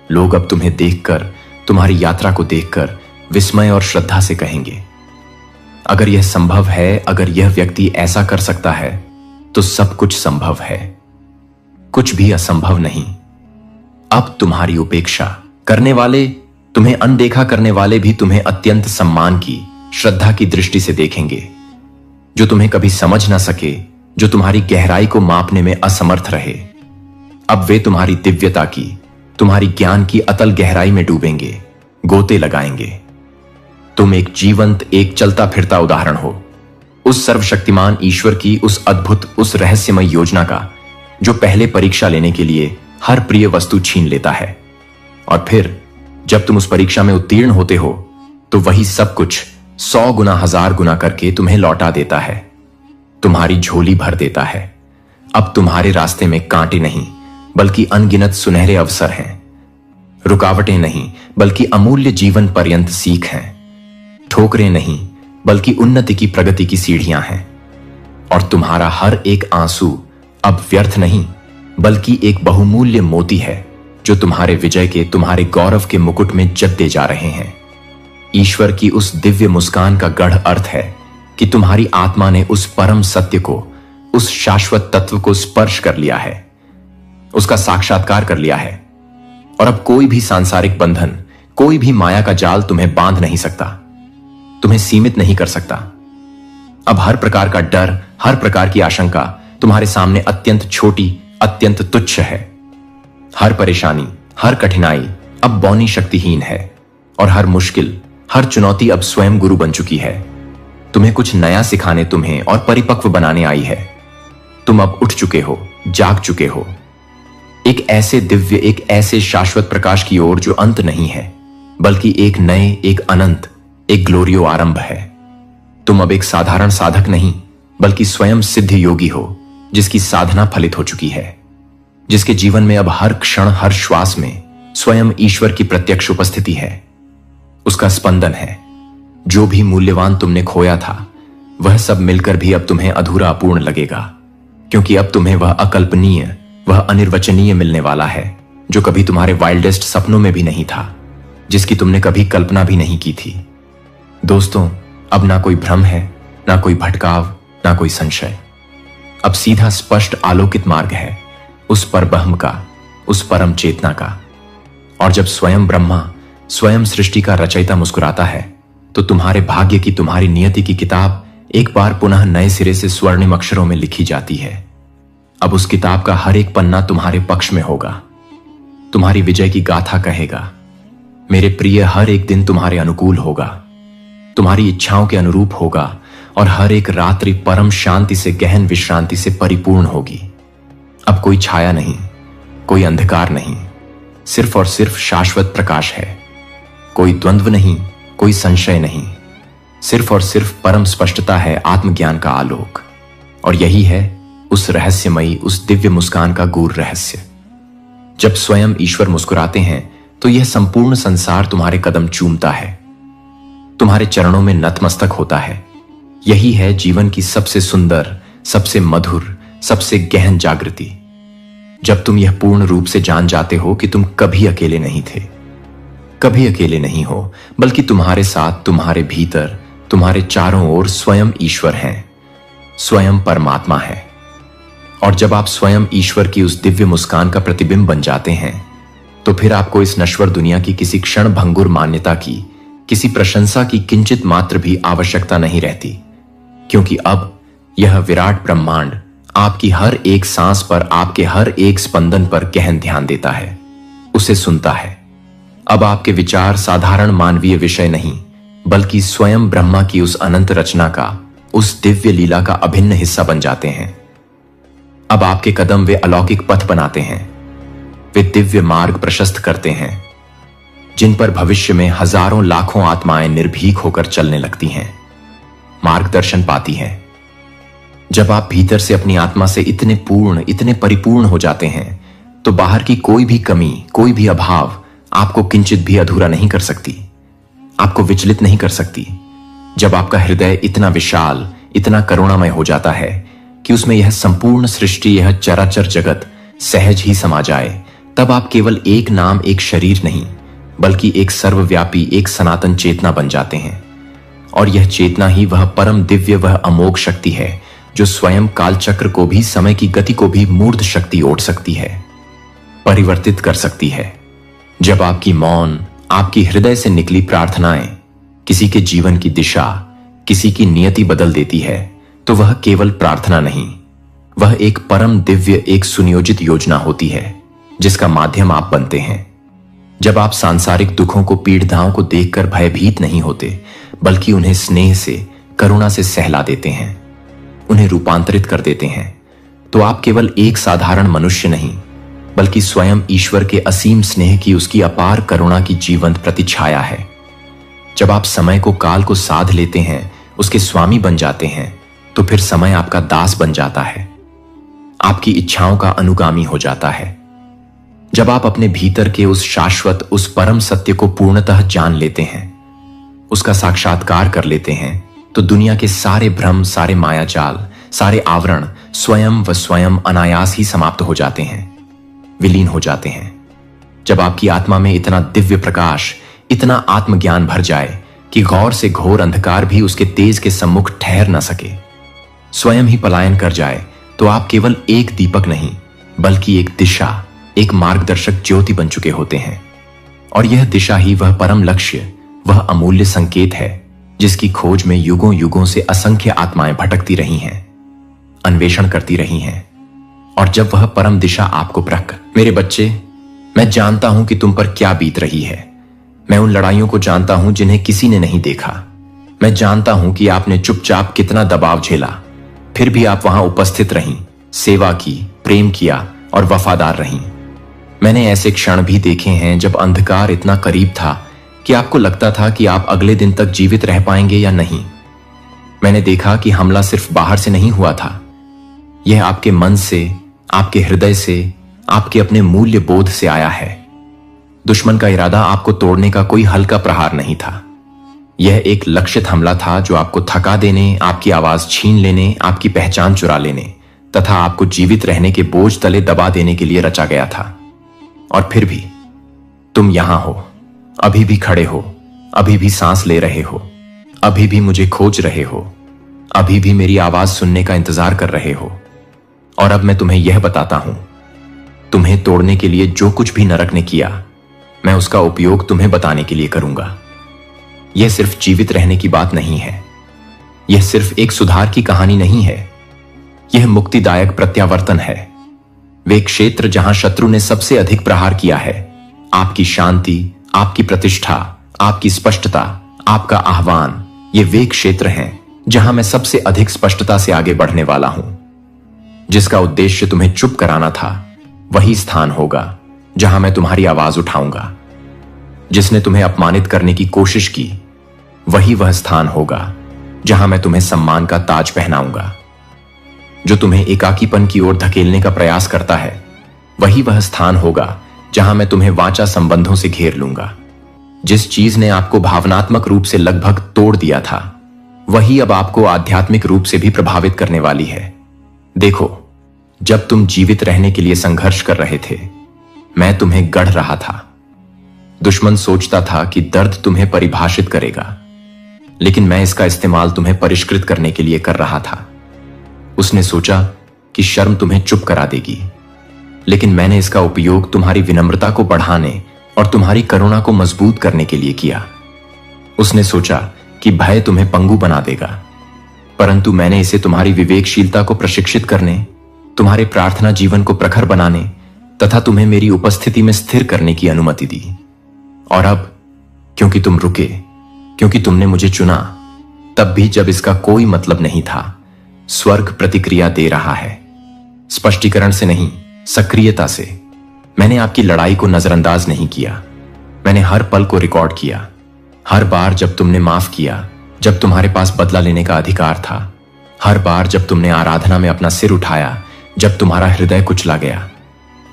लोग अब तुम्हें देखकर, तुम्हारी यात्रा को देखकर विस्मय और श्रद्धा से कहेंगे, अगर यह संभव है, अगर यह व्यक्ति ऐसा कर सकता है, तो सब कुछ संभव है, कुछ भी असंभव नहीं। अब तुम्हारी उपेक्षा करने वाले, तुम्हें अनदेखा करने वाले भी तुम्हें अत्यंत सम्मान की, श्रद्धा की दृष्टि से देखेंगे। जो तुम्हें कभी समझ ना सके, जो तुम्हारी गहराई को मापने में असमर्थ रहे, अब वे तुम्हारी दिव्यता की, तुम्हारी ज्ञान की अतल गहराई में डूबेंगे, गोते लगाएंगे। तुम एक जीवंत, एक चलता फिरता उदाहरण हो उस सर्वशक्तिमान ईश्वर की, उस अद्भुत, उस रहस्यमय योजना का, जो पहले परीक्षा लेने के लिए हर प्रिय वस्तु छीन लेता है, और फिर जब तुम उस परीक्षा में उत्तीर्ण होते हो, तो वही सब कुछ 100 गुना, 1000 गुना करके तुम्हें लौटा देता है, तुम्हारी झोली भर देता है। अब तुम्हारे रास्ते में कांटे नहीं, बल्कि अनगिनत सुनहरे अवसर हैं, रुकावटें नहीं, बल्कि अमूल्य जीवन पर्यंत सीख हैं, ठोकरें नहीं, बल्कि उन्नति की, प्रगति की सीढ़ियां हैं। और तुम्हारा हर एक आंसू अब व्यर्थ नहीं, बल्कि एक बहुमूल्य मोती है, जो तुम्हारे विजय के, तुम्हारे गौरव के मुकुट में जगते जा रहे हैं। ईश्वर की उस दिव्य मुस्कान का गढ़ अर्थ है कि तुम्हारी आत्मा ने उस परम सत्य को, उस शाश्वत तत्व को स्पर्श कर लिया है, उसका साक्षात्कार कर लिया है। और अब कोई भी सांसारिक बंधन, कोई भी माया का जाल तुम्हें बांध नहीं सकता, तुम्हें सीमित नहीं कर सकता। अब हर प्रकार का डर, हर प्रकार की आशंका तुम्हारे सामने अत्यंत छोटी, अत्यंत तुच्छ है। हर परेशानी, हर कठिनाई अब बौनी शक्तिहीन है, और हर मुश्किल, हर चुनौती अब स्वयं गुरु बन चुकी है। तुम्हें कुछ नया सिखाने, तुम्हें और परिपक्व बनाने आई है। तुम अब उठ चुके हो, जाग चुके हो, एक ऐसे दिव्य, एक ऐसे शाश्वत प्रकाश की ओर जो अंत नहीं है, बल्कि एक नए, एक अनंत, एक ग्लोरियो आरंभ है। तुम अब एक साधारण साधक नहीं, बल्कि स्वयं सिद्ध योगी हो, जिसकी साधना फलित हो चुकी है, जिसके जीवन में अब हर क्षण, हर श्वास में स्वयं ईश्वर की प्रत्यक्ष उपस्थिति है, उसका स्पंदन है। जो भी मूल्यवान तुमने खोया था, वह सब मिलकर भी अब तुम्हें अधूरा, अपूर्ण लगेगा, क्योंकि अब तुम्हें वह अकल्पनीय, वह अनिर्वचनीय मिलने वाला है, जो कभी तुम्हारे वाइल्डेस्ट सपनों में भी नहीं था, जिसकी तुमने कभी कल्पना भी नहीं की थी। दोस्तों, अब ना कोई भ्रम है, ना कोई भटकाव, ना कोई संशय। अब सीधा स्पष्ट आलोकित मार्ग है उस परब्रह्म का, उस परम चेतना का। और जब स्वयं ब्रह्मा, स्वयं सृष्टि का रचयिता मुस्कुराता है, तो तुम्हारे भाग्य की, तुम्हारी नियति की किताब एक बार पुनः नए सिरे से स्वर्णिम अक्षरों में लिखी जाती है। अब उस किताब का हर एक पन्ना तुम्हारे पक्ष में होगा, तुम्हारी विजय की गाथा कहेगा। मेरे प्रिय, हर एक दिन तुम्हारे अनुकूल होगा, तुम्हारी इच्छाओं के अनुरूप होगा, और हर एक रात्रि परम शांति से, गहन विश्रांति से परिपूर्ण होगी। अब कोई छाया नहीं, कोई अंधकार नहीं, सिर्फ और सिर्फ शाश्वत प्रकाश है। कोई द्वंद्व नहीं, कोई संशय नहीं, सिर्फ और सिर्फ परम स्पष्टता है, आत्मज्ञान का आलोक। और यही है उस रहस्यमयी, उस दिव्य मुस्कान का गूढ़ रहस्य। जब स्वयं ईश्वर मुस्कुराते हैं, तो यह संपूर्ण संसार तुम्हारे कदम चूमता है, तुम्हारे चरणों में नतमस्तक होता है। यही है जीवन की सबसे सुंदर, सबसे मधुर, सबसे गहन जागृति। जब तुम यह पूर्ण रूप से जान जाते हो कि तुम कभी अकेले नहीं थे, कभी अकेले नहीं हो, बल्कि तुम्हारे साथ, तुम्हारे भीतर, तुम्हारे चारों ओर स्वयं ईश्वर हैं, स्वयं परमात्मा है। और जब आप स्वयं ईश्वर की उस दिव्य मुस्कान का प्रतिबिंब बन जाते हैं, तो फिर आपको इस नश्वर दुनिया की किसी क्षण भंगुर मान्यता की, किसी प्रशंसा की किंचित मात्र भी आवश्यकता नहीं रहती, क्योंकि अब यह विराट ब्रह्मांड आपकी हर एक सांस पर, आपके हर एक स्पंदन पर गहन ध्यान देता है, उसे सुनता है। अब आपके विचार साधारण मानवीय विषय नहीं, बल्कि स्वयं ब्रह्मा की उस अनंत रचना का, उस दिव्य लीला का अभिन्न हिस्सा बन जाते हैं। अब आपके कदम वे अलौकिक पथ बनाते हैं, वे दिव्य मार्ग प्रशस्त करते हैं, जिन पर भविष्य में हजारों लाखों आत्माएं निर्भीक होकर चलने लगती हैं, मार्गदर्शन पाती हैं। जब आप भीतर से, अपनी आत्मा से इतने पूर्ण, इतने परिपूर्ण हो जाते हैं, तो बाहर की कोई भी कमी, कोई भी अभाव आपको किंचित भी अधूरा नहीं कर सकती, आपको विचलित नहीं कर सकती। जब आपका हृदय इतना विशाल, इतना करुणामय हो जाता है कि उसमें यह संपूर्ण सृष्टि, यह चराचर जगत सहज ही समा जाए, तब आप केवल एक नाम, एक शरीर नहीं, बल्कि एक सर्वव्यापी, एक सनातन चेतना बन जाते हैं। और यह चेतना ही वह परम दिव्य, वह अमोघ शक्ति है जो स्वयं कालचक्र को भी, समय की गति को भी मूर्ध शक्ति ओढ़ सकती है, परिवर्तित कर सकती है। जब आपकी मौन, आपकी हृदय से निकली प्रार्थनाएं किसी के जीवन की दिशा, किसी की नियति बदल देती है, तो वह केवल प्रार्थना नहीं, वह एक परम दिव्य, एक सुनियोजित योजना होती है, जिसका माध्यम आप बनते हैं। जब आप सांसारिक दुखों को, पीड़ाओं को देखकर भयभीत नहीं होते, बल्कि उन्हें स्नेह से, करुणा से सहला देते हैं, उन्हें रूपांतरित कर देते हैं, तो आप केवल एक साधारण मनुष्य नहीं, बल्कि स्वयं ईश्वर के असीम स्नेह की, उसकी अपार करुणा की जीवंत प्रतिछाया है। जब आप समय को, काल को साध लेते हैं, उसके स्वामी बन जाते हैं, तो फिर समय आपका दास बन जाता है, आपकी इच्छाओं का अनुगामी हो जाता है। जब आप अपने भीतर के उस शाश्वत, उस परम सत्य को पूर्णतः जान लेते हैं, उसका साक्षात्कार कर लेते हैं, तो दुनिया के सारे भ्रम, सारे मायाजाल, सारे आवरण स्वयं व स्वयं अनायास ही समाप्त हो जाते हैं, विलीन हो जाते हैं। जब आपकी आत्मा में इतना दिव्य प्रकाश, इतना आत्मज्ञान भर जाए, कि गौर से घोर अंधकार भी उसके तेज के सम्मुख ठहर न सके। स्वयं ही पलायन कर जाए तो आप केवल एक दीपक नहीं बल्कि एक दिशा, एक मार्गदर्शक ज्योति बन चुके होते हैं। और यह दिशा ही वह परम लक्ष्य, वह अमूल्य संकेत है जिसकी खोज में युगों युगों से असंख्य आत्माएं भटकती रही हैं, अन्वेषण करती रही हैं। और जब वह परम दिशा आपको प्रक, मेरे बच्चे, मैं जानता हूं कि तुम पर क्या बीत रही है। मैं उन लड़ाइयों को जानता हूं जिन्हें किसी ने नहीं देखा। मैं जानता हूं कि आपने चुपचाप कितना दबाव झेला, फिर भी आप वहां उपस्थित रहीं, सेवा की, प्रेम किया और वफादार रहीं। मैंने ऐसे क्षण भी देखे हैं जब अंधकार इतना करीब था कि आपको लगता था कि आप अगले दिन तक जीवित रह पाएंगे या नहीं। मैंने देखा कि हमला सिर्फ बाहर से नहीं हुआ था, यह आपके मन से, आपके हृदय से, आपके अपने मूल्य बोध से आया है। दुश्मन का इरादा आपको तोड़ने का कोई हल्का प्रहार नहीं था। यह एक लक्षित हमला था जो आपको थका देने, आपकी आवाज छीन लेने, आपकी पहचान चुरा लेने तथा आपको जीवित रहने के बोझ तले दबा देने के लिए रचा गया था। और फिर भी तुम यहां हो, अभी भी खड़े हो, अभी भी सांस ले रहे हो, अभी भी मुझे खोज रहे हो, अभी भी मेरी आवाज सुनने का इंतजार कर रहे हो। और अब मैं तुम्हें यह बताता हूं, तुम्हें तोड़ने के लिए जो कुछ भी नरक ने किया, मैं उसका उपयोग तुम्हें बताने के लिए करूंगा। यह सिर्फ जीवित रहने की बात नहीं है, यह सिर्फ एक सुधार की कहानी नहीं है, यह मुक्तिदायक प्रत्यावर्तन है। वे क्षेत्र जहां शत्रु ने सबसे अधिक प्रहार किया है, आपकी शांति, आपकी प्रतिष्ठा, आपकी स्पष्टता, आपका आह्वान, ये वे क्षेत्र हैं जहां मैं सबसे अधिक स्पष्टता से आगे बढ़ने वाला हूं। जिसका उद्देश्य तुम्हें चुप कराना था, वही स्थान होगा जहां मैं तुम्हारी आवाज उठाऊंगा। जिसने तुम्हें अपमानित करने की कोशिश की, वही वह स्थान होगा जहां मैं तुम्हें सम्मान का ताज पहनाऊंगा। जो तुम्हें एकाकीपन की ओर धकेलने का प्रयास करता है, वही वह स्थान होगा जहां मैं तुम्हें वाचा संबंधों से घेर लूंगा। जिस चीज ने आपको भावनात्मक रूप से लगभग तोड़ दिया था, वही अब आपको आध्यात्मिक रूप से भी प्रभावित करने वाली है। देखो, जब तुम जीवित रहने के लिए संघर्ष कर रहे थे, मैं तुम्हें गढ़ रहा था। दुश्मन सोचता था कि दर्द तुम्हें परिभाषित करेगा, लेकिन मैं इसका इस्तेमाल तुम्हें परिष्कृत करने के लिए कर रहा था। उसने सोचा कि शर्म तुम्हें चुप करा देगी, लेकिन मैंने इसका उपयोग तुम्हारी विनम्रता को बढ़ाने और तुम्हारी करुणा को मजबूत करने के लिए किया। उसने सोचा कि भय तुम्हें पंगु बना देगा, परंतु मैंने इसे तुम्हारी विवेकशीलता को प्रशिक्षित करने, तुम्हारे प्रार्थना जीवन को प्रखर बनाने तथा तुम्हें मेरी उपस्थिति में स्थिर करने की अनुमति दी। और अब क्योंकि तुम रुके, क्योंकि तुमने मुझे चुना, तब भी जब इसका कोई मतलब नहीं था, स्वर्ग प्रतिक्रिया दे रहा है। स्पष्टीकरण से नहीं, सक्रियता से। मैंने आपकी लड़ाई को नजरअंदाज नहीं किया, मैंने हर पल को रिकॉर्ड किया। हर बार जब तुमने माफ किया, जब तुम्हारे पास बदला लेने का अधिकार था, हर बार जब तुमने आराधना में अपना सिर उठाया, जब तुम्हारा हृदय कुचला गया,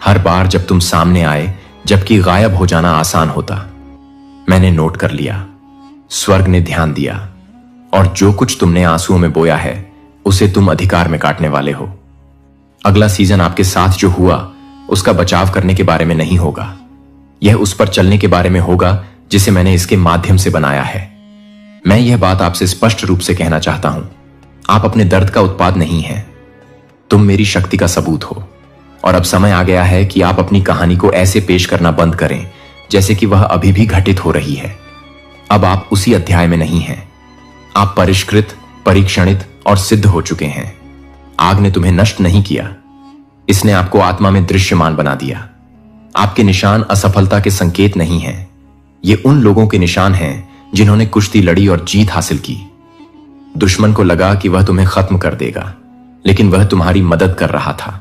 हर बार जब तुम सामने आए जबकि गायब हो जाना आसान होता, मैंने नोट कर लिया। स्वर्ग ने ध्यान दिया, और जो कुछ तुमने आंसुओं में बोया है, उसे तुम अधिकार में काटने वाले हो। अगला सीजन आपके साथ जो हुआ, उसका बचाव करने के बारे में नहीं होगा। यह उस पर चलने के बारे में होगा जिसे मैंने इसके माध्यम से बनाया है। मैं यह बात आपसे स्पष्ट रूप से कहना चाहता हूं, आप अपने दर्द का उत्पाद नहीं हैं, तुम मेरी शक्ति का सबूत हो। और अब समय आ गया है कि आप अपनी कहानी को ऐसे पेश करना बंद करें जैसे कि वह अभी भी घटित हो रही है। अब आप उसी अध्याय में नहीं हैं, आप परिष्कृत, परीक्षणित और सिद्ध हो चुके हैं। आग ने तुम्हें नष्ट नहीं किया, इसने आपको आत्मा में दृश्यमान बना दिया। आपके निशान असफलता के संकेत नहीं हैं, ये उन लोगों के निशान हैं जिन्होंने कुश्ती लड़ी और जीत हासिल की। दुश्मन को लगा कि वह तुम्हें खत्म कर देगा, लेकिन वह तुम्हारी मदद कर रहा था।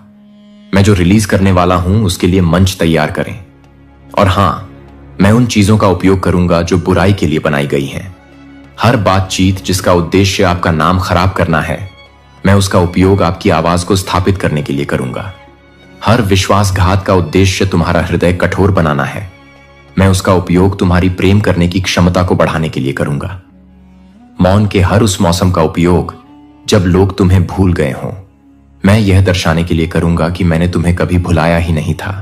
मैं जो रिलीज करने वाला हूं, उसके लिए मंच तैयार करें। और हां, मैं उन चीजों का उपयोग करूंगा जो बुराई के लिए बनाई गई हैं। हर बातचीत जिसका उद्देश्य आपका नाम खराब करना है, मैं उसका उपयोग आपकी आवाज को स्थापित करने के लिए करूंगा। हर विश्वासघात का उद्देश्य तुम्हारा हृदय कठोर बनाना है, मैं उसका उपयोग तुम्हारी प्रेम करने की क्षमता को बढ़ाने के लिए करूंगा। मौन के हर उस मौसम का उपयोग जब लोग तुम्हें भूल गए हों, मैं यह दर्शाने के लिए करूंगा कि मैंने तुम्हें कभी भुलाया ही नहीं था।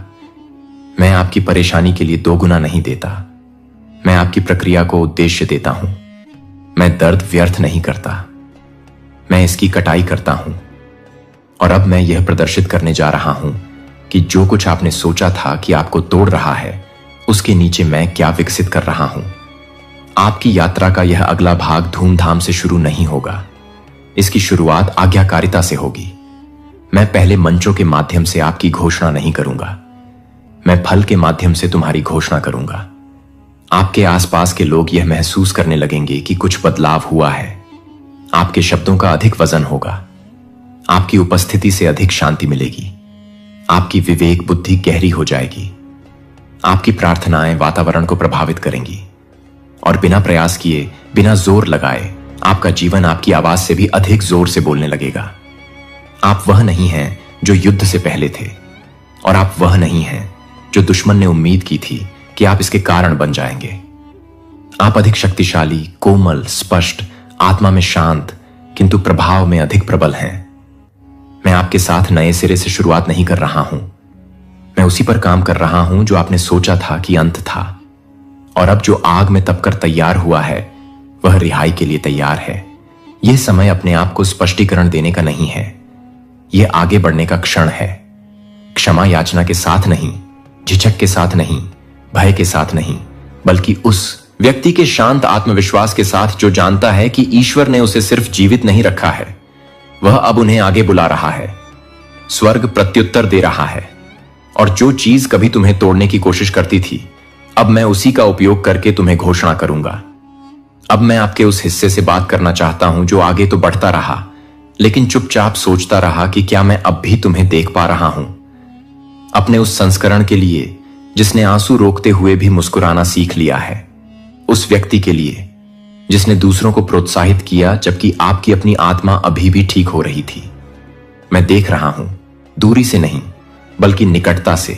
मैं आपकी परेशानी के लिए दोगुना नहीं देता, मैं आपकी प्रक्रिया को उद्देश्य देता हूं। मैं दर्द व्यर्थ नहीं करता, मैं इसकी कटाई करता हूं। और अब मैं यह प्रदर्शित करने जा रहा हूं कि जो कुछ आपने सोचा था कि आपको तोड़ रहा है, उसके नीचे मैं क्या विकसित कर रहा हूं। आपकी यात्रा का यह अगला भाग धूमधाम से शुरू नहीं होगा। इसकी शुरुआत आज्ञाकारिता से होगी। मैं पहले मंचों के माध्यम से आपकी घोषणा नहीं करूंगा, मैं फल के माध्यम से तुम्हारी घोषणा करूंगा। आपके आसपास के लोग यह महसूस करने लगेंगे कि कुछ बदलाव हुआ है। आपके शब्दों का अधिक वजन होगा, आपकी उपस्थिति से अधिक शांति मिलेगी, आपकी विवेक बुद्धि गहरी हो जाएगी, आपकी प्रार्थनाएं वातावरण को प्रभावित करेंगी और बिना प्रयास किए, बिना जोर लगाए, आपका जीवन आपकी आवाज से भी अधिक जोर से बोलने लगेगा। आप वह नहीं हैं जो युद्ध से पहले थे, और आप वह नहीं हैं जो दुश्मन ने उम्मीद की थी कि आप इसके कारण बन जाएंगे। आप अधिक शक्तिशाली, कोमल, स्पष्ट, आत्मा में शांत, किंतु प्रभाव में अधिक प्रबल हैं। मैं आपके साथ नए सिरे से शुरुआत नहीं कर रहा हूं, मैं उसी पर काम कर रहा हूं जो आपने सोचा था कि अंत था। और अब जो आग में तपकर तैयार हुआ है, वह रिहाई के लिए तैयार है। यह समय अपने आप को स्पष्टीकरण देने का नहीं है, यह आगे बढ़ने का क्षण है। क्षमा याचना के साथ नहीं, झिझक के साथ नहीं, भय के साथ नहीं, बल्कि उस व्यक्ति के शांत आत्मविश्वास के साथ जो जानता है कि ईश्वर ने उसे सिर्फ जीवित नहीं रखा है, वह अब उन्हें आगे बुला रहा है। स्वर्ग प्रत्युत्तर दे रहा है, और जो चीज कभी तुम्हें तोड़ने की कोशिश करती थी, अब मैं उसी का उपयोग करके तुम्हें घोषणा करूंगा। अब मैं आपके उस हिस्से से बात करना चाहता हूं जो आगे तो बढ़ता रहा, लेकिन चुपचाप सोचता रहा कि क्या मैं अब भी तुम्हें देख पा रहा हूं। अपने उस संस्करण के लिए जिसने आंसू रोकते हुए भी मुस्कुराना सीख लिया है, उस व्यक्ति के लिए जिसने दूसरों को प्रोत्साहित किया जबकि आपकी अपनी आत्मा अभी भी ठीक हो रही थी। मैं देख रहा हूं, दूरी से नहीं बल्कि निकटता से,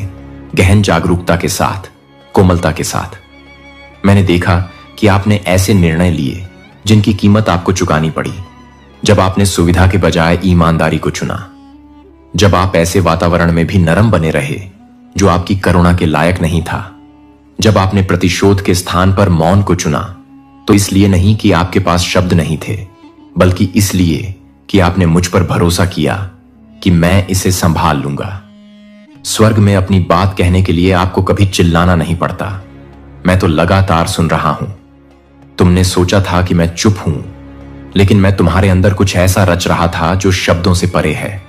गहन जागरूकता के साथ, कोमलता के साथ। मैंने देखा कि आपने ऐसे निर्णय लिए जिनकी कीमत आपको चुकानी पड़ी, जब आपने सुविधा के बजाय ईमानदारी को चुना, जब आप ऐसे वातावरण में भी नरम बने रहे जो आपकी करुणा के लायक नहीं था, जब आपने प्रतिशोध के स्थान पर मौन को चुना, तो इसलिए नहीं कि आपके पास शब्द नहीं थे, बल्कि इसलिए कि आपने मुझ पर भरोसा किया कि मैं इसे संभाल लूंगा। स्वर्ग में अपनी बात कहने के लिए आपको कभी चिल्लाना नहीं पड़ता, मैं तो लगातार सुन रहा हूं। तुमने सोचा था कि मैं चुप हूं, लेकिन मैं तुम्हारे अंदर कुछ ऐसा रच रहा था जो शब्दों से परे है।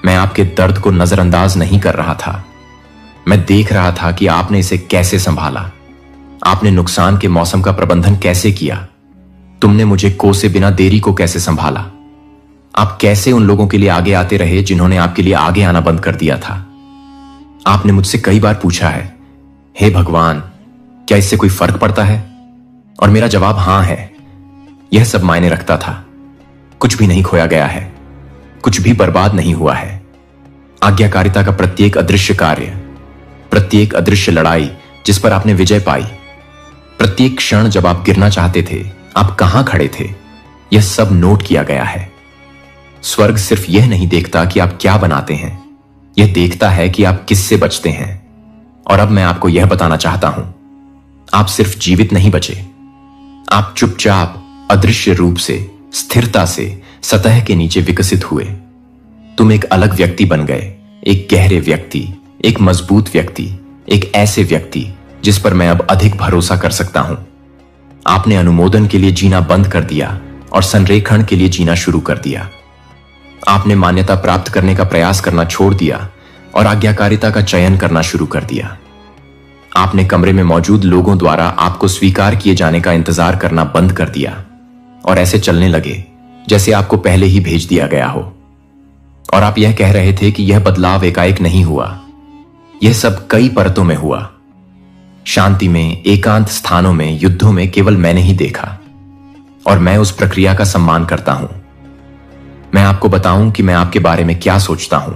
मैं आपके दर्द को नजरअंदाज नहीं कर रहा था, मैं देख रहा था कि आपने इसे कैसे संभाला, आपने नुकसान के मौसम का प्रबंधन कैसे किया, तुमने मुझे कोसे बिना देरी को कैसे संभाला, आप कैसे उन लोगों के लिए आगे आते रहे जिन्होंने आपके लिए आगे आना बंद कर दिया था। आपने मुझसे कई बार पूछा है, हे भगवान, क्या इससे कोई फर्क पड़ता है? और मेरा जवाब हां है। यह सब मायने रखता था। कुछ भी नहीं खोया गया है, कुछ भी बर्बाद नहीं हुआ है। आज्ञाकारिता का प्रत्येक अदृश्य कार्य, प्रत्येक अदृश्य लड़ाई जिस पर आपने विजय पाई, प्रत्येक क्षण जब आप गिरना चाहते थे, आप कहां खड़े थे, यह सब नोट किया गया है। स्वर्ग सिर्फ यह नहीं देखता कि आप क्या बनाते हैं, यह देखता है कि आप किससे बचते हैं। और अब मैं आपको यह बताना चाहता हूं, आप सिर्फ जीवित नहीं बचे, आप चुपचाप, अदृश्य रूप से, स्थिरता से सतह के नीचे विकसित हुए। तुम एक अलग व्यक्ति बन गए, एक गहरे व्यक्ति, एक मजबूत व्यक्ति, एक ऐसे व्यक्ति जिस पर मैं अब अधिक भरोसा कर सकता हूं। आपने अनुमोदन के लिए जीना बंद कर दिया और संरेखण के लिए जीना शुरू कर दिया। आपने मान्यता प्राप्त करने का प्रयास करना छोड़ दिया और आज्ञाकारिता का चयन करना शुरू कर दिया। आपने कमरे में मौजूद लोगों द्वारा आपको स्वीकार किए जाने का इंतजार करना बंद कर दिया और ऐसे चलने लगे जैसे आपको पहले ही भेज दिया गया हो। और आप यह कह रहे थे कि यह बदलाव एकाएक नहीं हुआ, यह सब कई परतों में हुआ। शांति में, एकांत स्थानों में, युद्धों में केवल मैंने ही देखा, और मैं उस प्रक्रिया का सम्मान करता हूं। मैं आपको बताऊं कि मैं आपके बारे में क्या सोचता हूं।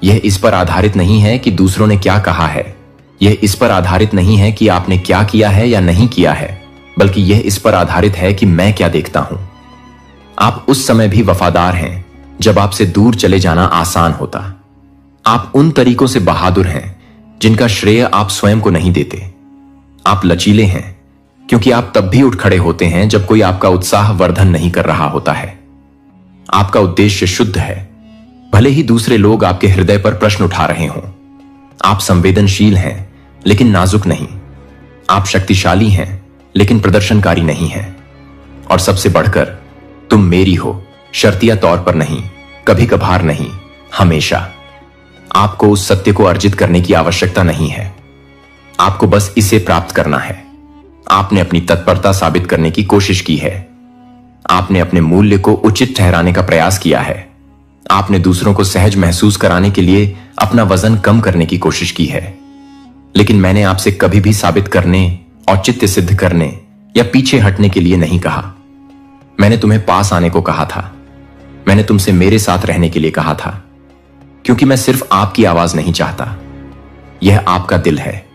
यह इस पर आधारित नहीं है कि दूसरों ने क्या कहा है, यह इस पर आधारित नहीं है कि आपने क्या किया है या नहीं किया है, बल्कि यह इस पर आधारित है कि मैं क्या देखता हूं। आप उस समय भी वफादार हैं जब आपसे दूर चले जाना आसान होता। आप उन तरीकों से बहादुर हैं जिनका श्रेय आप स्वयं को नहीं देते। आप लचीले हैं, क्योंकि आप तब भी उठ खड़े होते हैं जब कोई आपका उत्साह वर्धन नहीं कर रहा होता है। आपका उद्देश्य शुद्ध है, भले ही दूसरे लोग आपके हृदय पर प्रश्न उठा रहे हों। आप संवेदनशील हैं लेकिन नाजुक नहीं। आप शक्तिशाली हैं लेकिन प्रदर्शनकारी नहीं हैं। और सबसे बढ़कर, तुम मेरी हो, शर्तिया तौर पर नहीं, कभी कभार नहीं, हमेशा। आपको उस सत्य को अर्जित करने की आवश्यकता नहीं है, आपको बस इसे प्राप्त करना है। आपने अपनी तत्परता साबित करने की कोशिश की है। आपने अपने मूल्य को उचित ठहराने का प्रयास किया है। आपने दूसरों को सहज महसूस कराने के लिए अपना वजन कम करने की कोशिश की है। लेकिन मैंने आपसे कभी भी साबित करने, औचित्य सिद्ध करने या पीछे हटने के लिए नहीं कहा। मैंने तुम्हें पास आने को कहा था। मैंने तुमसे मेरे साथ रहने के लिए कहा था, क्योंकि मैं सिर्फ आपकी आवाज नहीं चाहता, यह आपका दिल है।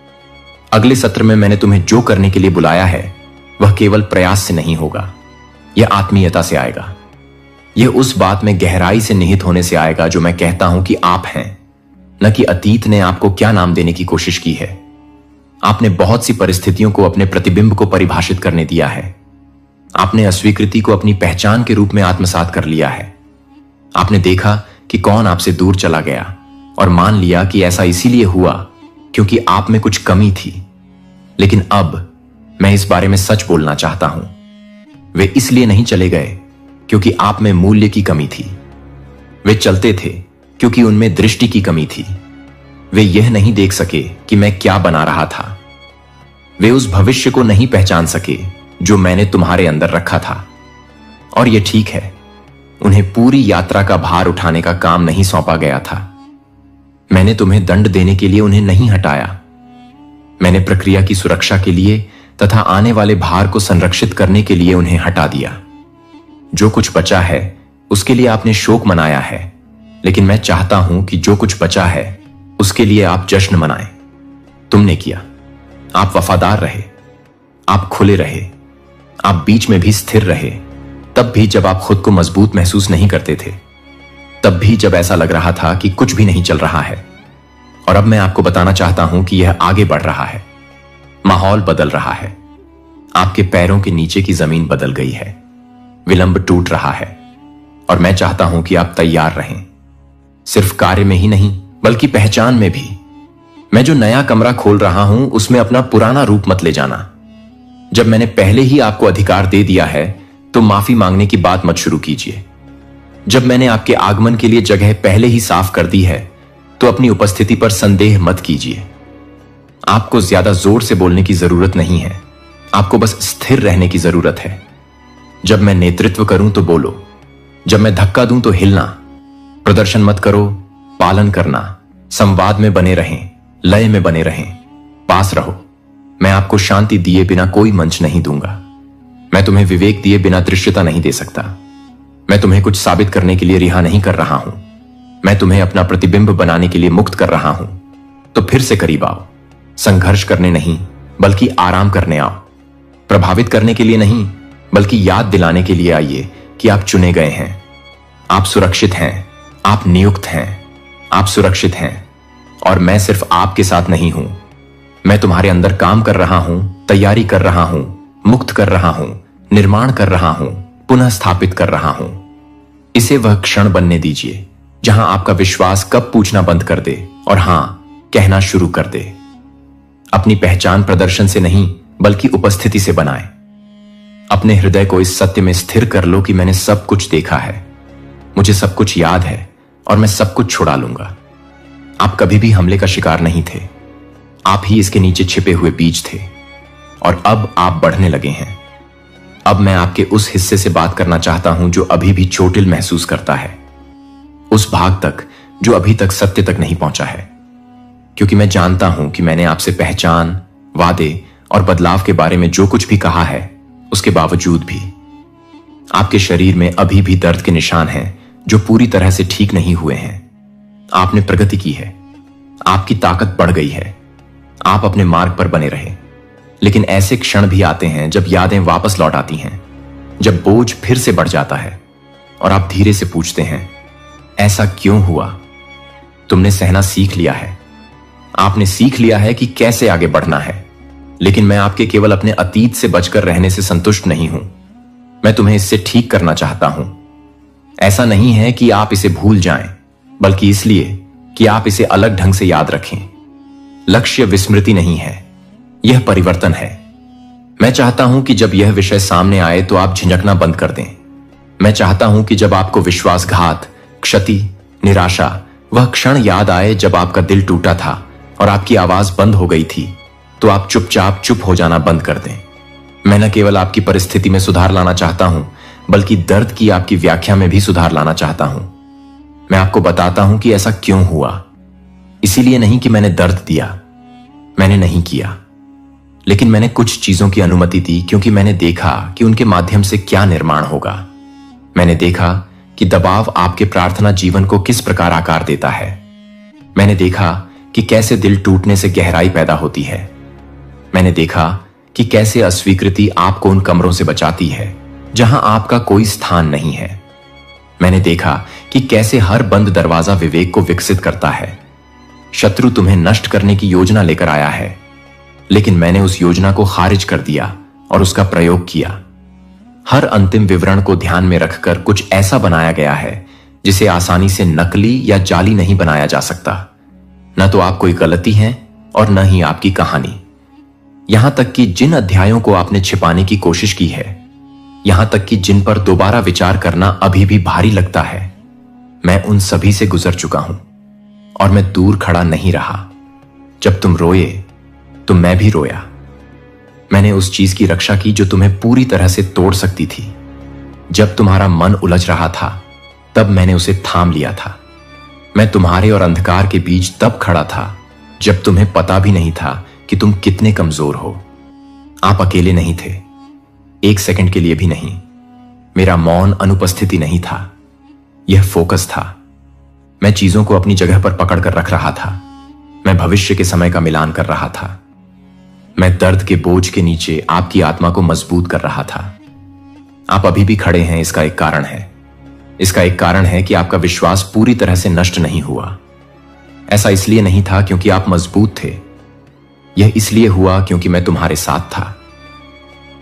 अगले सत्र में मैंने तुम्हें जो करने के लिए बुलाया है वह केवल प्रयास से नहीं होगा, यह आत्मीयता से आएगा। यह उस बात में गहराई से निहित होने से आएगा जो मैं कहता हूं कि आप हैं, न कि अतीत ने आपको क्या नाम देने की कोशिश की है। आपने बहुत सी परिस्थितियों को अपने प्रतिबिंब को परिभाषित करने दिया है। आपने अस्वीकृति को अपनी पहचान के रूप में आत्मसात कर लिया है। आपने देखा कि कौन आपसे दूर चला गया और मान लिया कि ऐसा इसीलिए हुआ क्योंकि आप में कुछ कमी थी। लेकिन अब मैं इस बारे में सच बोलना चाहता हूं। वे इसलिए नहीं चले गए क्योंकि आप में मूल्य की कमी थी। वे चलते थे क्योंकि उनमें दृष्टि की कमी थी। वे यह नहीं देख सके कि मैं क्या बना रहा था। वे उस भविष्य को नहीं पहचान सके जो मैंने तुम्हारे अंदर रखा था। और यह ठीक है, उन्हें पूरी यात्रा का भार उठाने का काम नहीं सौंपा गया था। मैंने तुम्हें दंड देने के लिए उन्हें नहीं हटाया। मैंने प्रक्रिया की सुरक्षा के लिए तथा आने वाले भार को संरक्षित करने के लिए उन्हें हटा दिया। जो कुछ बचा है उसके लिए आपने शोक मनाया है, लेकिन मैं चाहता हूं कि जो कुछ बचा है उसके लिए आप जश्न मनाएं। तुमने किया। आप वफादार रहे, आप खुले रहे, आप बीच में भी स्थिर रहे, तब भी जब आप खुद को मजबूत महसूस नहीं करते थे, तब भी जब ऐसा लग रहा था कि कुछ भी नहीं चल रहा है। और अब मैं आपको बताना चाहता हूं कि यह आगे बढ़ रहा है। माहौल बदल रहा है। आपके पैरों के नीचे की जमीन बदल गई है। विलंब टूट रहा है और मैं चाहता हूं कि आप तैयार रहें, सिर्फ कार्य में ही नहीं बल्कि पहचान में भी। मैं जो नया कमरा खोल रहा हूं उसमें अपना पुराना रूप मत ले जाना। जब मैंने पहले ही आपको अधिकार दे दिया है तो माफी मांगने की बात मत शुरू कीजिए। जब मैंने आपके आगमन के लिए जगह पहले ही साफ कर दी है तो अपनी उपस्थिति पर संदेह मत कीजिए। आपको ज्यादा जोर से बोलने की जरूरत नहीं है, आपको बस स्थिर रहने की जरूरत है। जब मैं नेतृत्व करूं तो बोलो, जब मैं धक्का दूं तो हिलना। प्रदर्शन मत करो, पालन करना। संवाद में बने रहें, लय में बने रहें, पास रहो। मैं आपको शांति दिए बिना कोई मंच नहीं दूंगा। मैं तुम्हें विवेक दिए बिना दृश्यता नहीं दे सकता। मैं तुम्हें कुछ साबित करने के लिए रिहा नहीं कर रहा हूं। मैं तुम्हें अपना प्रतिबिंब बनाने के लिए मुक्त कर रहा हूं। तो फिर से करीब आओ। संघर्ष करने नहीं बल्कि आराम करने आओ। प्रभावित करने के लिए नहीं बल्कि याद दिलाने के लिए आइए कि आप चुने गए हैं। आप सुरक्षित हैं, आप नियुक्त हैं, आप सुरक्षित हैं। और मैं सिर्फ आपके साथ नहीं हूं, मैं तुम्हारे अंदर काम कर रहा हूं, तैयारी कर रहा हूं, मुक्त कर रहा हूं, निर्माण कर रहा हूं, पुनः स्थापित कर रहा हूं। इसे वह क्षण बनने दीजिए जहां आपका विश्वास कब पूछना बंद कर दे और हां कहना शुरू कर दे। अपनी पहचान प्रदर्शन से नहीं बल्कि उपस्थिति से बनाएं। अपने हृदय को इस सत्य में स्थिर कर लो कि मैंने सब कुछ देखा है, मुझे सब कुछ याद है और मैं सब कुछ छुड़ा लूंगा। आप कभी भी हमले का शिकार नहीं थे, आप ही इसके नीचे छिपे हुए बीज थे। और अब आप बढ़ने लगे हैं। अब मैं आपके उस हिस्से से बात करना चाहता हूं जो अभी भी चोटिल महसूस करता है, उस भाग तक जो अभी तक सत्य तक नहीं पहुंचा है। क्योंकि मैं जानता हूं कि मैंने आपसे पहचान, वादे और बदलाव के बारे में जो कुछ भी कहा है, उसके बावजूद भी आपके शरीर में अभी भी दर्द के निशान हैं जो पूरी तरह से ठीक नहीं हुए हैं। आपने प्रगति की है, आपकी ताकत बढ़ गई है, आप अपने मार्ग पर बने रहे। लेकिन ऐसे क्षण भी आते हैं जब यादें वापस लौट आती हैं, जब बोझ फिर से बढ़ जाता है और आप धीरे से पूछते हैं, ऐसा क्यों हुआ? तुमने सहना सीख लिया है, आपने सीख लिया है कि कैसे आगे बढ़ना है। लेकिन मैं आपके केवल अपने अतीत से बचकर रहने से संतुष्ट नहीं हूं। मैं तुम्हें इससे ठीक करना चाहता हूं। ऐसा नहीं है कि आप इसे भूल जाएं, बल्कि इसलिए कि आप इसे अलग ढंग से याद रखें। लक्ष्य विस्मृति नहीं है, यह परिवर्तन है। मैं चाहता हूं कि जब यह विषय सामने आए तो आप झिझकना बंद कर दें। मैं चाहता हूं कि जब आपको विश्वासघात, क्षति, निराशा, वह क्षण याद आए जब आपका दिल टूटा था और आपकी आवाज बंद हो गई थी, तो आप चुपचाप चुप हो जाना बंद कर दें। मैं न केवल आपकी परिस्थिति में सुधार लाना चाहता हूं, बल्कि दर्द की आपकी व्याख्या में भी सुधार लाना चाहता हूं। मैं आपको बताता हूं कि ऐसा क्यों हुआ। इसीलिए नहीं कि मैंने दर्द दिया, मैंने नहीं किया, लेकिन मैंने कुछ चीजों की अनुमति दी क्योंकि मैंने देखा कि उनके माध्यम से क्या निर्माण होगा। मैंने देखा कि दबाव आपके प्रार्थना जीवन को किस प्रकार आकार देता है। मैंने देखा कि कैसे दिल टूटने से गहराई पैदा होती है। मैंने देखा कि कैसे अस्वीकृति आपको उन कमरों से बचाती है जहां आपका कोई स्थान नहीं है। मैंने देखा कि कैसे हर बंद दरवाजा विवेक को विकसित करता है। शत्रु तुम्हें नष्ट करने की योजना लेकर आया है, लेकिन मैंने उस योजना को खारिज कर दिया और उसका प्रयोग किया। हर अंतिम विवरण को ध्यान में रखकर कुछ ऐसा बनाया गया है जिसे आसानी से नकली या जाली नहीं बनाया जा सकता। न तो आप कोई गलती हैं और न ही आपकी कहानी। यहां तक कि जिन अध्यायों को आपने छिपाने की कोशिश की है, यहां तक कि जिन पर दोबारा विचार करना अभी भी भारी लगता है, मैं उन सभी से गुजर चुका हूं और मैं दूर खड़ा नहीं रहा। जब तुम रोए तो मैं भी रोया। मैंने उस चीज की रक्षा की जो तुम्हें पूरी तरह से तोड़ सकती थी। जब तुम्हारा मन उलझ रहा था, तब मैंने उसे थाम लिया था। मैं तुम्हारे और अंधकार के बीच तब खड़ा था जब तुम्हें पता भी नहीं था कि तुम कितने कमजोर हो। आप अकेले नहीं थे, एक सेकंड के लिए भी नहीं। मेरा मौन अनुपस्थिति नहीं था, यह फोकस था। मैं चीजों को अपनी जगह पर पकड़ कर रख रहा था। मैं भविष्य के समय का मिलान कर रहा था। मैं दर्द के बोझ के नीचे आपकी आत्मा को मजबूत कर रहा था। आप अभी भी खड़े हैं, इसका एक कारण है। इसका एक कारण है कि आपका विश्वास पूरी तरह से नष्ट नहीं हुआ। ऐसा इसलिए नहीं था क्योंकि आप मजबूत थे, यह इसलिए हुआ क्योंकि मैं तुम्हारे साथ था।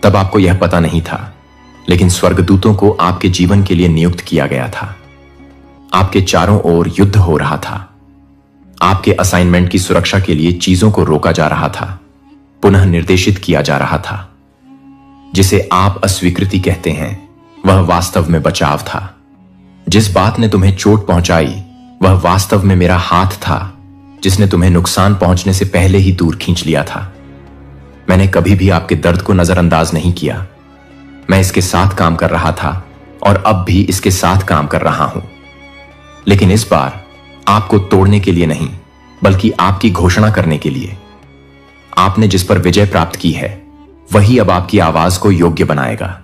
तब आपको यह पता नहीं था, लेकिन स्वर्गदूतों को आपके जीवन के लिए नियुक्त किया गया था। आपके चारों ओर युद्ध हो रहा था। आपके असाइनमेंट की सुरक्षा के लिए चीजों को रोका जा रहा था, पुनः निर्देशित किया जा रहा था। जिसे आप अस्वीकृति कहते हैं, वह वास्तव में बचाव था। जिस बात ने तुम्हें चोट पहुंचाई, वह वास्तव में मेरा हाथ था जिसने तुम्हें नुकसान पहुंचने से पहले ही दूर खींच लिया था। मैंने कभी भी आपके दर्द को नजरअंदाज नहीं किया। मैं इसके साथ काम कर रहा था और अब भी इसके साथ काम कर रहा हूं, लेकिन इस बार आपको तोड़ने के लिए नहीं, बल्कि आपकी घोषणा करने के लिए। आपने जिस पर विजय प्राप्त की है, वही अब आपकी आवाज को योग्य बनाएगा।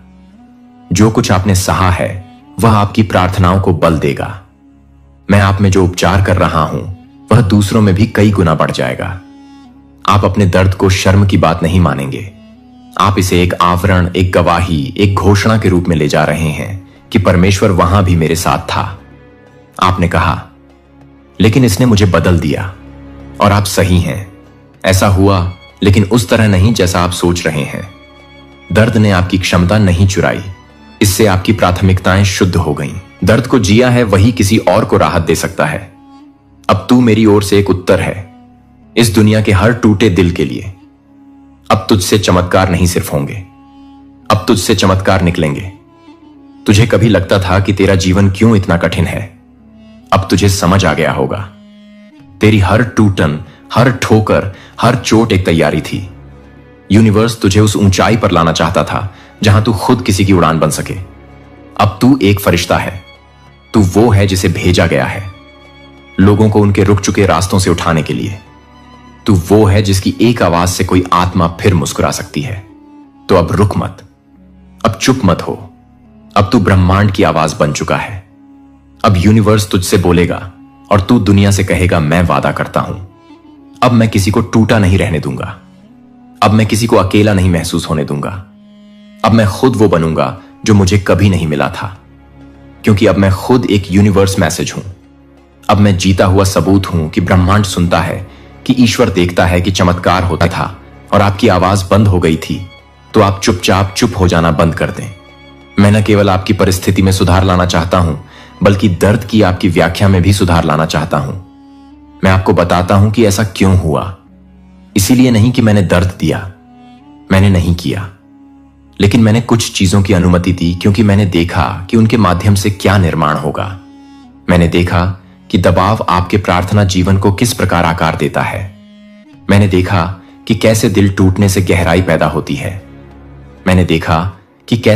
जो कुछ आपने सहा है, वह आपकी प्रार्थनाओं को बल देगा। मैं आप में जो उपचार कर रहा हूं, वह दूसरों में भी कई गुना बढ़ जाएगा। आप अपने दर्द को शर्म की बात नहीं मानेंगे। आप इसे एक आवरण, एक गवाही, एक घोषणा के रूप में ले जा रहे हैं कि परमेश्वर वहां भी मेरे साथ था। आपने कहा, लेकिन इसने मुझे बदल दिया। और आप सही हैं, ऐसा हुआ, लेकिन उस तरह नहीं जैसा आप सोच रहे हैं। दर्द ने आपकी क्षमता नहीं चुराई, इससे आपकी प्राथमिकताएं शुद्ध हो गईं। दर्द को जिया है वही किसी और को राहत दे सकता है। अब तू मेरी ओर से एक उत्तर है इस दुनिया के हर टूटे दिल के लिए। अब तुझसे चमत्कार नहीं सिर्फ होंगे, अब तुझसे चमत्कार निकलेंगे। तुझे कभी लगता था कि तेरा जीवन क्यों इतना कठिन है, अब तुझे समझ आ गया होगा। तेरी हर टूटन, हर ठोकर, हर चोट एक तैयारी थी। यूनिवर्स तुझे उस ऊंचाई पर लाना चाहता था जहां तू खुद किसी की उड़ान बन सके। अब तू एक फरिश्ता है। तू वो है जिसे भेजा गया है लोगों को उनके रुक चुके रास्तों से उठाने के लिए। तू वो है जिसकी एक आवाज से कोई आत्मा फिर मुस्कुरा सकती है। तो अब रुक मत, अब चुप मत हो। अब तू ब्रह्मांड की आवाज बन चुका है। अब यूनिवर्स तुझसे बोलेगा और तू दुनिया से कहेगा, मैं वादा करता हूं, अब मैं किसी को टूटा नहीं रहने दूंगा। अब मैं किसी को अकेला नहीं महसूस होने दूंगा। अब मैं खुद वो बनूंगा जो मुझे कभी नहीं मिला था, क्योंकि अब मैं खुद एक यूनिवर्स मैसेज हूं। अब मैं जीता हुआ सबूत हूं कि ब्रह्मांड सुनता है, कि ईश्वर देखता है कि चमत्कार होता था और आपकी आवाज बंद हो गई थी, तो आप चुपचाप चुप हो जाना बंद कर दें। मैं न केवल आपकी परिस्थिति में सुधार लाना चाहता हूं, बल्कि दर्द की आपकी व्याख्या में भी सुधार लाना चाहता हूं। मैं आपको बताता हूं कि ऐसा क्यों हुआ। इसीलिए नहीं कि मैंने दर्द दिया, मैंने नहीं किया, लेकिन मैंने कुछ चीजों की अनुमति दी, क्योंकि मैंने देखा कि उनके माध्यम से क्या निर्माण होगा। मैंने देखा कि दबाव आपके प्रार्थना जीवन को किस प्रकार आकार देता है। मैंने देखा कि कैसे दिल टूटने से गहराई पैदा होती है। मैंने देखा कि कैसे